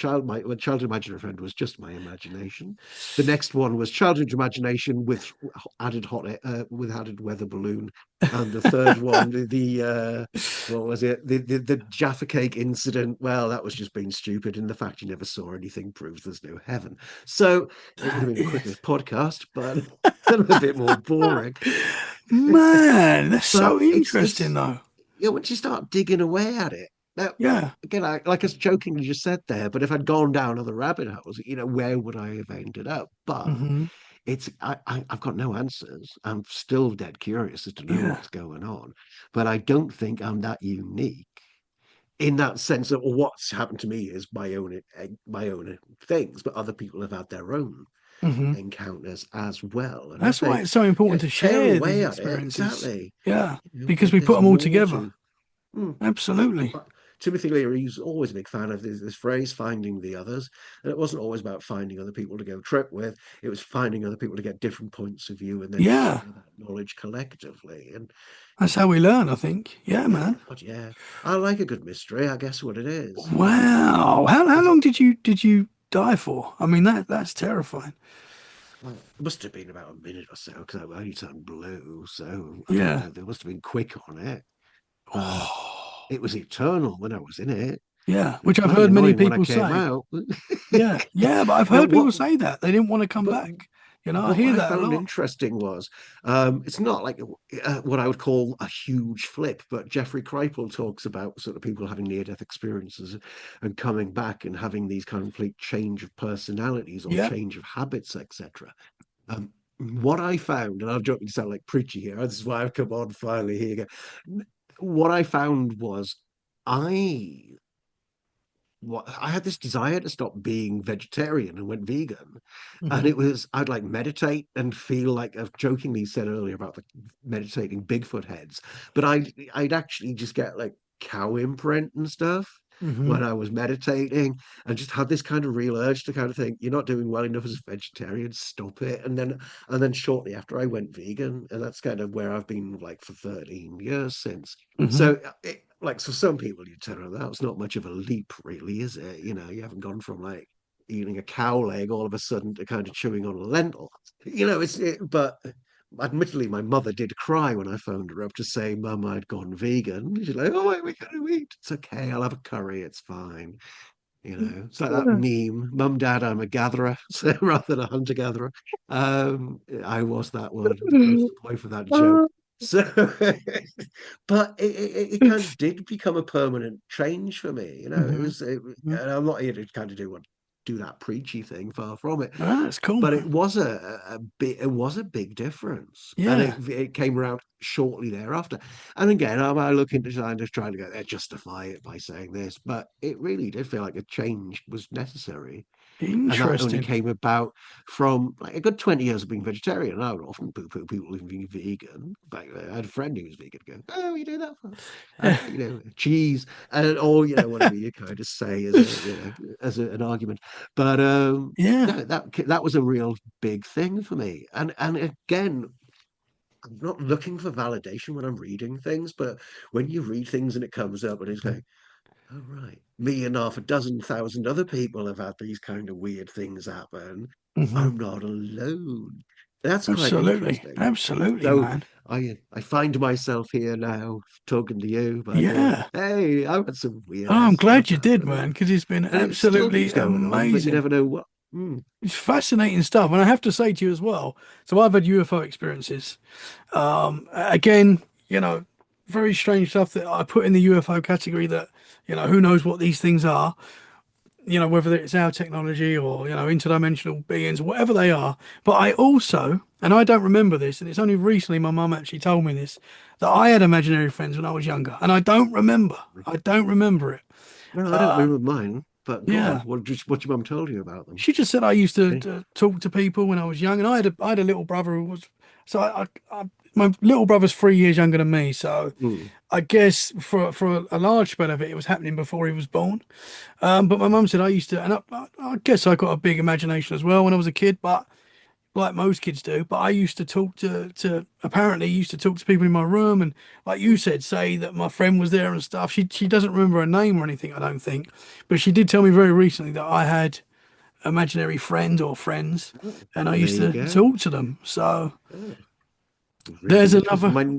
childhood imaginary friend was just my imagination. The next one was childhood imagination with added weather balloon, and the third one, what was it? The Jaffa Cake incident. Well, that was just being stupid, and the fact you never saw anything proves there's no heaven. So it would That have been the quickest is, podcast, but a bit more boring. man, that's But so it's interesting though. once you start digging away at it. Now, Yeah. again, like I jokingly just said there, but if I'd gone down other rabbit holes, where would I have ended up? But Hmm. I've got no answers. I'm still dead curious as to know Yeah. what's going on, but I don't think I'm that unique in that sense of, well, what's happened to me is my own things, but other people have had their own. Hmm. encounters as well. And I That's why think, it's so important to tear share these away at it. experiences. Exactly. Yeah, There- because we put there's them all more together. to. Hmm. Absolutely. Timothy Leary's always a big fan of this phrase, finding the others. And it wasn't always about finding other people to go trip with. It was finding other people to get different points of view and then Yeah, share that knowledge collectively. And that's how we learn, I think. Yeah, yeah, man. God, yeah. I like a good mystery, I guess what it is. Wow. How Is long it? did you die for? I mean, that's terrifying. Well, it must have been about a minute or so because I only turned blue. So I don't Yeah. know. They must have been quick on it, but Oh, it was eternal when I was in it. yeah, It was which I've bloody heard many annoying when I people came say. out. Yeah, yeah, but I've Now, heard people say that they didn't want to come but back. I what hear I that a found lot. interesting was it's not like what I would call a huge flip, but Jeffrey Kripal talks about sort of people having near-death experiences and coming back and having these complete change of personalities or Yeah. change of habits, etc. Um, what I found, and I'm joking to sound like preachy here, this is why I've come on finally here. You go. What I found was I I had this desire to stop being vegetarian and went vegan. And Hmm. it was, I'd like meditate and feel like I've jokingly said earlier about the meditating Bigfoot heads, but I'd actually just get like cow imprint and stuff Hmm. when I was meditating and just had this kind of real urge to kind of think, you're not doing well enough as a vegetarian, stop it. And then shortly after I went vegan, and that's kind of where I've been like for 13 years since. Hmm. So, like, for some people, you tell them that's not much of a leap, really, is it? You haven't gone from like eating a cow leg all of a sudden to kind of chewing on a lentil. But admittedly, my mother did cry when I phoned her up to say, Mum, I'd gone vegan. She's like, oh, what are we going to eat? It's okay. I'll have a curry. It's fine. It's like that Yeah. meme, Mum, Dad, I'm a gatherer, so rather than a hunter gatherer. I was that one. There's the point for that joke. So, but it kind of did become a permanent change for me. Hmm. And I'm not here to kind of do that preachy thing, far from it. Ah, that's cool, But man. it was a big difference, and Yeah, it came around shortly thereafter. And again, I look into scientists trying to justify it by saying this, but it really did feel like a change was necessary. And that only interesting. came about from like a good 20 years of being vegetarian. I would often poo-poo people being vegan. But I had a friend who was vegan go, oh, you do that for cheese and or whatever you kind of say as an argument. But Yeah. no, that was a real big thing for me. And again, I'm not looking for validation when I'm reading things, but when you read things and it comes up and it's like, oh, right. Me and half a dozen thousand other people have had these kind of weird things happen. Hmm. I'm not alone. That's quite Absolutely. interesting. Absolutely, So man. I find myself here now talking to you, by going, Yeah. hey, I've had some weird Oh, I'm ass stuff glad you did, happen, man, because it's been and it still absolutely keeps going on, but you amazing. never know what. Hmm. It's fascinating stuff. And I have to say to you as well, so I've had UFO experiences. Again, very strange stuff that I put in the UFO category that, who knows what these things are, whether it's our technology or, interdimensional beings, whatever they are. But I also, and I don't remember this, and it's only recently my mum actually told me this, that I had imaginary friends when I was younger. And I don't remember. I don't remember it. No, I don't remember mine, but God, Yeah. what your mum told you about them? She just said I used to, Eh? to talk to people when I was young, and I had a little brother who was so my little brother's 3 years younger than me, so Hmm. I guess for a large spell of it was happening before he was born. But my mum said I used to, and I guess I got a big imagination as well when I was a kid, but like most kids do. But I used to talk to apparently used to talk to people in my room, and like you said, say that my friend was there and stuff. She doesn't remember her name or anything, I don't think, but she did tell me very recently that I had imaginary friend or friends, Oh, and I there used you to go. talk to them. So Oh, there's really interesting. another.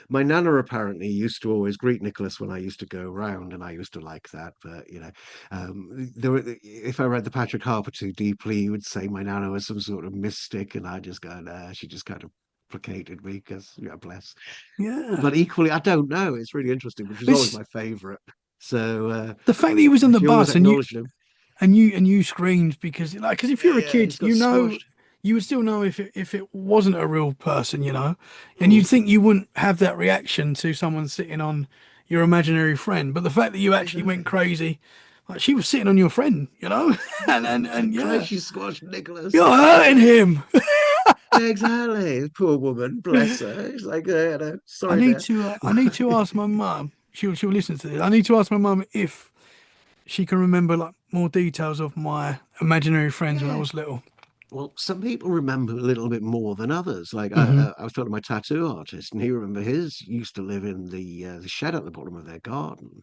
My nana apparently used to always greet Nicholas when I used to go around, and I used to like that. But if I read the Patrick Harpur too deeply, you would say my nana was some sort of mystic, and I just go, nah, she just kind of placated me because, yeah, bless. Yeah, But equally, I don't know. It's really interesting, which is always it's my favorite. So the fact that he was in the she always bus and you acknowledged him. screamed because if Yeah, you're a yeah, kid, he's got squashed. you would still know if it wasn't a real person, and Hmm, you'd think you wouldn't have that reaction to someone sitting on your imaginary friend. But the fact that you actually went exactly. crazy, Like she was sitting on your friend, and Try yeah, she squashed Nicholas. you're Yeah, hurting him. exactly. Poor woman, bless her. It's like, sorry, dear. I need to ask my mum. She'll listen to this. I need to ask my mum if she can remember like more details of my imaginary friends when I Yeah. was little. Well, some people remember a little bit more than others. Like Hmm. I was talking to my tattoo artist, and he remember his used to live in the shed at the bottom of their garden.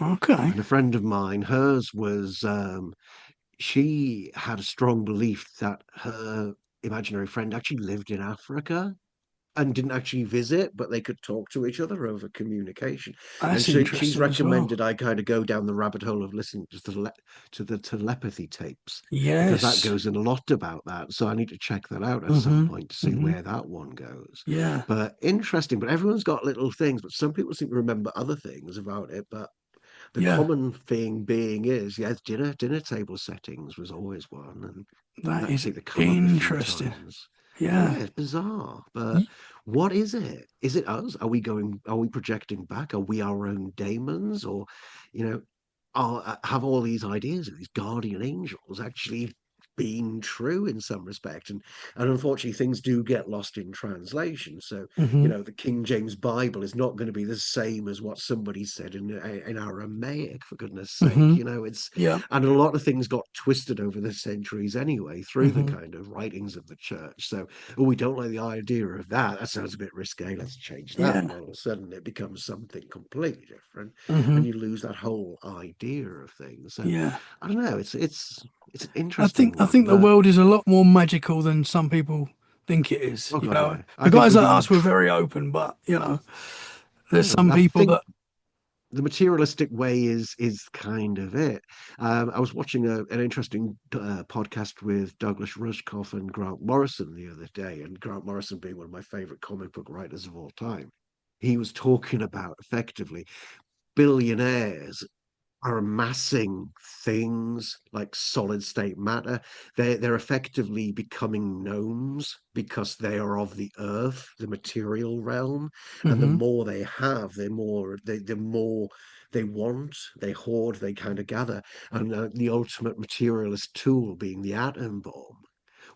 Okay. And a friend of mine, hers was she had a strong belief that her imaginary friend actually lived in Africa and didn't actually visit, but they could talk to each other over communication. And That's she's interesting as well. recommended I kind of go down the rabbit hole of listening to the telepathy tapes because that Yes. goes in a lot about that. So I need to check that out at some Hmm. point to see Hmm. where that one goes. Yeah. But interesting. But everyone's got little things, but some people seem to remember other things about it. But the Yeah. common thing being is, yes, dinner table settings was always one, and That that is seemed to come up a few interesting. times. Yeah, Yeah. it's bizarre, but Y- what is it? Is it us? Are we projecting back? Are we our own daemons? Or, you know, have all these ideas of these guardian angels actually been true in some respect? And unfortunately, things do get lost in translation. So, hmm. the King James Bible is not going to be the same as what somebody said in Aramaic, for goodness sake. Hmm. It's Yeah. and a lot of things got twisted over the centuries anyway through the Hmm. kind of writings of the church. So, oh, we don't like the idea of that. That sounds a bit risque. Let's change that. And Yeah. all of a sudden, it becomes something completely different, Hmm. and you lose that whole idea of things. So, Yeah. I don't know. It's an interesting I one, think the but world is a lot more magical than some people think it is. oh god, yeah. The I think guys with like the us, we're very open, but there's yeah, some I people think that. the materialistic way is kind of it. I was watching an interesting podcast with Douglas Rushkoff and Grant Morrison the other day, and Grant Morrison being one of my favorite comic book writers of all time. He was talking about effectively billionaires are amassing things like solid state matter. They're effectively becoming gnomes because they are of the earth, the material realm, and the Hmm. more they have, the more they want, they hoard, they kind of gather, and the ultimate materialist tool being the atom bomb.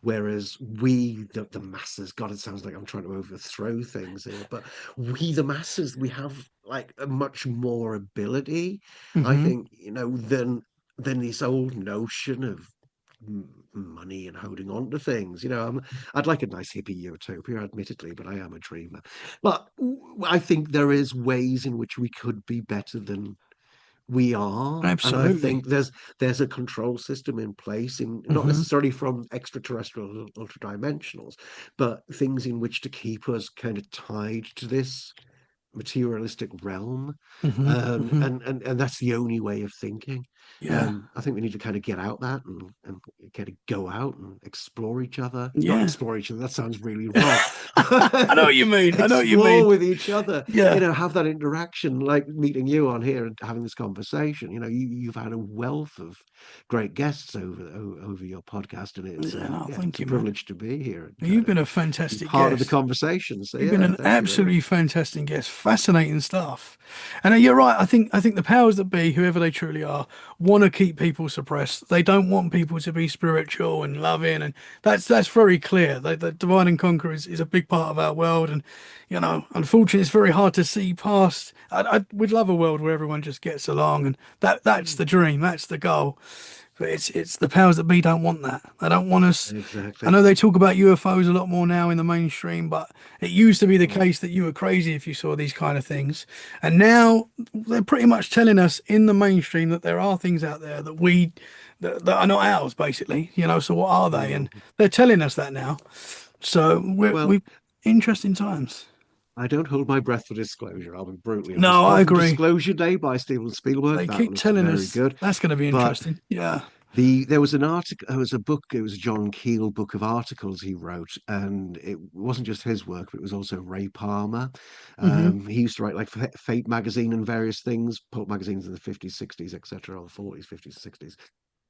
Whereas the masses, God, it sounds like I'm trying to overthrow things here, but we, the masses, we have like a much more ability, I Hmm. think, than this old notion of money and holding on to things. I'd like a nice hippie utopia, admittedly, but I am a dreamer. But I think there is ways in which we could be better than we are, and I Absolutely. think there's a control system in place, in not Hmm. necessarily from extraterrestrial ultra dimensionals, but things in which to keep us kind of tied to this materialistic realm. Hmm. Hmm. And that's the only way of thinking. Yeah. I think we need to kind of get out that and kind of go out and explore each other. Not Yeah. explore each other, that sounds really wrong. I know what you mean. I know what you Explore mean. with each other, Yeah. have that interaction, like meeting you on here and having this conversation. You've had a wealth of great guests over your podcast, and Yeah. No, it's thank a you, man. privilege to be here and kind You've of been a be fantastic part of the guest. conversation. So You've been yeah, an thank you very absolutely much. fantastic guest. Fascinating stuff. And you're right. I think the powers that be, whoever they truly are, want to keep people suppressed. They don't want people to be spiritual and loving, and that's very clear. The divide and conquer is a big part of our world, and unfortunately, it's very hard to see past. We'd love a world where everyone just gets along, and that's Mm, the dream. That's the goal. But it's the powers that be don't want that. They don't want us. I exactly. know they talk about UFOs a lot more now in the mainstream, but it used to be the Mm, case that you were crazy if you saw these kind of things. And now they're pretty much telling us in the mainstream that there are things out there that are not ours, basically. So what are they? And mm. they're telling us that now. So Well, we interesting times. I don't hold my breath for disclosure. I'll be brutally honest. No, I Apart from agree. Disclosure Day by Steven Spielberg, They that keep looks telling very us good. that's going to be But interesting. Yeah. there was an article, it was a book, it was a John Keel book of articles he wrote, and it wasn't just his work, but it was also Ray Palmer. Hmm. He used to write like for Fate magazine and various things, pulp magazines in the 50s, 60s, etc., or the 40s, 50s, 60s.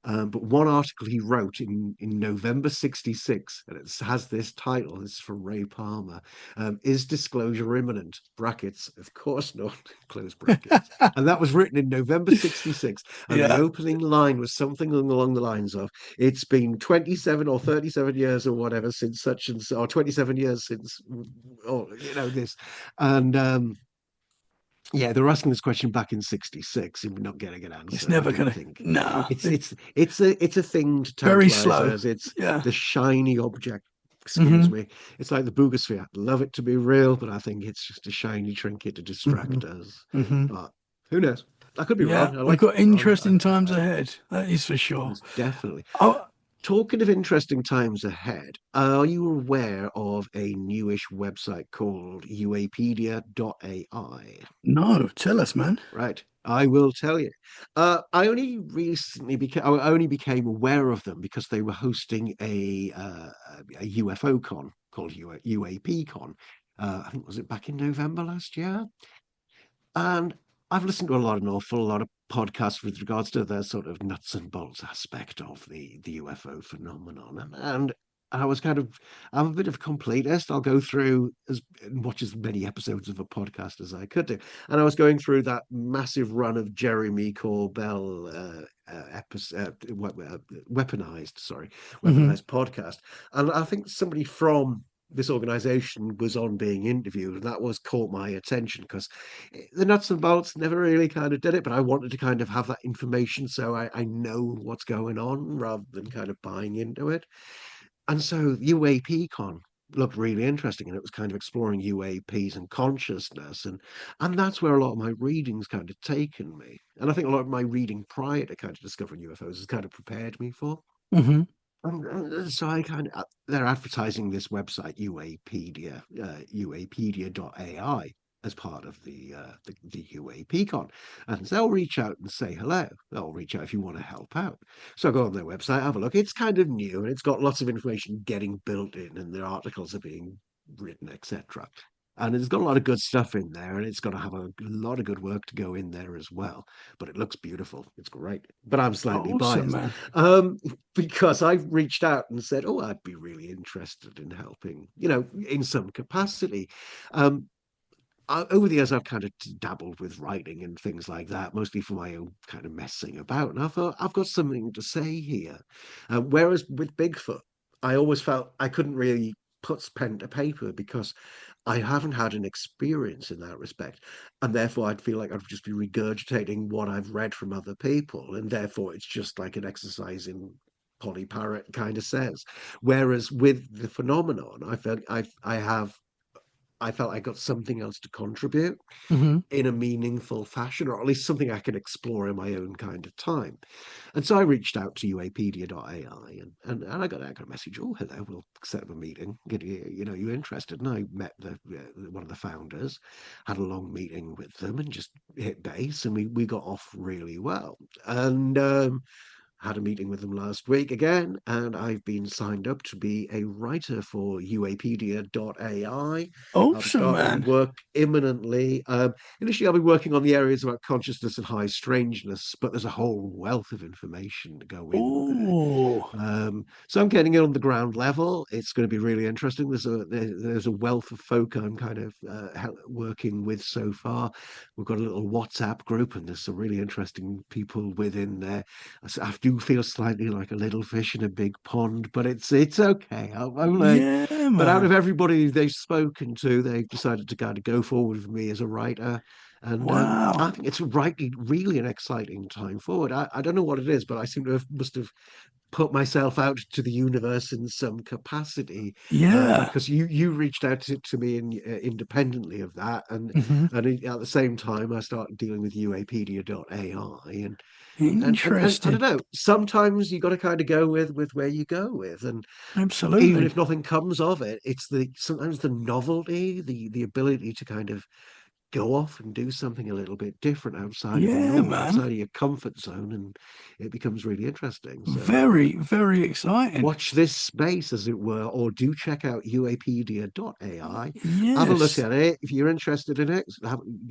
But one article he wrote in November 66, and it has this title, it's from Ray Palmer, Is Disclosure Imminent? Brackets, of course not, close brackets. And that was written in November 66. And the Yeah, opening line was something along the lines of, it's been 27 or 37 years or whatever since such and so, or 27 years since, or, this. And yeah, they were asking this question back in '66 and we're not getting an it's answer. I never don't gonna. think Nah, it's a thing to very tantalize slow. us. It's Yeah. the shiny object. Excuse Hmm. me. It's like the boogosphere. I'd love it to be real, but I think it's just a shiny trinket to Hmm. distract us. Hmm. But who knows? I could be Yeah, wrong. I we've like to got be wrong. interesting times ahead. That is for sure. Most definitely. Oh Talking of interesting times ahead, are you aware of a newish website called uapedia.ai? no, tell us, man. Right, I will tell you. I only became aware of them because they were hosting a UFO con called UAP Con. I think was it back in November last year? And I've listened to an awful lot of podcasts with regards to the sort of nuts and bolts aspect of the UFO phenomenon. And I was I'm a bit of a completist. I'll go through and watch as many episodes of a podcast as I could do. And I was going through that massive run of Jeremy Corbell weaponized, sorry, Hmm. weaponized podcast. And I think somebody from this organization was on being interviewed, and that was caught my attention because the nuts and bolts never really kind of did it, but I wanted to kind of have that information so I know what's going on rather than kind of buying into it. And so UAPCon looked really interesting, and it was kind of exploring UAPs and consciousness, and that's where a lot of my reading's kind of taken me. And I think a lot of my reading prior to kind of discovering UFOs has kind of prepared me for. Hmm. So I kind of they're advertising this website uapedia.ai as part of the UAPcon, and they'll reach out and say hello. They'll reach out if you want to help out. So I go on their website, have a look. It's kind of new and it's got lots of information getting built in, and their articles are being written, etc. And it's got a lot of good stuff in there, and it's got to have a lot of good work to go in there as well. But it looks beautiful. It's great. But I'm slightly Awesome, biased. man. Because I've reached out and said, "Oh, I'd be really interested in helping, in some capacity." Um, Over the years, I've kind of dabbled with writing and things like that, mostly for my own kind of messing about. And I thought I've got something to say here. Whereas with Bigfoot, I always felt I couldn't really put pen to paper because I haven't had an experience in that respect. And therefore, I'd feel like I'd just be regurgitating what I've read from other people. And therefore, it's just like an exercise in Polly Parrot kind of says. Whereas with the phenomenon, I felt I got something else to contribute Hmm. in a meaningful fashion, or at least something I can explore in my own kind of time. And so I reached out to uapedia.ai and I got a message. Oh, hello, we'll set up a meeting. You interested? And I met one of the founders, had a long meeting with them, and just hit base, and we got off really well. And had a meeting with them last week again, and I've been signed up to be a writer for uapedia.ai. I'll be Awesome, starting man. work imminently. Initially, I'll be working on the areas about consciousness and high strangeness, but there's a whole wealth of information to go in there. Oh, So I'm getting it on the ground level. It's going to be really interesting. There's a wealth of folk I'm kind of working with so far. We've got a little WhatsApp group, and there's some really interesting people within there. I do feel slightly like a little fish in a big pond, but it's okay. I'm like, yeah, but out man. of everybody they've spoken to, they've decided to kind of go forward with me as a writer. And I Wow. think it's really an exciting time forward. I don't know what it is, but I seem to have must have put myself out to the universe in some capacity Yeah. because you reached out to me independently of that, Hmm. and at the same time I started dealing with uapedia.ai, and I don't Interesting. know, sometimes you got to kind of go with where you go with, and even Absolutely. if nothing comes of it, it's the sometimes the novelty, the ability to kind of go off and do something a little bit different outside of the Yeah, norm, man. outside of your comfort zone, and it becomes really interesting. So Very, very exciting. watch this space, as it were, or do check out uapedia.ai. Have a look Yes, at it. If you're interested in it,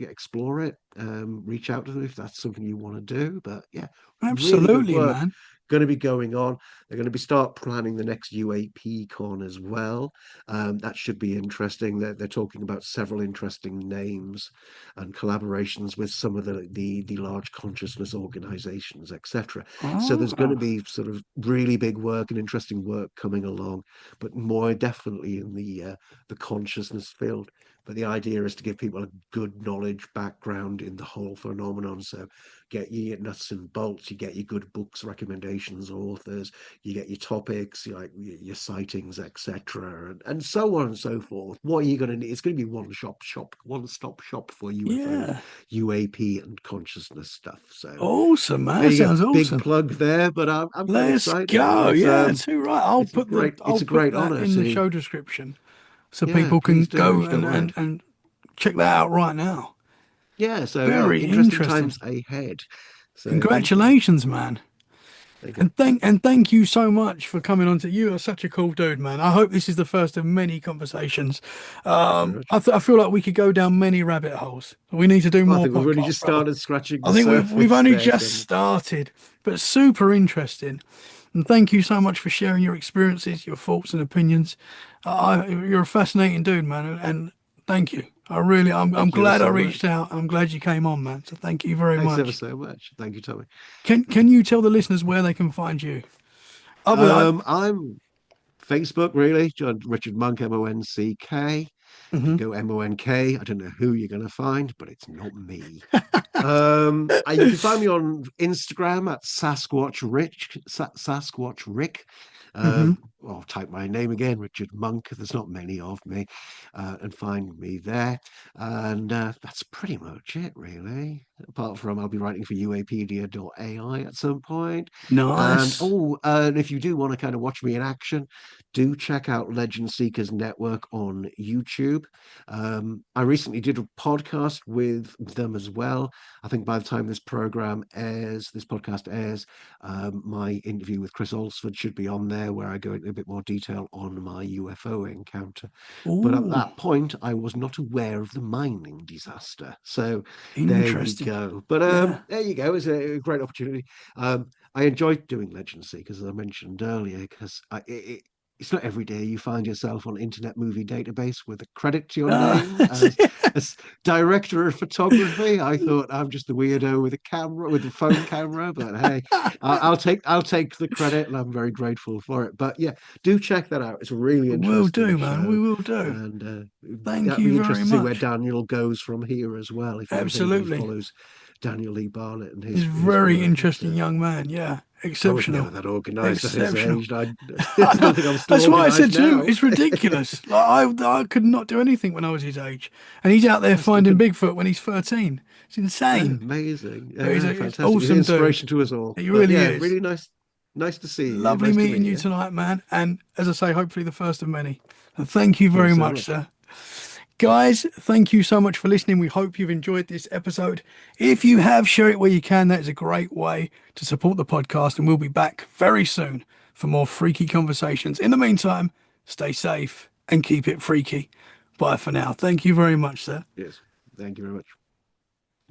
explore it. Reach out to them if that's something you want to do. But yeah, really good absolutely, work. man. going to be going on. They're going to be start planning the next UAP con as well. That should be interesting. They're talking about several interesting names and collaborations with some of the large consciousness organizations, etc. So there's going to Ah, be sort of really big work and interesting work coming along, but more definitely in the consciousness field. But the idea is to give people a good knowledge background in the whole phenomenon. So get your nuts and bolts, you get your good books, recommendations, authors, you get your topics, like your sightings, etc., and so on and so forth. What are you going to need? It's going to be one stop shop for UFOs, yeah. UAP, and consciousness stuff. So Awesome, there man. you go. Sounds Big awesome. plug there, but I'm quite Let's excited. go. Yeah, too right. It's I'll a put great that honor in the to, show description so yeah, people can please do go if you don't mind. and check that out right now. Yeah, so yeah, Very interesting interesting. times ahead. So thank you. Congratulations, man. Thank you. And thank you so much for coming on to you are such a cool dude, man. I hope this is the first of many conversations. Thank you very much. I feel like we could go down many rabbit holes. We need to do Well, I more think we've only podcasts, just brother. started scratching I the think we've surface only there, just Tim. started, but super interesting. And thank you so much for sharing your experiences, your thoughts and opinions. You're a fascinating dude, man, and thank you. I'm Thank you ever glad I so reached much. out. I'm glad you came on, man. So thank you very Thanks ever much. so much. Thank you, Tommy. Can you tell the listeners where they can find you? Other I'm Facebook, really. Richard Monk, Monck. If you Mhm. go Monk, I don't know who you're going to find, but it's not me. You can find me on Instagram at Sasquatch Rich, Sasquatch Rick. Mhm. I'll type my name again, Richard Monk. There's not many of me, and find me there. And that's pretty much it, really. Apart from I'll be writing for uapedia.ai at some point. Nice. And if you do want to kind of watch me in action, do check out Legend Seekers Network on YouTube. I recently did a podcast with them as well. I think by the time this podcast airs, my interview with Chris Olsford should be on there, where I go into a bit more detail on my UFO encounter. But at Ooh, that point, I was not aware of the mining disaster. So there you interesting. go. But Yeah. there you go. It's a great opportunity. I enjoyed doing Legend Seekers, as I mentioned earlier, because it's not every day you find yourself on Internet Movie Database with a credit to your name as director of photography. I thought I'm just the weirdo with a camera, with a phone camera, but hey, I'll take the credit, and I'm very grateful for it. But yeah, do check that out. It's a really Will interesting do, man. We show, will do. and Thank that'd you be very interesting to see where much. Daniel goes from here as well. If anybody Absolutely. follows Daniel Lee Barnett and He's a his very work, interesting young man. Yeah. I was Exceptional. never that organized at his Exceptional. age. I don't think I'm still That's why I said organized to him, now. it's ridiculous. Like I could not do anything when I was his age. And he's out there Yes, I finding could. Bigfoot when he's 13. It's insane. Amazing. But he's Yeah, an fantastic. He's an awesome dude. inspiration to us all. He But really yeah, is. really nice to see you. Lovely Nice to meeting meet you you. tonight, man. And as I say, hopefully the first of many. And thank you Thank you ever very so much, much. sir. Guys, thank you so much for listening. We hope you've enjoyed this episode. If you have, share it where you can. That is a great way to support the podcast. And we'll be back very soon for more freaky conversations. In the meantime, stay safe and keep it freaky. Bye for now. Thank you very much, sir. Yes. Thank you very much.